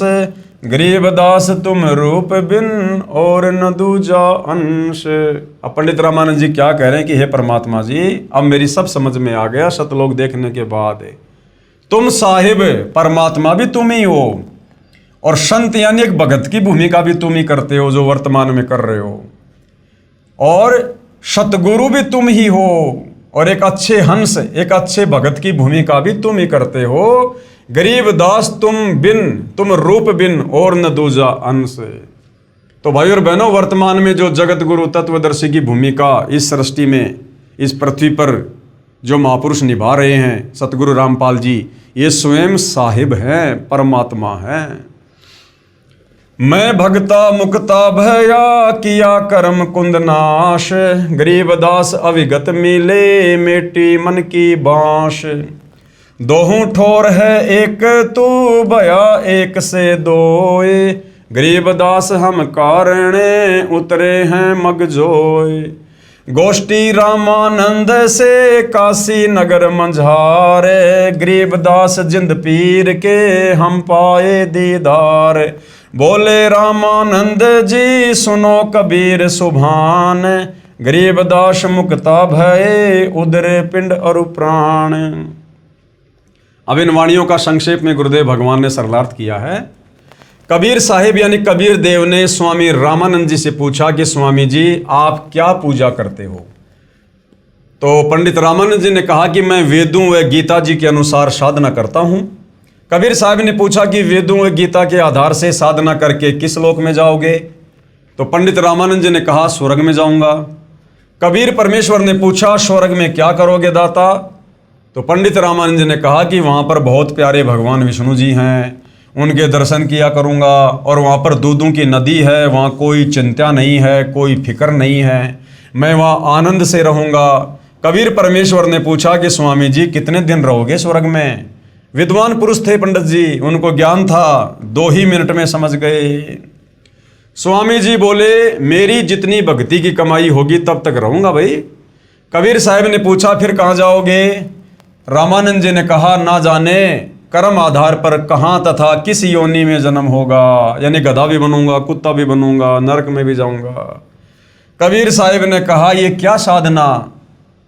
A: गरीबदास तुम रूप बिन और न दूजा अंश। अब पंडित रामानंद जी क्या कह रहे हैं कि हे परमात्मा जी, अब मेरी सब समझ में आ गया सतलोक देखने के बाद। तुम साहिब परमात्मा भी तुम ही हो, और संत यानी एक भगत की भूमिका भी तुम ही करते हो जो वर्तमान में कर रहे हो, और सतगुरु भी तुम ही हो, और एक अच्छे हंस एक अच्छे भगत की भूमिका भी तुम ही करते हो। गरीबदास तुम रूप बिन और न दूजा अंश। तो भाई और बहनों, वर्तमान में जो जगत गुरु तत्वदर्शी की भूमिका इस सृष्टि में इस पृथ्वी पर जो महापुरुष निभा रहे हैं सतगुरु रामपाल जी, ये स्वयं साहिब हैं, परमात्मा हैं। मैं भगता मुक्ता भया किया कर्म कुंद नाश, गरीबदास अविगत मिले मेटी मन की बांश। दोहूं ठोर है एक तू भया एक से दोए, गरीबदास हम कारणे उतरे हैं मगजोए। गोष्ठी रामानंद से काशी नगर मंझारे, गरीबदास जिंद पीर के हम पाए दीदार। बोले रामानंद जी सुनो कबीर सुभान, गरीबदास मुक्ता भये उदरे पिंड और प्राण। अब इन वाणियों का संक्षेप में गुरुदेव भगवान ने सरलार्थ किया है। कबीर साहिब यानी कबीर देव ने स्वामी रामानंद जी से पूछा कि स्वामी जी आप क्या पूजा करते हो? तो पंडित रामानंद जी ने कहा कि मैं वेदों व गीता जी के अनुसार साधना करता हूं। कबीर साहब ने पूछा कि वेदों व गीता के आधार से साधना करके किस लोक में जाओगे? तो पंडित रामानंद जी ने कहा स्वर्ग में जाऊंगा। कबीर परमेश्वर ने पूछा स्वर्ग में क्या करोगे दाता? तो पंडित रामानंद जी ने कहा कि वहाँ पर बहुत प्यारे भगवान विष्णु जी हैं, उनके दर्शन किया करूँगा, और वहाँ पर दूधों की नदी है, वहाँ कोई चिंता नहीं है, कोई फिक्र नहीं है, मैं वहाँ आनंद से रहूँगा। कबीर परमेश्वर ने पूछा कि स्वामी जी कितने दिन रहोगे स्वर्ग में? विद्वान पुरुष थे पंडित जी, उनको ज्ञान था, 2 ही मिनट में समझ गए। स्वामी जी बोले मेरी जितनी भक्ति की कमाई होगी तब तक रहूँगा भाई। कबीर साहब ने पूछा फिर कहाँ जाओगे? रामानंद जी ने कहा ना जाने कर्म आधार पर कहाँ तथा किस योनि में जन्म होगा, यानी गधा भी बनूंगा, कुत्ता भी बनूंगा, नरक में भी जाऊंगा। कबीर साहिब ने कहा ये क्या साधना?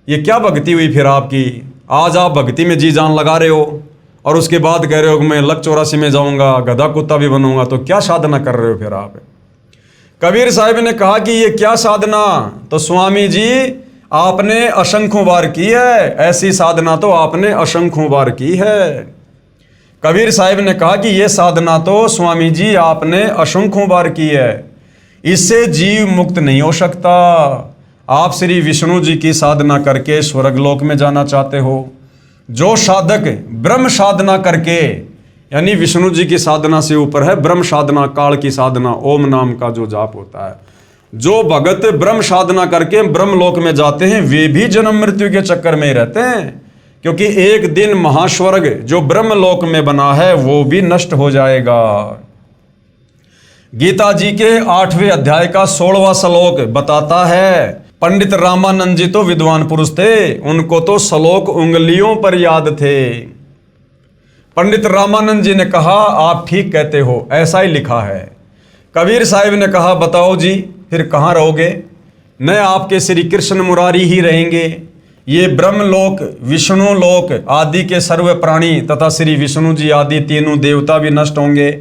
A: ये क्या भक्ति हुई फिर आपकी? आज आप भक्ति में जी जान लगा रहे हो और उसके बाद कह रहे हो कि मैं लक 84 में जाऊंगा, गधा कुत्ता भी बनूंगा। तो क्या साधना कर रहे हो फिर आप? कबीर साहिब ने कहा कि ये क्या साधना? तो स्वामी जी आपने असंख्यों बार की है, ऐसी साधना तो आपने असंख्यों बार की है। कबीर साहिब ने कहा कि ये साधना तो स्वामी जी आपने असंख्यों बार की है, इससे जीव मुक्त नहीं हो सकता। आप श्री विष्णु जी की साधना करके स्वर्गलोक में जाना चाहते हो। जो साधक ब्रह्म साधना करके, यानी विष्णु जी की साधना से ऊपर है ब्रह्म साधना, काल की साधना, ओम नाम का जो जाप होता है, जो भगत ब्रह्म साधना करके ब्रह्म लोक में जाते हैं वे भी जन्म मृत्यु के चक्कर में रहते हैं, क्योंकि एक दिन महास्वर्ग जो ब्रह्म लोक में बना है वो भी नष्ट हो जाएगा। गीता जी के 8वें अध्याय का 16वां श्लोक बताता है, पंडित रामानंद जी तो विद्वान पुरुष थे, उनको तो श्लोक उंगलियों पर याद थे। पंडित रामानंद जी ने कहा आप ठीक कहते हो, ऐसा ही लिखा है। कबीर साहिब ने कहा बताओ जी फिर कहाँ रहोगे? न आपके श्री कृष्ण मुरारी ही रहेंगे, ये ब्रह्मलोक विष्णु लोक आदि के सर्व प्राणी तथा श्री विष्णु जी आदि तीनों देवता भी नष्ट होंगे,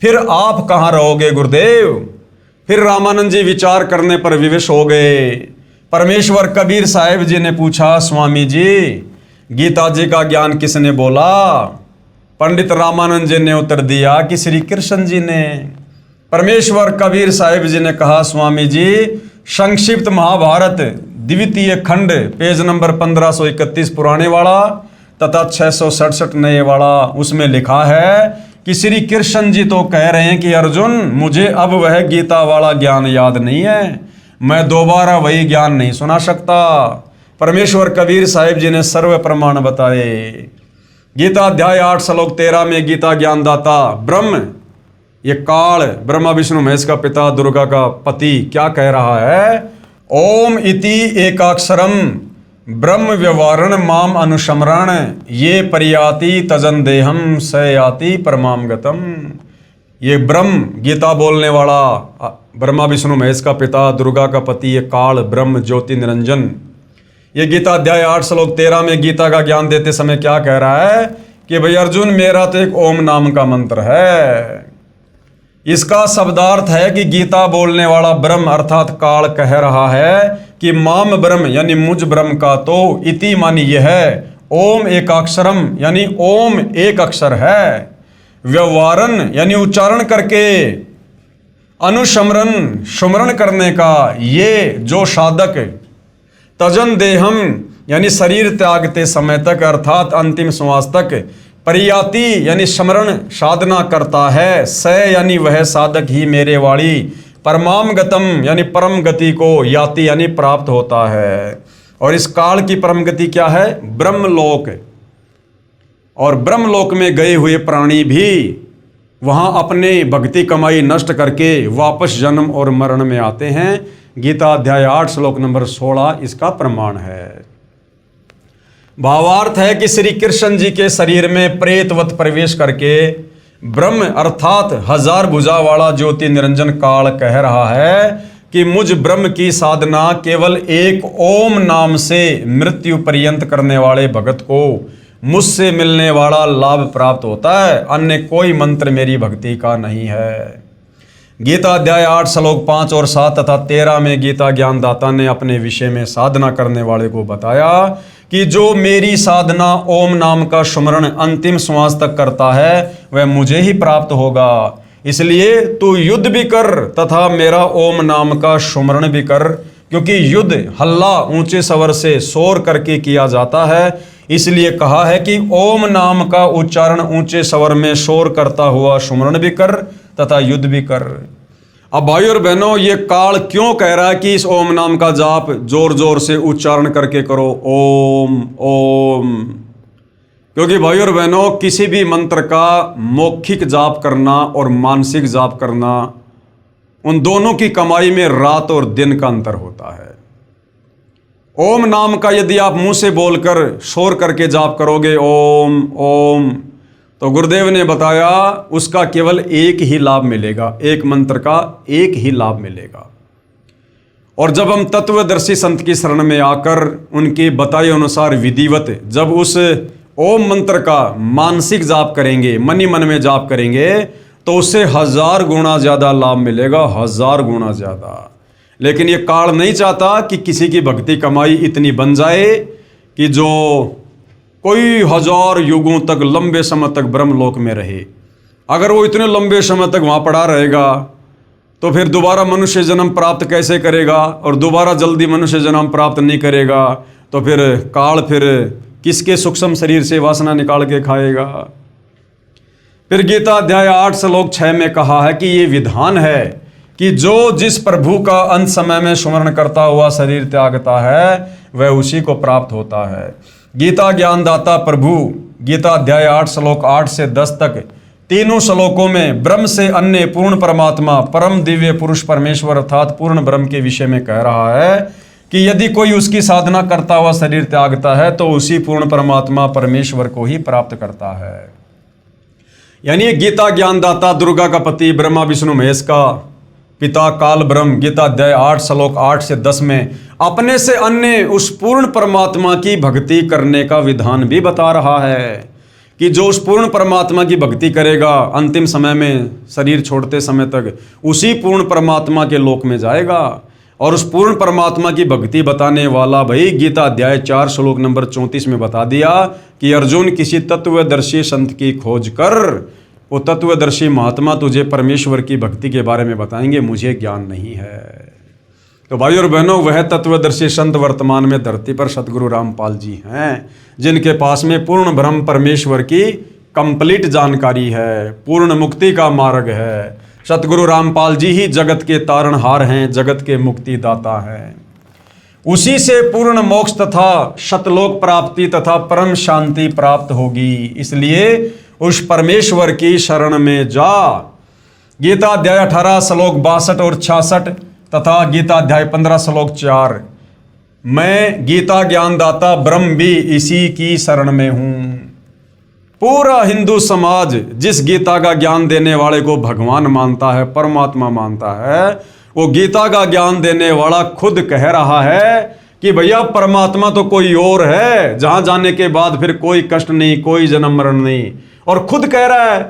A: फिर आप कहाँ रहोगे गुरुदेव? फिर रामानंद जी विचार करने पर विवश हो गए। परमेश्वर कबीर साहिब जी ने पूछा स्वामी जी गीता जी का ज्ञान किसने बोला? पंडित रामानंद जी ने उत्तर दिया कि श्री कृष्ण जी ने। परमेश्वर कबीर साहिब जी ने कहा स्वामी जी संक्षिप्त महाभारत द्वितीय खंड पेज नंबर 1531 पुराने वाला तथा 667 नए वाला, उसमें लिखा है कि श्री कृष्ण जी तो कह रहे हैं कि अर्जुन मुझे अब वह गीता वाला ज्ञान याद नहीं है, मैं दोबारा वही ज्ञान नहीं सुना सकता। परमेश्वर कबीर साहिब जी ने सर्व प्रमाण बताए। गीता अध्याय 8 श्लोक 13 में गीता ज्ञानदाता ब्रह्म, ये काल ब्रह्मा विष्णु महेश का पिता दुर्गा का पति क्या कह रहा है? ओम इति एकाक्षरम ब्रह्म व्यवहारण माम अनुशमरण ये परियाति तजन देहम स याति परमाम गतम। ये ब्रह्म गीता बोलने वाला ब्रह्मा विष्णु महेश का पिता दुर्गा का पति, ये काल ब्रह्म ज्योति निरंजन, ये गीता अध्याय 8 श्लोक 13 में गीता का ज्ञान देते समय क्या कह रहा है कि भाई अर्जुन मेरा तो एक ओम नाम का मंत्र है। इसका शब्दार्थ है कि गीता बोलने वाला ब्रह्म अर्थात काल कह रहा है कि माम ब्रह्म यानी मुझ ब्रह्म का तो इति मानी यह है, ओम एकाक्षरम यानी ओम एक अक्षर है, व्यवहारन यानी उच्चारण करके, अनुशमरन सुमरण करने का ये जो साधक, तजन देहम यानी शरीर त्यागते समय तक अर्थात अंतिम श्वास तक, परियाति यानी स्मरण साधना करता है, स यानी वह साधक ही मेरे वाली, परमाम गतम यानी परम गति को, याति यानी प्राप्त होता है। और इस काल की परम गति क्या है? ब्रह्मलोक। और ब्रह्मलोक में गए हुए प्राणी भी वहाँ अपने भक्ति कमाई नष्ट करके वापस जन्म और मरण में आते हैं। गीता अध्याय 8 श्लोक नंबर 16 इसका प्रमाण है। भावार्थ है कि श्री कृष्ण जी के शरीर में प्रेतवत प्रवेश करके ब्रह्म अर्थात 1000 भुजा वाला ज्योति निरंजन काल कह रहा है कि मुझ ब्रह्म की साधना केवल एक ओम नाम से मृत्यु पर्यंत करने वाले भगत को मुझसे मिलने वाला लाभ प्राप्त होता है, अन्य कोई मंत्र मेरी भक्ति का नहीं है। गीता अध्याय 8 श्लोक 5 और 7 तथा 13 में गीता ज्ञानदाता ने अपने विषय में साधना करने वाले को बताया कि जो मेरी साधना ओम नाम का सुमरण अंतिम श्वास तक करता है वह मुझे ही प्राप्त होगा। इसलिए तू युद्ध भी कर तथा मेरा ओम नाम का सुमरण भी कर, क्योंकि युद्ध हल्ला ऊंचे स्वर से शोर करके किया जाता है। इसलिए कहा है कि ओम नाम का उच्चारण ऊंचे स्वर में शोर करता हुआ सुमरण भी कर तथा युद्ध भी कर। अब भाई और बहनों, ये काल क्यों कह रहा है कि इस ओम नाम का जाप जोर जोर से उच्चारण करके करो, ओम ओम? क्योंकि भाई और बहनों, किसी भी मंत्र का मौखिक जाप करना और मानसिक जाप करना, उन दोनों की कमाई में रात और दिन का अंतर होता है। ओम नाम का यदि आप मुंह से बोलकर शोर करके जाप करोगे ओम ओम, तो गुरुदेव ने बताया उसका केवल एक ही लाभ मिलेगा, एक मंत्र का एक ही लाभ मिलेगा। और जब हम तत्वदर्शी संत की शरण में आकर उनके बताए अनुसार विधिवत जब उस ओम मंत्र का मानसिक जाप करेंगे, मन ही मन में जाप करेंगे, तो उससे 1000 गुना ज़्यादा लाभ मिलेगा, 1000 गुना ज़्यादा। लेकिन ये काल नहीं चाहता कि किसी की भक्ति कमाई इतनी बन जाए कि जो कोई 1000 युगों तक लंबे समय तक ब्रह्मलोक में रहे। अगर वो इतने लंबे समय तक वहाँ पड़ा रहेगा तो फिर दोबारा मनुष्य जन्म प्राप्त कैसे करेगा, और दोबारा जल्दी मनुष्य जन्म प्राप्त नहीं करेगा तो फिर काल फिर किसके सूक्ष्म शरीर से वासना निकाल के खाएगा। फिर गीता अध्याय 8 श्लोक 6 में कहा है कि ये विधान है कि जो जिस प्रभु का अंत समय में स्मरण करता हुआ शरीर त्यागता है वह उसी को प्राप्त होता है। गीता ज्ञानदाता प्रभु गीता अध्याय 8 श्लोक 8 से 10 तक तीनों श्लोकों में ब्रह्म से अन्य पूर्ण परमात्मा परम दिव्य पुरुष परमेश्वर अर्थात पूर्ण ब्रह्म के विषय में कह रहा है कि यदि कोई उसकी साधना करता हुआ शरीर त्यागता है तो उसी पूर्ण परमात्मा परमेश्वर को ही प्राप्त करता है। यानी गीता ज्ञानदाता दुर्गा का पति ब्रह्मा विष्णु महेश का पिता काल ब्रह्म गीता अध्याय 8 श्लोक 8 से 10 में अपने से अन्य उस पूर्ण परमात्मा की भक्ति करने का विधान भी बता रहा है कि जो उस पूर्ण परमात्मा की भक्ति करेगा अंतिम समय में शरीर छोड़ते समय तक उसी पूर्ण परमात्मा के लोक में जाएगा। और उस पूर्ण परमात्मा की भक्ति बताने वाला भाई गीता अध्याय 4 श्लोक नंबर 34 में बता दिया कि अर्जुन किसी तत्वदर्शी संत की खोज कर, वो तत्वदर्शी महात्मा तुझे परमेश्वर की भक्ति के बारे में बताएंगे, मुझे ज्ञान नहीं है। तो भाई और बहनों, वह तत्वदर्शी संत वर्तमान में धरती पर सतगुरु रामपाल जी हैं जिनके पास में पूर्ण ब्रह्म परमेश्वर की कंप्लीट जानकारी है, पूर्ण मुक्ति का मार्ग है। सतगुरु रामपाल जी ही जगत के तारणहार हैं, जगत के मुक्तिदाता हैं। उसी से पूर्ण मोक्ष तथा शतलोक प्राप्ति तथा परम शांति प्राप्त होगी। इसलिए उस परमेश्वर की शरण में जा। गीता अध्याय 18 श्लोक 62 और 66 तथा गीता अध्याय 15 श्लोक 4, मैं गीता ज्ञानदाता ब्रह्म भी इसी की शरण में हूं। पूरा हिंदू समाज जिस गीता का ज्ञान देने वाले को भगवान मानता है, परमात्मा मानता है, वो गीता का ज्ञान देने वाला खुद कह रहा है कि भैया परमात्मा तो कोई और है, जहां जाने के बाद फिर कोई कष्ट नहीं, कोई जन्म मरण नहीं। और खुद कह रहा है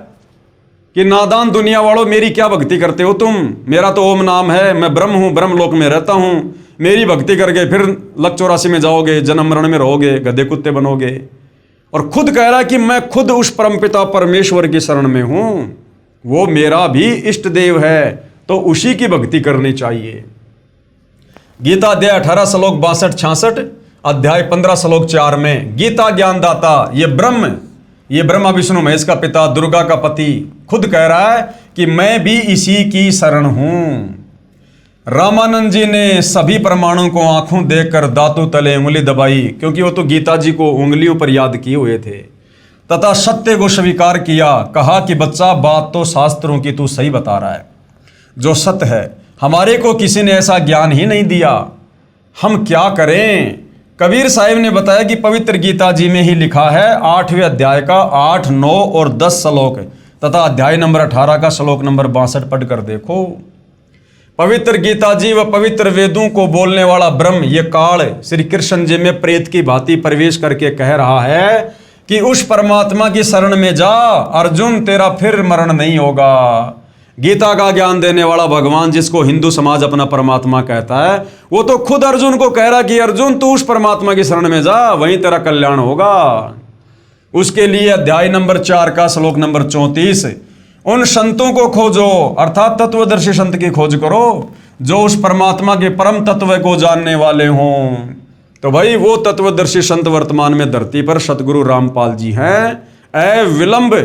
A: कि नादान दुनिया वालों, मेरी क्या भक्ति करते हो तुम, मेरा तो ओम नाम है, मैं ब्रह्म हूं, ब्रह्म लोक में रहता हूं, मेरी भक्ति करके फिर लक 84 में जाओगे, जन्म मरण में रहोगे, गधे कुत्ते बनोगे। और खुद कह रहा है कि मैं खुद उस परमपिता परमेश्वर की शरण में हूं, वो मेरा भी इष्ट देव है, तो उसी की भक्ति करनी चाहिए। गीता अध्याय 18 श्लोक 62-66, अध्याय 15 श्लोक 4 में गीता ज्ञानदाता ये ब्रह्मा विष्णु महेश का पिता दुर्गा का पति खुद कह रहा है कि मैं भी इसी की शरण हूं। रामानंद जी ने सभी प्रमाणों को आंखों देखकर दांतों तले उंगली दबाई, क्योंकि वो तो गीता जी को उंगलियों पर याद किए हुए थे, तथा सत्य को स्वीकार किया। कहा कि बच्चा, बात तो शास्त्रों की तू सही बता रहा है, जो सत्य है हमारे को किसी ने ऐसा ज्ञान ही नहीं दिया, हम क्या करें। कबीर साहिब ने बताया कि पवित्र गीता जी में ही लिखा है 8वें अध्याय का 8, 9 और 10 श्लोक तथा अध्याय नंबर 18 का श्लोक नंबर 62 पढ़ कर देखो। पवित्र गीता जी व पवित्र वेदों को बोलने वाला ब्रह्म ये काल श्री कृष्ण जी में प्रेत की भांति प्रवेश करके कह रहा है कि उस परमात्मा की शरण में जा अर्जुन, तेरा फिर मरण नहीं होगा। गीता का ज्ञान देने वाला भगवान, जिसको हिंदू समाज अपना परमात्मा कहता है, वो तो खुद अर्जुन को कह रहा कि अर्जुन तू उस परमात्मा की शरण में जा, वहीं तेरा कल्याण होगा। उसके लिए अध्याय नंबर 4 का श्लोक नंबर 34, उन संतों को खोजो, अर्थात तत्वदर्शी संत की खोज करो जो उस परमात्मा के परम तत्व को जानने वाले हों। तो भाई वो तत्वदर्शी संत वर्तमान में धरती पर सतगुरु रामपाल जी हैं। विलंब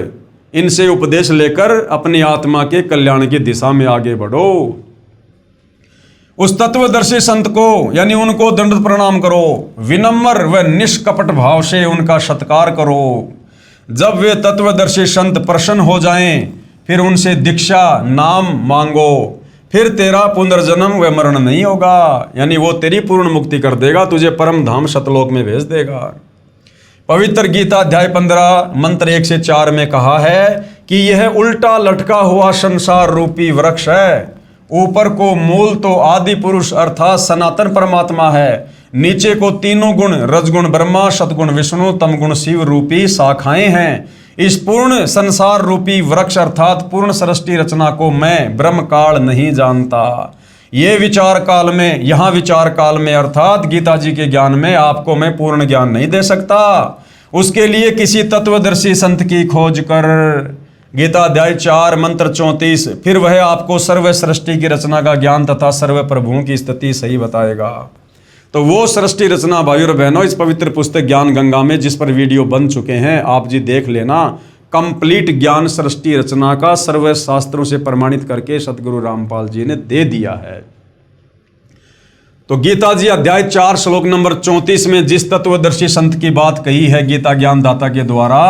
A: इनसे उपदेश लेकर अपनी आत्मा के कल्याण की दिशा में आगे बढ़ो। उस तत्वदर्शी संत को यानी उनको दंड प्रणाम करो, विनम्र व निष्कपट भाव से उनका सत्कार करो। जब वे तत्वदर्शी संत प्रसन्न हो जाएं, फिर उनसे दीक्षा नाम मांगो, फिर तेरा पुनर्जन्म व मरण नहीं होगा, यानी वो तेरी पूर्ण मुक्ति कर देगा, तुझे परम धाम सतलोक में भेज देगा। पवित्र गीता अध्याय 15 मंत्र 1 से 4 में कहा है कि यह उल्टा लटका हुआ संसार रूपी वृक्ष है, ऊपर को मूल तो आदि पुरुष अर्थात सनातन परमात्मा है, नीचे को तीनों गुण रजगुण ब्रह्मा, सतगुण विष्णु, तमगुण शिव रूपी शाखाएं हैं। इस पूर्ण संसार रूपी वृक्ष अर्थात पूर्ण सृष्टि रचना को मैं ब्रह्म काल नहीं जानता। ये विचार काल में, यहाँ विचार काल में अर्थात गीता जी के ज्ञान में आपको मैं पूर्ण ज्ञान नहीं दे सकता। उसके लिए किसी तत्वदर्शी संत की खोज कर। गीता अध्याय 4 मंत्र 34। फिर वह आपको सर्व सृष्टि की रचना का ज्ञान तथा सर्व प्रभुओं की स्थिति सही बताएगा। तो वो सृष्टि रचना भाई और बहनों इस पवित्र पुस्तक ज्ञान गंगा में, जिस पर वीडियो बन चुके हैं, आप जी देख लेना। कंप्लीट ज्ञान सृष्टि रचना का सर्व शास्त्रों से प्रमाणित करके सतगुरु रामपाल जी ने दे दिया है। तो गीता जी अध्याय 4 श्लोक नंबर 34 में जिस तत्वदर्शी संत की बात कही है गीता ज्ञान दाता के द्वारा,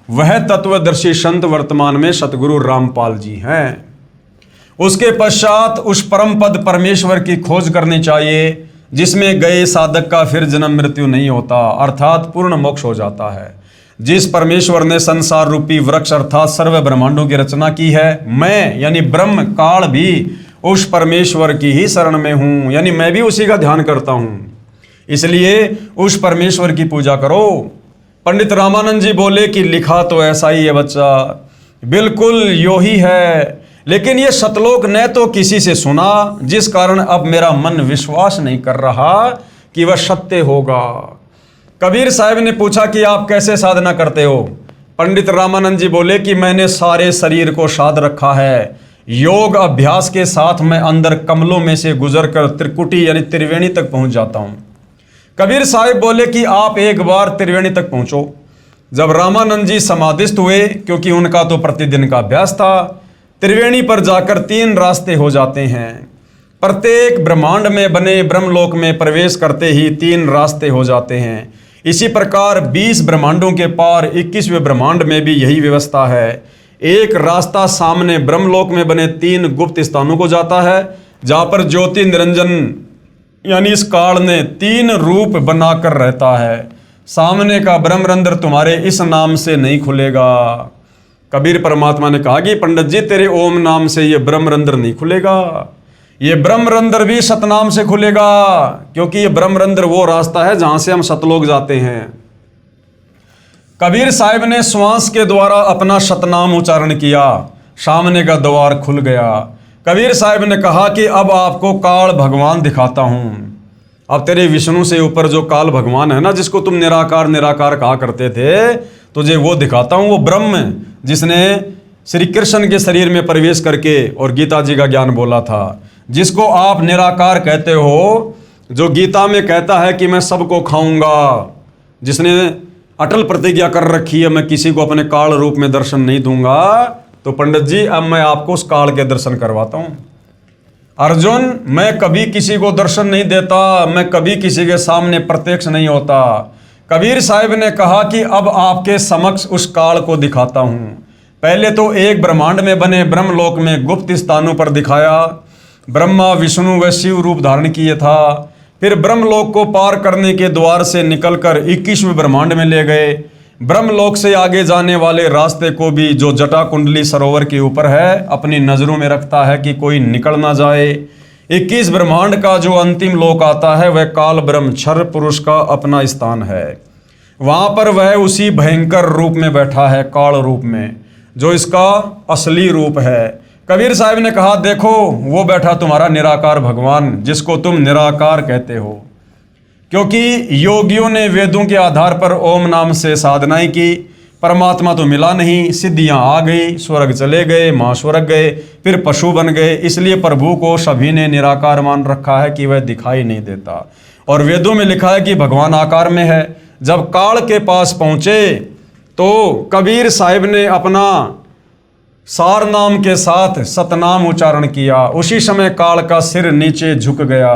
A: वह तत्वदर्शी संत वर्तमान में सतगुरु रामपाल जी हैं। उसके पश्चात उस परम पद परमेश्वर की खोज करनी चाहिए जिसमें गए साधक का फिर जन्म मृत्यु नहीं होता, अर्थात पूर्ण मोक्ष हो जाता है। जिस परमेश्वर ने संसार रूपी वृक्ष अर्थात सर्व ब्रह्मांडों की रचना की है, मैं यानी ब्रह्म काल भी उस परमेश्वर की ही शरण में हूं, यानी मैं भी उसी का ध्यान करता हूं। इसलिए उस परमेश्वर की पूजा करो। पंडित रामानंद जी बोले कि लिखा तो ऐसा ही है बच्चा, बिल्कुल यो ही है, लेकिन ये सतलोक ने तो किसी से सुना, जिस कारण अब मेरा मन विश्वास नहीं कर रहा कि वह सत्य होगा। कबीर साहब ने पूछा कि आप कैसे साधना करते हो? पंडित रामानंद जी बोले कि मैंने सारे शरीर को साध रखा है। योग अभ्यास के साथ मैं अंदर कमलों में से गुजरकर त्रिकुटी यानी त्रिवेणी तक पहुंच जाता हूं। कबीर साहब बोले कि आप एक बार त्रिवेणी तक पहुंचो। जब रामानंद जी समाधिस्थ हुए, क्योंकि उनका तो प्रतिदिन का अभ्यास था, त्रिवेणी पर जाकर 3 रास्ते हो जाते हैं। प्रत्येक ब्रह्मांड में बने ब्रह्मलोक में प्रवेश करते ही 3 रास्ते हो जाते हैं। इसी प्रकार 20 ब्रह्मांडों के पार 21वें ब्रह्मांड में भी यही व्यवस्था है। एक रास्ता सामने ब्रह्मलोक में बने 3 गुप्त स्थानों को जाता है, जहाँ पर ज्योति निरंजन यानी इस काल ने 3 रूप बनाकर रहता है। सामने का ब्रह्मरंध्र तुम्हारे इस नाम से नहीं खुलेगा। कबीर परमात्मा ने कहा कि पंडित जी तेरे ओम नाम से ये ब्रह्मरंध्र नहीं खुलेगा, ये ब्रह्मरंध्र भी सतनाम से खुलेगा, क्योंकि ये ब्रह्मरंध्र वो रास्ता है जहां से हम सतलोक जाते हैं। कबीर साहब ने श्वास के द्वारा अपना सतनाम उच्चारण किया, सामने का द्वार खुल गया। कबीर साहब ने कहा कि अब आपको काल भगवान दिखाता हूं। अब तेरे विष्णु से ऊपर जो काल भगवान है ना, जिसको तुम निराकार निराकार कहा करते थे, तुझे वो दिखाता हूं। वो ब्रह्म जिसने श्री कृष्ण के शरीर में प्रवेश करके और गीता जी का ज्ञान बोला था, जिसको आप निराकार कहते हो, जो गीता में कहता है कि मैं सबको खाऊंगा, जिसने अटल प्रतिज्ञा कर रखी है मैं किसी को अपने काल रूप में दर्शन नहीं दूंगा। तो पंडित जी अब मैं आपको उस काल के दर्शन करवाता हूं। अर्जुन, मैं कभी किसी को दर्शन नहीं देता, मैं कभी किसी के सामने प्रत्यक्ष नहीं होता। कबीर साहब ने कहा कि अब आपके समक्ष उस काल को दिखाता हूं। पहले तो एक ब्रह्मांड में बने ब्रह्मलोक में गुप्त स्थानों पर दिखाया, ब्रह्मा विष्णु व शिव रूप धारण किए था। फिर ब्रह्मलोक को पार करने के द्वार से निकलकर 21वें ब्रह्मांड में ले गए। ब्रह्मलोक से आगे जाने वाले रास्ते को भी, जो जटा कुंडली सरोवर के ऊपर है, अपनी नजरों में रखता है कि कोई निकल ना जाए। 21 ब्रह्मांड का जो अंतिम लोक आता है वह काल ब्रह्म क्षर पुरुष का अपना स्थान है। वहां पर वह उसी भयंकर रूप में बैठा है, काल रूप में, जो इसका असली रूप है। कबीर साहब ने कहा देखो वो बैठा तुम्हारा निराकार भगवान, जिसको तुम निराकार कहते हो। क्योंकि योगियों ने वेदों के आधार पर ओम नाम से साधनाएं की, परमात्मा तो मिला नहीं, सिद्धियां आ गई, स्वर्ग चले गए, महास्वर्ग गए, फिर पशु बन गए। इसलिए प्रभु को सभी ने निराकार मान रखा है कि वह दिखाई नहीं देता। और वेदों में लिखा है कि भगवान आकार में है। जब काल के पास पहुंचे तो कबीर साहिब ने अपना सार नाम के साथ सतनाम उच्चारण किया। उसी समय काल का सिर नीचे झुक गया।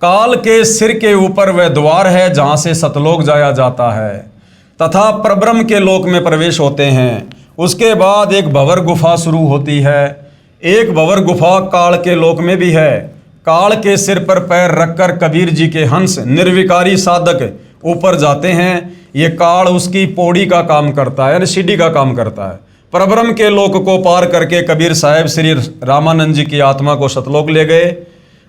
A: काल के सिर के ऊपर वह द्वार है जहां से सतलोक जाया जाता है तथा परब्रह्म के लोक में प्रवेश होते हैं। उसके बाद एक भंवर गुफा शुरू होती है। एक भंवर गुफा काल के लोक में भी है। काल के सिर पर पैर रखकर कबीर जी के हंस निर्विकारी साधक ऊपर जाते हैं। ये काल उसकी पौड़ी का काम करता है, यानी सीढ़ी का काम करता है। परब्रह्म के लोक को पार करके कबीर साहब श्री रामानंद जी की आत्मा को सतलोक ले गए।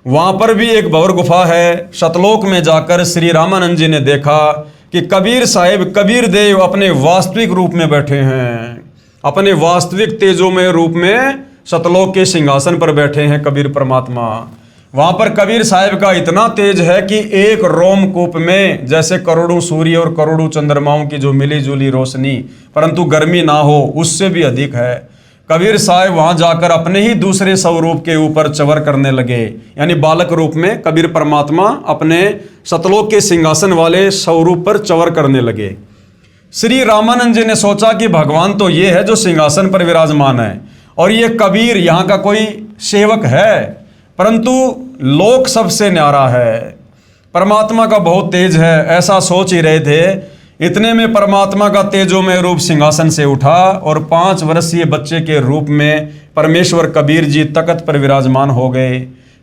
A: वहाँ पर भी एक भंवर गुफा है। सतलोक में जाकर श्री रामानंद जी ने देखा कि कबीर साहब कबीर देव अपने वास्तविक रूप में बैठे हैं, अपने वास्तविक तेजोमय रूप में सतलोक के सिंहासन पर बैठे हैं कबीर परमात्मा। वहाँ पर कबीर साहब का इतना तेज है कि एक रोमकूप में जैसे करोड़ों सूर्य और करोड़ों चंद्रमाओं की जो मिली जुली रोशनी परंतु गर्मी ना हो, उससे भी अधिक है। कबीर साहब वहाँ जाकर अपने ही दूसरे स्वरूप के ऊपर चवर करने लगे, यानी बालक रूप में कबीर परमात्मा अपने सतलोक के सिंहासन वाले स्वरूप पर चवर करने लगे। श्री रामानंद जी ने सोचा कि भगवान तो ये है जो सिंहासन पर विराजमान है और ये कबीर यहाँ का कोई सेवक है, परंतु लोक सबसे न्यारा है, परमात्मा का बहुत तेज है, ऐसा सोच ही रहे थे। इतने में परमात्मा का तेजोमय रूप सिंहासन से उठा और 5 वर्षीय बच्चे के रूप में परमेश्वर कबीर जी तख्त पर विराजमान हो गए।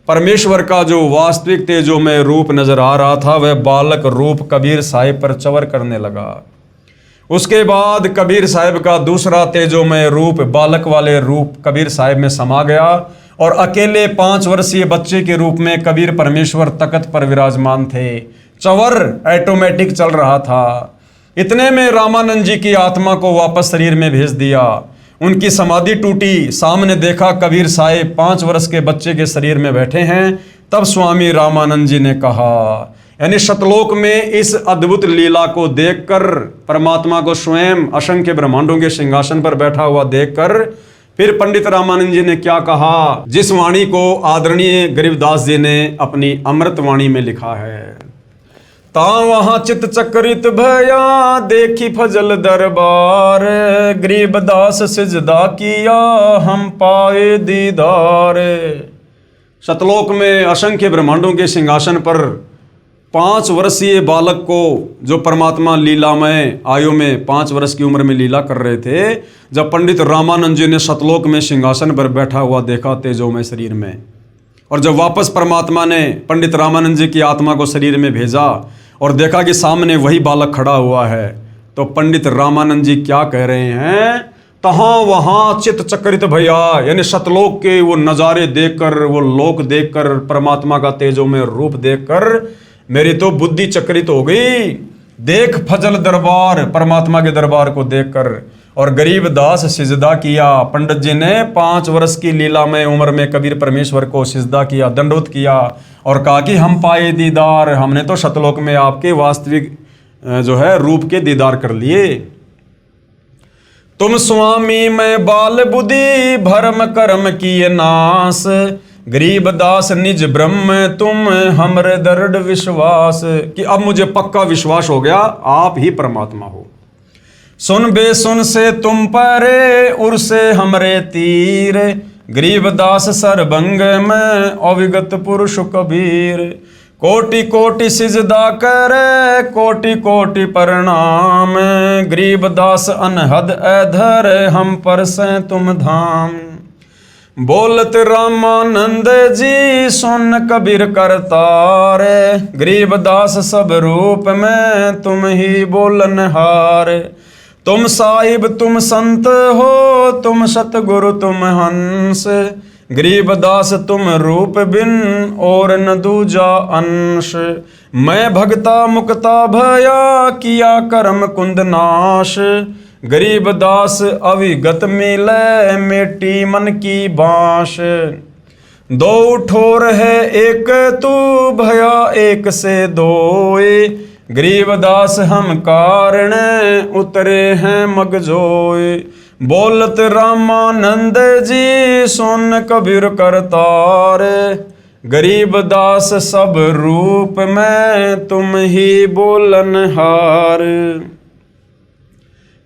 A: परमेश्वर का जो वास्तविक तेजोमय रूप नजर आ रहा था वह बालक रूप कबीर साहिब पर चवर करने लगा। उसके बाद कबीर साहिब का दूसरा तेजोमय रूप बालक वाले रूप कबीर साहिब में समा गया और अकेले 5 वर्षीय बच्चे के रूप में कबीर परमेश्वर तख्त पर विराजमान थे। चवर ऑटोमेटिक चल रहा था। इतने में रामानंद जी की आत्मा को वापस शरीर में भेज दिया। उनकी समाधि टूटी, सामने देखा कबीर साहिब 5 वर्ष के बच्चे के शरीर में बैठे हैं। तब स्वामी रामानंद जी ने कहा, यानी सतलोक में इस अद्भुत लीला को देखकर परमात्मा को स्वयं असंख्य ब्रह्मांडों के सिंहासन पर बैठा हुआ देखकर फिर पंडित रामानंद जी ने क्या कहा, जिस वाणी को आदरणीय गरीबदास जी ने अपनी अमृत वाणी में लिखा है। ता वहाँ चित चक्रित भया देखी फजल दरबार, गरीबदास सिजदा किया हम पाए दीदार। सतलोक में असंख्य ब्रह्मांडों के सिंहासन पर 5 वर्षीय बालक को जो परमात्मा लीलामय आयु में 5 वर्ष की उम्र में लीला कर रहे थे, जब पंडित रामानंद जी ने सतलोक में सिंहासन पर बैठा हुआ देखा तेजोमय शरीर में, और जब वापस परमात्मा ने पंडित रामानंद जी की आत्मा को शरीर में भेजा और देखा कि सामने वही बालक खड़ा हुआ है, तो पंडित रामानंद जी क्या कह रहे हैं, तहाँ वहाँ चित चक्रित भैया, यानी सतलोक के वो नज़ारे देखकर, वो लोक देखकर, परमात्मा का तेजोमय रूप देखकर मेरी तो बुद्धि चक्रित हो गई। देख फजल दरबार, परमात्मा के दरबार को देखकर, और गरीबदास सिजदा किया। पंडित जी ने 5 वर्ष की लीलामय उम्र में कबीर परमेश्वर को सिजदा किया, दंडवत किया और कहा कि हम पाए दीदार, हमने तो सतलोक में आपके वास्तविक जो है रूप के दीदार कर लिए। तुम स्वामी मैं बाल बुद्धि भरम कर्म किए नाश, गरीबदास निज ब्रह्म तुम हमरे दृढ़ विश्वास, कि अब मुझे पक्का विश्वास हो गया आप ही परमात्मा हो। सुन बेसुन से तुम परे उर से हमरे तीर, गरीबदास सरभंग में अविगत पुरुष कबीर। कोटि कोटि सिजदा करे कोटि कोटि प्रणाम, गरीबदास अनहद अधर हम पर से तुम धाम। बोलत रामानंद जी सुन कबीर करतार, गरीबदास सब रूप में तुम ही बोलन हार। तुम साहिब तुम संत हो तुम सतगुरु तुम हंस, गरीबदास तुम रूप बिन और न दूजा अंश। मैं भगता मुक्ता भया किया कर्म कुंद नाश, गरीबदास अविगत मिले मेटी मन की बाँश। दो ठोर है एक तू भया एक से दोए, गरीबदास हम कारण उतरे हैं मगजोए। बोलत रामानंद जी सुन कबीर करतार, गरीबदास सब रूप में तुम ही बोलनहार।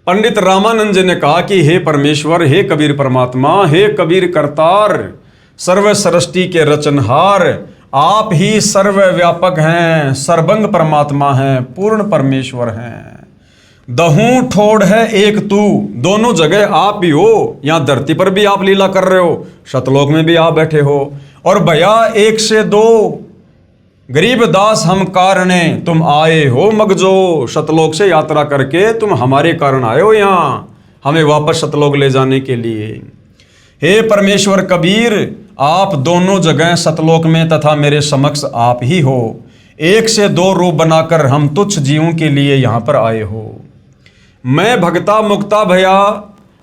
A: पंडित रामानंद जी ने कहा कि हे परमेश्वर, हे कबीर परमात्मा, हे कबीर करतार, सर्व सृष्टि के रचनहार, आप ही सर्वव्यापक हैं, सर्वंग परमात्मा हैं, पूर्ण परमेश्वर हैं। दहूं ठोड़ है एक तू, दोनों जगह आप ही हो। यहाँ धरती पर भी आप लीला कर रहे हो, सतलोक में भी आप बैठे हो। और भया एक से दो, गरीबदास हम कारणे तुम आए हो मगजो, सतलोक से यात्रा करके तुम हमारे कारण आए हो यहाँ। हमें वापस सतलोक ले जाने के लिए। हे परमेश्वर कबीर, आप दोनों जगह सतलोक में तथा मेरे समक्ष आप ही हो। एक से दो रूप बनाकर हम तुच्छ जीवों के लिए यहाँ पर आए हो। मैं भगता मुक्ता भया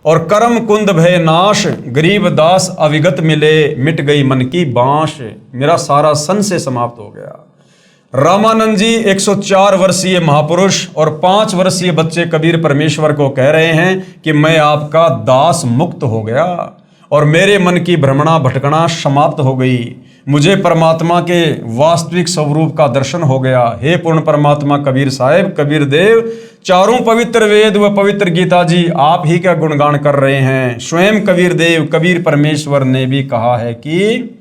A: और कर्म कुंद भय नाश, गरीब दास अविगत मिले, मिट गई मन की बांश। मेरा सारा संशय समाप्त हो गया। रामानंद जी 104 वर्षीय महापुरुष और 5 वर्षीय बच्चे कबीर परमेश्वर को कह रहे हैं कि मैं आपका दास मुक्त हो गया और मेरे मन की भ्रमणा भटकना समाप्त हो गई। मुझे परमात्मा के वास्तविक स्वरूप का दर्शन हो गया। हे पूर्ण परमात्मा कबीर साहेब, कबीर देव, चारों पवित्र वेद व पवित्र गीता जी आप ही का गुणगान कर रहे हैं। स्वयं कबीर देव, कबीर परमेश्वर ने भी कहा है कि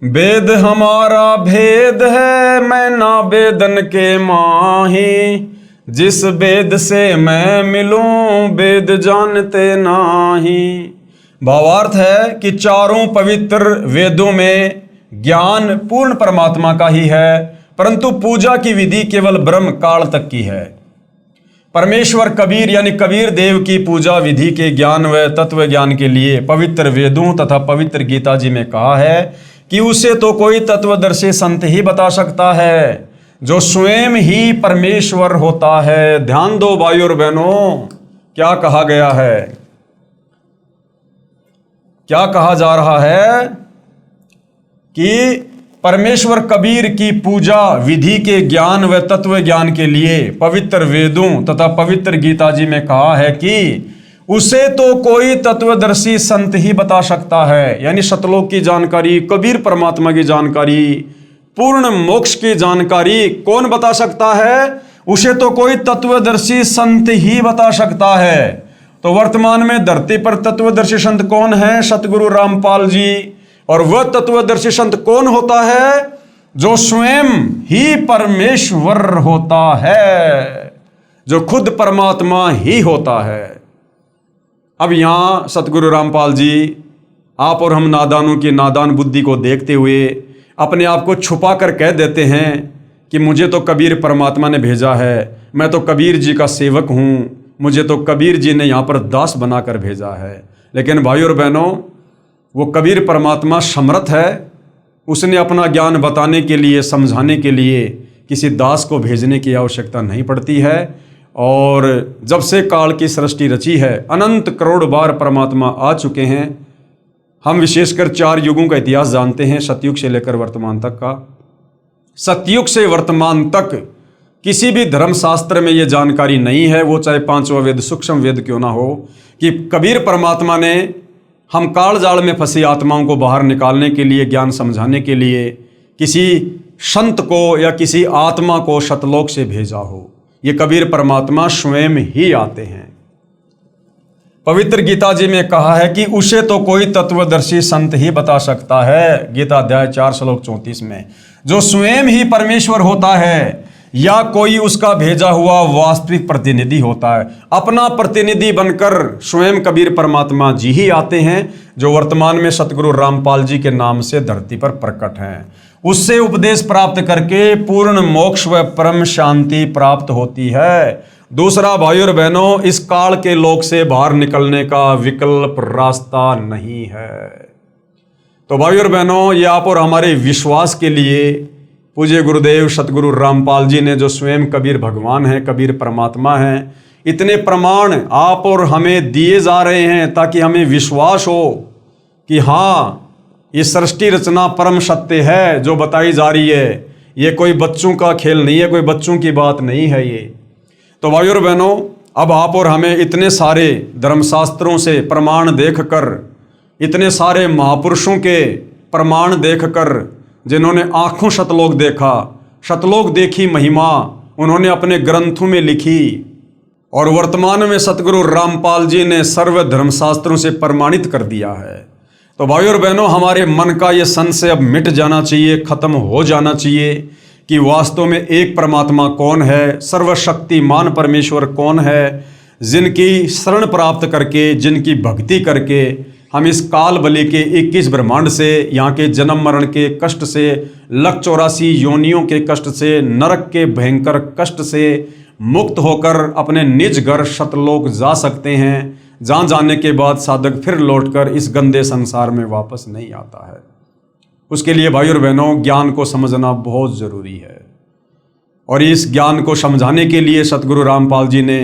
A: वेद हमारा भेद है, मैं ना वेदन के माही, जिस वेद से मैं मिलूं वेद जानते नाही। भावार्थ है कि चारों पवित्र वेदों में ज्ञान पूर्ण परमात्मा का ही है, परंतु पूजा की विधि केवल ब्रह्म काल तक की है। परमेश्वर कबीर यानी कबीर देव की पूजा विधि के ज्ञान व तत्व ज्ञान के लिए पवित्र वेदों तथा पवित्र गीता जी में कहा है कि उसे तो कोई तत्वदर्शी संत ही बता सकता है जो स्वयं ही परमेश्वर होता है। ध्यान दो भाई और बहनों, क्या कहा गया है, क्या कहा जा रहा है कि परमेश्वर कबीर की पूजा विधि के ज्ञान व तत्व ज्ञान के लिए पवित्र वेदों तथा पवित्र गीता जी में कहा है कि उसे तो कोई तत्वदर्शी संत ही बता सकता है। यानी सतलोक की जानकारी, कबीर परमात्मा की जानकारी, पूर्ण मोक्ष की जानकारी कौन बता सकता है? उसे तो कोई तत्वदर्शी संत ही बता सकता है। तो वर्तमान में धरती पर तत्वदर्शी संत कौन है? सतगुरु रामपाल जी। और वह तत्वदर्शी संत कौन होता है? जो स्वयं ही परमेश्वर होता है, जो खुद परमात्मा ही होता है। अब यहां सतगुरु रामपाल जी, आप और हम नादानों की नादान बुद्धि को देखते हुए अपने आप को छुपा कर कह देते हैं कि मुझे तो कबीर परमात्मा ने भेजा है, मैं तो कबीर जी का सेवक हूं, मुझे तो कबीर जी ने यहाँ पर दास बनाकर भेजा है। लेकिन भाई और बहनों, वो कबीर परमात्मा समर्थ है, उसने अपना ज्ञान बताने के लिए, समझाने के लिए किसी दास को भेजने की आवश्यकता नहीं पड़ती है। और जब से काल की सृष्टि रची है, अनंत करोड़ बार परमात्मा आ चुके हैं। हम विशेषकर 4 युगों का इतिहास जानते हैं, सतयुग से लेकर वर्तमान तक का। सतयुग से वर्तमान तक किसी भी धर्मशास्त्र में ये जानकारी नहीं है, वो चाहे 5वां वेद सूक्ष्म वेद क्यों ना हो, कि कबीर परमात्मा ने हम काल जाल में फंसी आत्माओं को बाहर निकालने के लिए, ज्ञान समझाने के लिए किसी संत को या किसी आत्मा को सतलोक से भेजा हो। ये कबीर परमात्मा स्वयं ही आते हैं। पवित्र गीता जी में कहा है कि उसे तो कोई तत्वदर्शी संत ही बता सकता है, गीता अध्याय 4 श्लोक 34 में, जो स्वयं ही परमेश्वर होता है या कोई उसका भेजा हुआ वास्तविक प्रतिनिधि होता है। अपना प्रतिनिधि बनकर स्वयं कबीर परमात्मा जी ही आते हैं, जो वर्तमान में सतगुरु रामपाल जी के नाम से धरती पर प्रकट हैं। उससे उपदेश प्राप्त करके पूर्ण मोक्ष व परम शांति प्राप्त होती है। दूसरा भाई और बहनों, इस काल के लोक से बाहर निकलने का विकल्प रास्ता नहीं है। तो भाई और बहनों, ये आप और हमारे विश्वास के लिए पूज्य गुरुदेव सतगुरु रामपाल जी ने, जो स्वयं कबीर भगवान हैं, कबीर परमात्मा हैं, इतने प्रमाण आप और हमें दिए जा रहे हैं ताकि हमें विश्वास हो कि हाँ, ये सृष्टि रचना परम सत्य है जो बताई जा रही है। ये कोई बच्चों का खेल नहीं है, कोई बच्चों की बात नहीं है ये। तो भाई और बहनों, अब आप और हमें इतने सारे धर्मशास्त्रों से प्रमाण देखकर, इतने सारे महापुरुषों के प्रमाण देखकर, जिन्होंने आंखों सतलोक देखा, सतलोक देखी महिमा उन्होंने अपने ग्रंथों में लिखी, और वर्तमान में सतगुरु रामपाल जी ने सर्व धर्मशास्त्रों से प्रमाणित कर दिया है। तो भाई और बहनों, हमारे मन का ये संशय अब मिट जाना चाहिए, खत्म हो जाना चाहिए कि वास्तव में एक परमात्मा कौन है, सर्वशक्तिमान परमेश्वर कौन है, जिनकी शरण प्राप्त करके, जिनकी भक्ति करके हम इस काल बलि के 21 ब्रह्मांड से, यहाँ के जन्म मरण के कष्ट से, 184 योनियों के कष्ट से, नरक के भयंकर कष्ट से मुक्त होकर अपने निज घर सतलोक जा सकते हैं, जहाँ जाने के बाद साधक फिर लौटकर इस गंदे संसार में वापस नहीं आता है। उसके लिए भाई और बहनों ज्ञान को समझना बहुत ज़रूरी है। और इस ज्ञान को समझाने के लिए सतगुरु रामपाल जी ने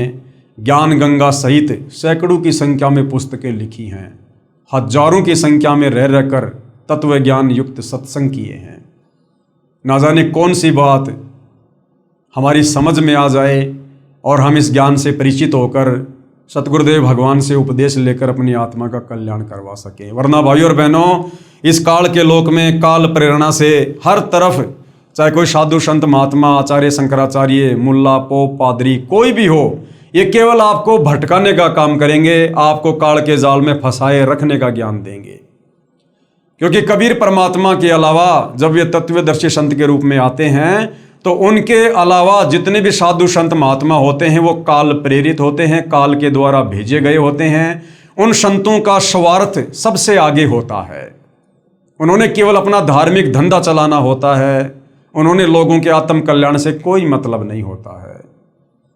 A: ज्ञान गंगा सहित सैकड़ों की संख्या में पुस्तकें लिखी हैं, हजारों की संख्या में रह रहकर तत्व ज्ञान युक्त सत्संग किए हैं। ना जाने कौन सी बात हमारी समझ में आ जाए और हम इस ज्ञान से परिचित होकर सतगुरुदेव भगवान से उपदेश लेकर अपनी आत्मा का कल्याण करवा सकें। वरना भाई और बहनों, इस काल के लोक में काल प्रेरणा से हर तरफ, चाहे कोई साधु संत महात्मा आचार्य शंकराचार्य मुल्ला पोप पादरी कोई भी हो, ये केवल आपको भटकाने का काम करेंगे, आपको काल के जाल में फंसाए रखने का ज्ञान देंगे। क्योंकि कबीर परमात्मा के अलावा जब ये तत्वदर्शी संत के रूप में आते हैं तो उनके अलावा जितने भी साधु संत महात्मा होते हैं वो काल प्रेरित होते हैं, काल के द्वारा भेजे गए होते हैं। उन संतों का स्वार्थ सबसे आगे होता है। उन्होंने केवल अपना धार्मिक धंधा चलाना होता है, उन्होंने लोगों के आत्म कल्याण से कोई मतलब नहीं होता है।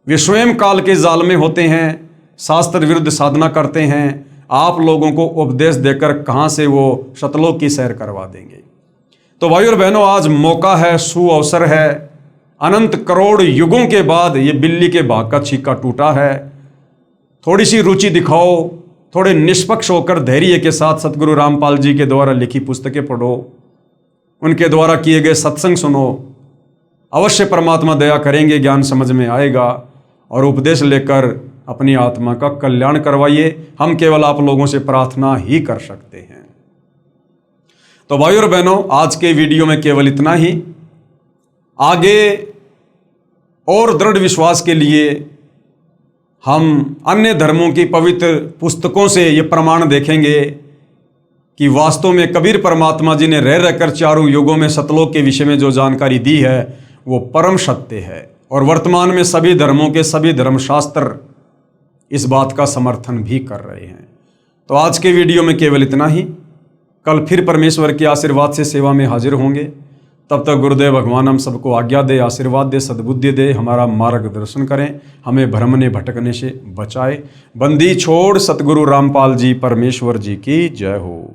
A: वे स्वयं काल के जाल में होते हैं, शास्त्र विरुद्ध साधना करते हैं। आप लोगों को उपदेश देकर कहाँ से वो सतलोक की सैर करवा देंगे। तो भाई और बहनों, आज मौका है, सुअवसर है। अनंत करोड़ युगों के बाद ये बिल्ली के भाग का छीका टूटा है। थोड़ी सी रुचि दिखाओ, थोड़े निष्पक्ष होकर धैर्य के साथ सतगुरु रामपाल जी के द्वारा लिखी पुस्तकें पढ़ो, उनके द्वारा किए गए सत्संग सुनो। अवश्य परमात्मा दया करेंगे, ज्ञान समझ में आएगा और उपदेश लेकर अपनी आत्मा का कल्याण करवाइए। हम केवल आप लोगों से प्रार्थना ही कर सकते हैं। तो भाई और बहनों, आज के वीडियो में केवल इतना ही। आगे और दृढ़ विश्वास के लिए हम अन्य धर्मों की पवित्र पुस्तकों से ये प्रमाण देखेंगे कि वास्तव में कबीर परमात्मा जी ने रह रहकर चारों युगों में सतलोक के विषय में जो जानकारी दी है वो परम सत्य है। और वर्तमान में सभी धर्मों के सभी धर्मशास्त्र इस बात का समर्थन भी कर रहे हैं। तो आज के वीडियो में केवल इतना ही। कल फिर परमेश्वर के आशीर्वाद से सेवा में हाजिर होंगे। तब तक गुरुदेव भगवान हम सबको आज्ञा दे, आशीर्वाद दे, सद्बुद्धि दे, हमारा मार्गदर्शन करें, हमें भ्रमने भटकने से बचाए। बंदी छोड़ सतगुरु रामपाल जी परमेश्वर जी की जय हो।